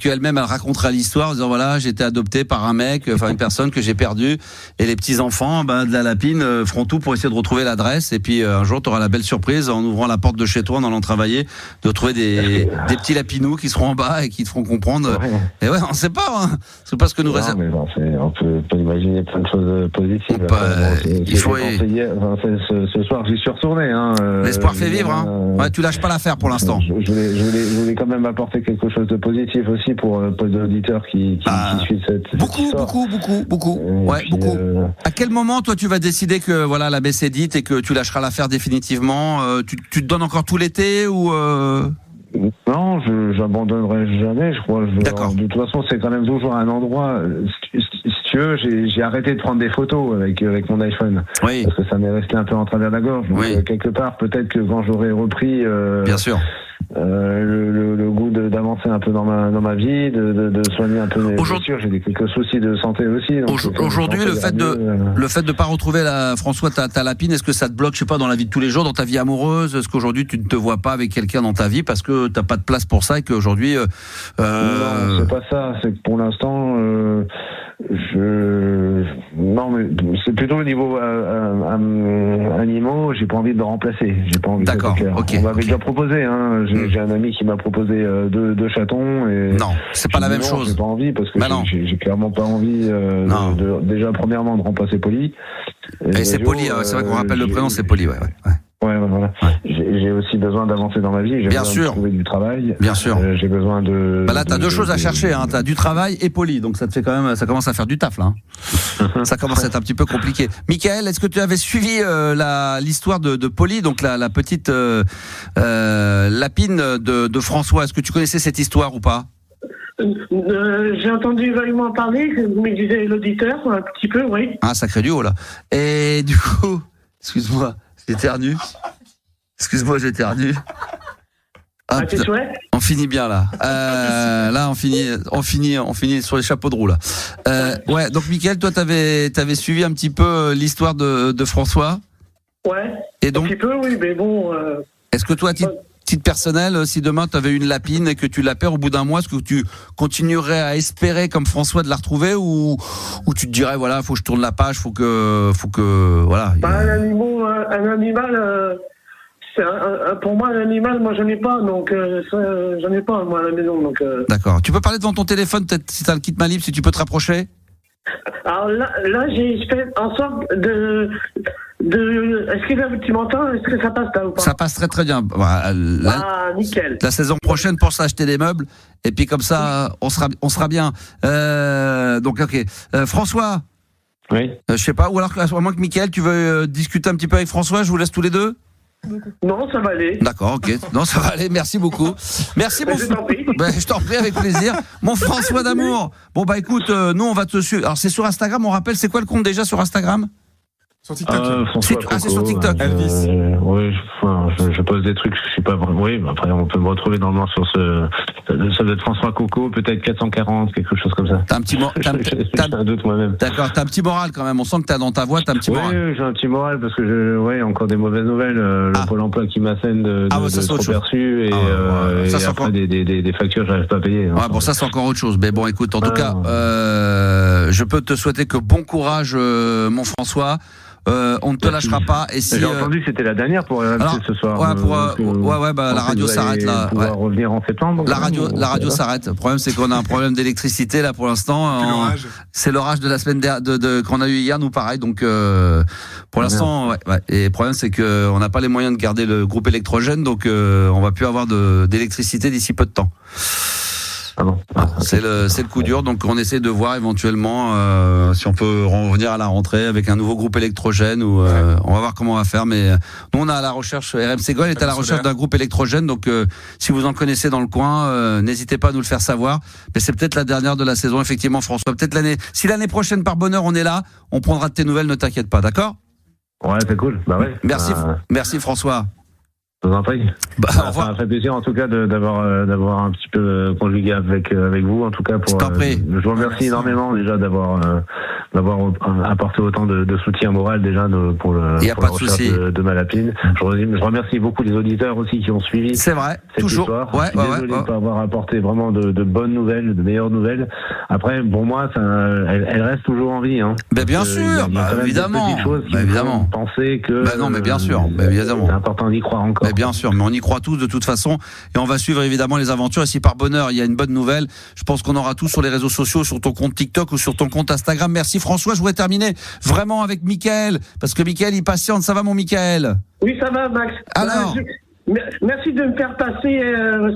S3: qu'elle-même elle racontera l'histoire en disant voilà, j'ai été adopté par un mec, enfin une personne que j'ai perdue, et les petits-enfants de la lapine feront tout pour essayer de retrouver l'adresse, et puis un jour tu auras la belle surprise en ouvrant la porte de chez toi, en allant travailler, de trouver des petits lapinous qui seront en bas et qui te feront comprendre. Et on sait pas, hein. C'est pas ce que nous réserve.
S14: On peut imaginer plein de choses positives. Ce soir j'y suis retourné.
S3: L'espoir fait vivre. Ouais, tu lâches pas l'affaire pour l'instant.
S14: Je voulais quand même apporter quelque chose de positif aussi pour les auditeurs qui suivent cette histoire.
S3: Beaucoup. À quel moment, toi, tu vas décider que voilà, la baisse est dite et que tu lâcheras l'affaire définitivement? Tu te donnes encore tout l'été ou
S14: Non, j'abandonnerai jamais, je crois.
S3: D'accord.
S14: De toute façon, c'est quand même toujours un endroit. Si tu veux, j'ai arrêté de prendre des photos avec mon iPhone.
S3: Oui.
S14: Parce que ça m'est resté un peu en travers de la gorge. Donc, quelque part, peut-être que quand j'aurai repris.
S3: Bien sûr.
S14: Le goût d'avancer un peu dans ma vie, de soigner un peu mes blessures. J'ai quelques soucis de santé aussi.
S3: Aujourd'hui, le fait de pas retrouver François ta lapine, est-ce que ça te bloque, je sais pas, dans la vie de tous les jours, dans ta vie amoureuse? Est-ce qu'aujourd'hui tu ne te vois pas avec quelqu'un dans ta vie parce que t'as pas de place pour ça et qu'aujourd'hui
S14: Non, c'est pas ça. C'est que pour l'instant, non, mais c'est plutôt au niveau animaux. J'ai pas envie de le remplacer. J'ai pas envie.
S3: D'accord.
S14: On m'avait déjà proposé. J'ai un ami qui m'a proposé deux chatons. Et
S3: non, c'est pas la même chose.
S14: J'ai pas envie parce que j'ai clairement pas envie déjà premièrement de remplacer Polly.
S3: Et c'est Polly. C'est vrai qu'on rappelle le prénom, c'est Polly. Ouais.
S14: Voilà. J'ai aussi besoin d'avancer dans ma vie. J'ai besoin de trouver du travail.
S3: Bien sûr.
S14: J'ai besoin de.
S3: Là, t'as deux choses à chercher. T'as du travail et Polly, donc ça te fait quand même. Ça commence à faire du taf là. Ça commence à être un petit peu compliqué. Mickaël, est-ce que tu avais suivi l'histoire de Polly, donc la petite lapine de François? Est-ce que tu connaissais cette histoire ou pas?
S13: J'ai entendu vaguement parler, me disait l'auditeur, un petit peu, oui.
S3: Ah, sacré duo là. Et du coup, excuse-moi. J'éternue.
S13: Ah, tes souhaits ?
S3: On finit bien là. Là, on finit sur les chapeaux de roue là. Ouais. Donc, Mickaël, toi, t'avais suivi un petit peu l'histoire de François.
S13: Ouais.
S3: Et donc,
S13: un petit peu, oui, mais bon.
S3: Est-ce que toi, titre personnel, si demain tu avais une lapine et que tu la perds au bout d'un mois, est-ce que tu continuerais à espérer comme François de la retrouver ou tu te dirais voilà, faut que je tourne la page, faut que voilà.
S13: Un animal. Pour moi, un animal, moi, j'en ai pas, donc j'en ai pas, moi, à la maison. Donc,
S3: D'accord. Tu peux parler devant ton téléphone, peut-être, si tu as le kit main libre, si tu peux te rapprocher.
S13: Alors là j'ai fait en sorte de. Est-ce que tu m'entends ? Est-ce que ça passe là ou pas ?
S3: Ça passe très très bien.
S13: Nickel.
S3: La saison prochaine, pour s'acheter des meubles, et puis comme ça, on sera bien. Donc, ok. François.
S14: Oui.
S3: Je sais pas, ou alors, à moins que Mickaël, tu veux discuter un petit peu avec François, je vous laisse tous les deux.
S13: Non, ça va aller.
S3: D'accord, ok. Non, ça va aller. Merci beaucoup. Merci, mon frère. Je t'en prie, avec plaisir. Mon François d'amour. Bon, bah écoute, nous, on va te suivre. Alors, c'est sur Instagram, on rappelle, c'est quoi le compte déjà sur Instagram ?
S5: Sur TikTok.
S3: C'est sur TikTok.
S5: Elvis.
S14: Oui, je pose des trucs, je sais pas vraiment. Oui, après on peut me retrouver normalement sur ça doit être François Coco, peut-être 440, quelque chose comme ça.
S3: T'as un petit
S14: t'as un doute moi-même.
S3: D'accord, t'as un petit moral quand même. On sent que t'as dans ta voix, t'as un petit moral.
S14: Oui, j'ai un petit moral parce que encore des mauvaises nouvelles. Le Pôle emploi qui m'assène de trop perçu et après des factures, j'arrive pas à payer.
S3: Ouais, bon, ça c'est encore autre chose. Mais bon, écoute, en tout cas, je peux te souhaiter que bon courage, mon François. On ne te lâchera pas. Et si,
S14: j'ai entendu que c'était la dernière pour ce soir.
S3: Ouais, la radio s'arrête là.
S14: On va revenir en septembre.
S3: La radio s'arrête. Le problème, c'est qu'on a un problème d'électricité là pour l'instant. C'est l'orage de la semaine qu'on a eu hier, nous pareil. Donc pour l'instant, Et le problème, c'est qu'on n'a pas les moyens de garder le groupe électrogène, donc on va plus avoir d'électricité d'ici peu de temps.
S14: Ah bon.
S3: C'est le coup dur, donc on essaie de voir éventuellement si on peut revenir à la rentrée avec un nouveau groupe électrogène ou on va voir comment on va faire, mais nous on a à la recherche, RMC Gold est à la recherche d'un groupe électrogène, donc si vous en connaissez dans le coin, n'hésitez pas à nous le faire savoir, mais c'est peut-être la dernière de la saison effectivement, François, peut-être si l'année prochaine par bonheur on est là, on prendra de tes nouvelles, ne t'inquiète pas, d'accord ?
S14: Ouais, c'est cool, bah ouais.
S3: Merci François.
S14: Je vous en prie. Ça m'a fait plaisir en tout cas d'avoir un petit peu conjugué avec vous en tout cas pour. Je vous remercie énormément déjà d'avoir apporté autant de soutien moral déjà pour la recherche de ma lapine. Je remercie beaucoup les auditeurs aussi qui ont suivi.
S3: C'est vrai. Toujours.
S14: Histoire. Désolé de ne pas avoir apporté vraiment de bonnes nouvelles, de meilleures nouvelles. Après, pour moi, elle reste toujours en vie. Hein.
S3: Ben bien sûr, évidemment.
S14: Évidemment. Penser que.
S3: Non, mais bien sûr, évidemment.
S14: C'est important d'y croire encore.
S3: Mais bien sûr, mais on y croit tous de toute façon et on va suivre évidemment les aventures. Et si par bonheur il y a une bonne nouvelle, je pense qu'on aura tout sur les réseaux sociaux, sur ton compte TikTok ou sur ton compte Instagram. Merci François. Je voudrais terminer vraiment avec Mickaël parce que Mickaël il patiente. Ça va mon Mickaël ?
S13: Oui, ça va Max. Alors. Merci de me faire passer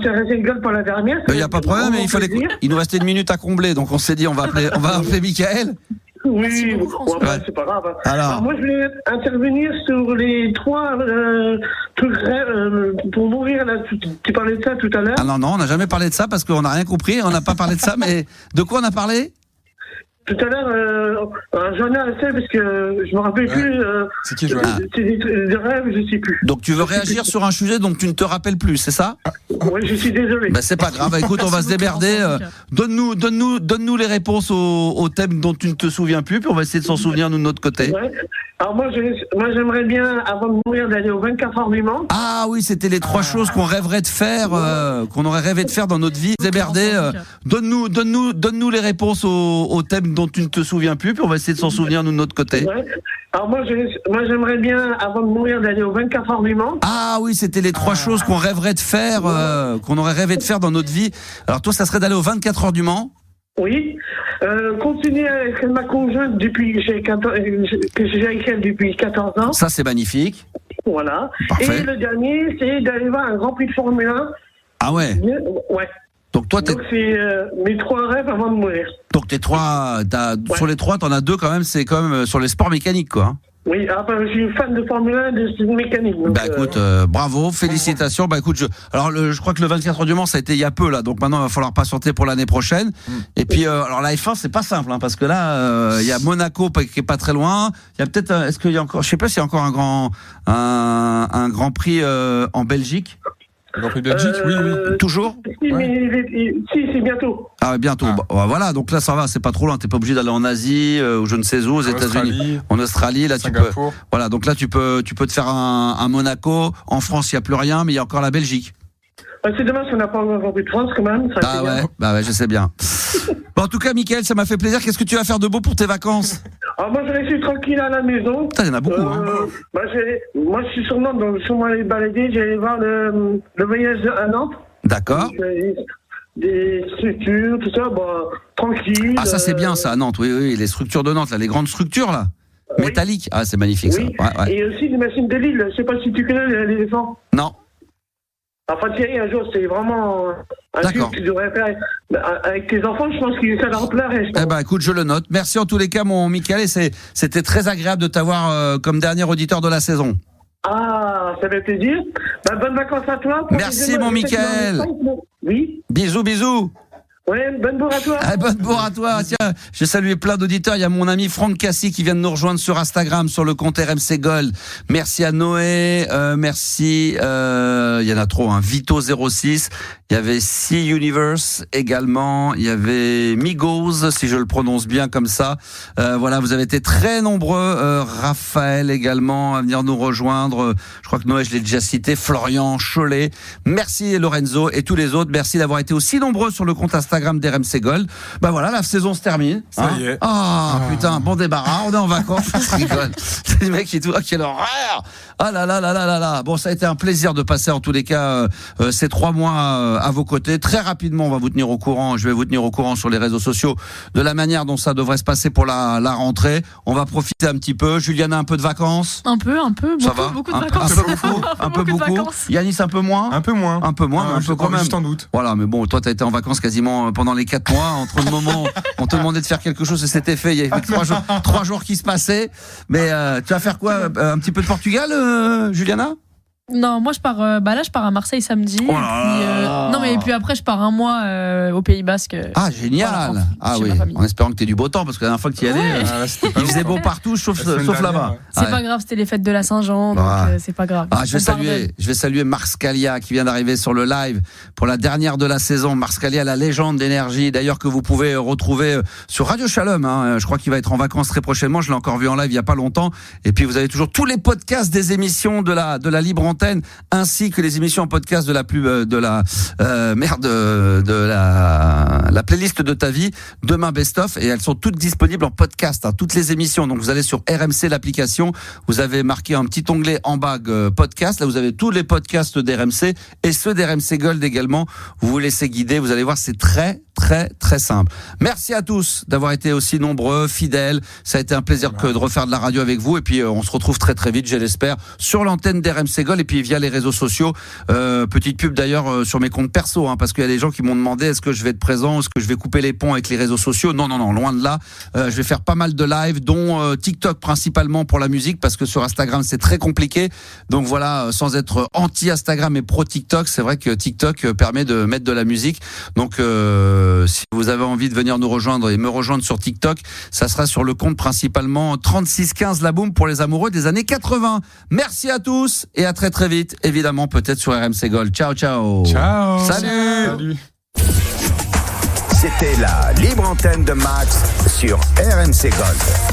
S13: sur RMC Gold pour la dernière.
S3: Il n'y a pas de problème, mais il nous restait une minute à combler, donc on s'est dit on va appeler Mickaël.
S13: Oui, c'est pas grave. Alors, moi, je voulais intervenir sur les 3 trucs pour mourir. Là, tu parlais de ça tout à l'heure.
S3: Ah non, on n'a jamais parlé de ça parce qu'on n'a rien compris. On n'a pas parlé de ça, mais de quoi on a parlé ?
S13: Tout à l'heure, j'en ai assez parce que je me rappelle plus.
S5: C'est qui Joël ?
S13: C'est des rêves, je sais plus.
S3: Donc tu veux réagir sur un sujet dont tu ne te rappelles plus, c'est ça ?
S13: Oui, je suis désolé.
S3: Bah c'est pas grave. Écoute, on va se démerder. Donne-nous les réponses aux thèmes dont tu ne te souviens plus, puis on va essayer de s'en souvenir nous de notre côté.
S13: Ouais. Alors moi j'aimerais bien, avant de mourir, d'aller aux 24 heures du Mans.
S3: Ah oui, c'était les 3 choses qu'on rêverait de faire, qu'on aurait rêvé de faire dans notre vie. Démerder. Donne-nous les réponses aux thèmes dont tu ne te souviens plus, puis on va essayer de s'en souvenir nous de notre côté.
S13: Ouais. Alors moi j'aimerais bien, avant de mourir, d'aller aux 24 heures du Mans.
S3: Ah oui, c'était les 3 choses qu'on rêverait de faire, qu'on aurait rêvé de faire dans notre vie. Alors toi, ça serait d'aller aux 24 heures du Mans ?
S13: Oui. Continuer avec ma conjointe que j'ai avec elle depuis 14 ans.
S3: Ça, c'est magnifique.
S13: Voilà.
S3: Parfait.
S13: Et le dernier, c'est d'aller voir un Grand Prix de Formule 1.
S3: Ah ouais.
S13: Ouais.
S3: Donc
S13: c'est mes 3 rêves avant de mourir.
S3: Donc sur les 3, t'en as 2 quand même, c'est comme sur les sports mécaniques, quoi.
S13: Oui, je suis fan de Formule 1 de mécanique. Donc,
S3: écoute, bravo, félicitations. Écoute, je crois que le 24 heures du Mans, ça a été il y a peu là, donc maintenant il va falloir patienter pour l'année prochaine. Et puis, alors la F1, c'est pas simple, parce que là, il y a Monaco qui est pas très loin. Il y a peut-être, est-ce qu'il y a encore, je sais pas s'il y a encore un grand prix en Belgique.
S5: Grand Prix de Belgique, oui.
S3: Toujours?
S13: Si, bientôt.
S3: Ah, bientôt. Bah, voilà, donc là, ça va, c'est pas trop loin. T'es pas obligé d'aller en Asie, ou je ne sais où, aux États-Unis, en Australie. Là,
S5: Singapour.
S3: tu peux. Voilà, donc là, tu peux te faire un Monaco. En France, il n'y a plus rien, mais il y a encore la Belgique.
S13: C'est dommage qu'on n'a pas encore Grand Prix de France, quand même.
S3: Bah ouais, je sais bien. Bon, en tout cas, Mickaël, ça m'a fait plaisir. Qu'est-ce que tu vas faire de beau pour tes vacances?
S13: Moi, je reste tranquille à la maison.
S3: Il y en a beaucoup,
S13: moi, je suis sur Nantes, donc je suis allé balader. J'allais voir le voyage à Nantes.
S3: D'accord.
S13: Des structures, tout ça, tranquille.
S3: Ah, ça, c'est bien, ça, à Nantes. Oui, les structures de Nantes, là, les grandes structures, là. Métalliques. Ah, c'est magnifique, ça. Ouais.
S13: Et aussi les machines de Lille. Je sais pas si tu connais l'éléphant.
S3: Non.
S13: Enfin, Thierry, un jour, c'est vraiment un truc que tu devrais faire avec tes enfants. Je pense que ça leur plairait.
S3: Écoute, je le note. Merci en tous les cas, mon Mickaël. Et c'était très agréable de t'avoir comme dernier auditeur de la saison.
S13: Ah, ça fait plaisir. Bonnes vacances à toi.
S3: Merci, mon Mickaël.
S13: Oui.
S3: Bisous.
S13: Ouais, bonne bourre à toi.
S3: Bonne bourre à toi. Tiens, j'ai salué plein d'auditeurs. Il y a mon ami Franck Cassi qui vient de nous rejoindre sur Instagram, sur le compte RMC Gold. Merci à Noé. Merci. Il y en a trop. Vito06. Il y avait Sea Universe également. Il y avait Migos, si je le prononce bien comme ça. Voilà, vous avez été très nombreux. Raphaël également à venir nous rejoindre. Je crois que Noé, je l'ai déjà cité. Florian, Cholet. Merci Lorenzo et tous les autres. Merci d'avoir été aussi nombreux sur le compte Instagram d'RMC Gold. Voilà, la saison se termine.
S5: Ça y est.
S3: Putain, bon débarras. On est en vacances. Je rigole. Les mecs qui disent, quelle horreur. Ah là. Bon, ça a été un plaisir de passer en tous les cas ces 3 mois à vos côtés. Très rapidement, on va vous tenir au courant. Je vais vous tenir au courant sur les réseaux sociaux de la manière dont ça devrait se passer pour la rentrée. On va profiter un petit peu. Juliana, un peu de vacances?
S4: Un peu. Beaucoup de vacances.
S3: Un peu beaucoup. Yanis, un peu moins?
S5: Un peu moins,
S3: mais un peu quand même.
S5: Juste en doute.
S3: Voilà, mais bon, toi, t'as été en vacances quasiment pendant les 4 mois. Entre le moment, on te demandait de faire quelque chose et c'était fait. Il y avait 3 jours qui se passaient. Mais tu vas faire quoi? Un petit peu de Portugal, Juliana?
S4: Non, moi je pars. Là, je pars à Marseille samedi. Et puis après, je pars un mois au Pays Basque.
S3: Ah, génial! En espérant que tu aies du beau temps, parce que la dernière fois que tu y allais, il faisait beau partout, sauf là-bas.
S4: C'est pas grave, c'était les fêtes de la Saint-Jean, donc c'est pas grave.
S3: Je vais saluer Marscalia qui vient d'arriver sur le live pour la dernière de la saison. Marscalia, la légende d'énergie, d'ailleurs que vous pouvez retrouver sur Radio Shalom. Je crois qu'il va être en vacances très prochainement. Je l'ai encore vu en live il y a pas longtemps. Et puis vous avez toujours tous les podcasts des émissions de la libre antenne, ainsi que les émissions en podcast de la la playlist de ta vie, demain best of, et elles sont toutes disponibles en podcast, toutes les émissions. Donc vous allez sur RMC l'application, vous avez marqué un petit onglet en bas podcast, là vous avez tous les podcasts d'RMC et ceux d'RMC Gold également. Vous vous laissez guider, vous allez voir, c'est très simple. Merci à tous d'avoir été aussi nombreux, fidèles. Ça a été un plaisir de refaire de la radio avec vous, et puis on se retrouve très vite, je l'espère, sur l'antenne d'RMC Gold et puis via les réseaux sociaux. Petite pub d'ailleurs sur mes comptes perso, parce qu'il y a des gens qui m'ont demandé est-ce que je vais être présent, est-ce que je vais couper les ponts avec les réseaux sociaux. Non, loin de là. Je vais faire pas mal de live, dont TikTok principalement pour la musique, parce que sur Instagram c'est très compliqué. Donc voilà, sans être anti-Instagram et pro-TikTok, c'est vrai que TikTok permet de mettre de la musique. Donc si vous avez envie de venir nous rejoindre et me rejoindre sur TikTok, ça sera sur le compte principalement 3615 La Boum pour les amoureux des années 80. Merci à tous et à très vite, évidemment peut-être sur RMC Gold. Ciao. Salut.
S2: C'était la libre antenne de Max sur RMC Gold.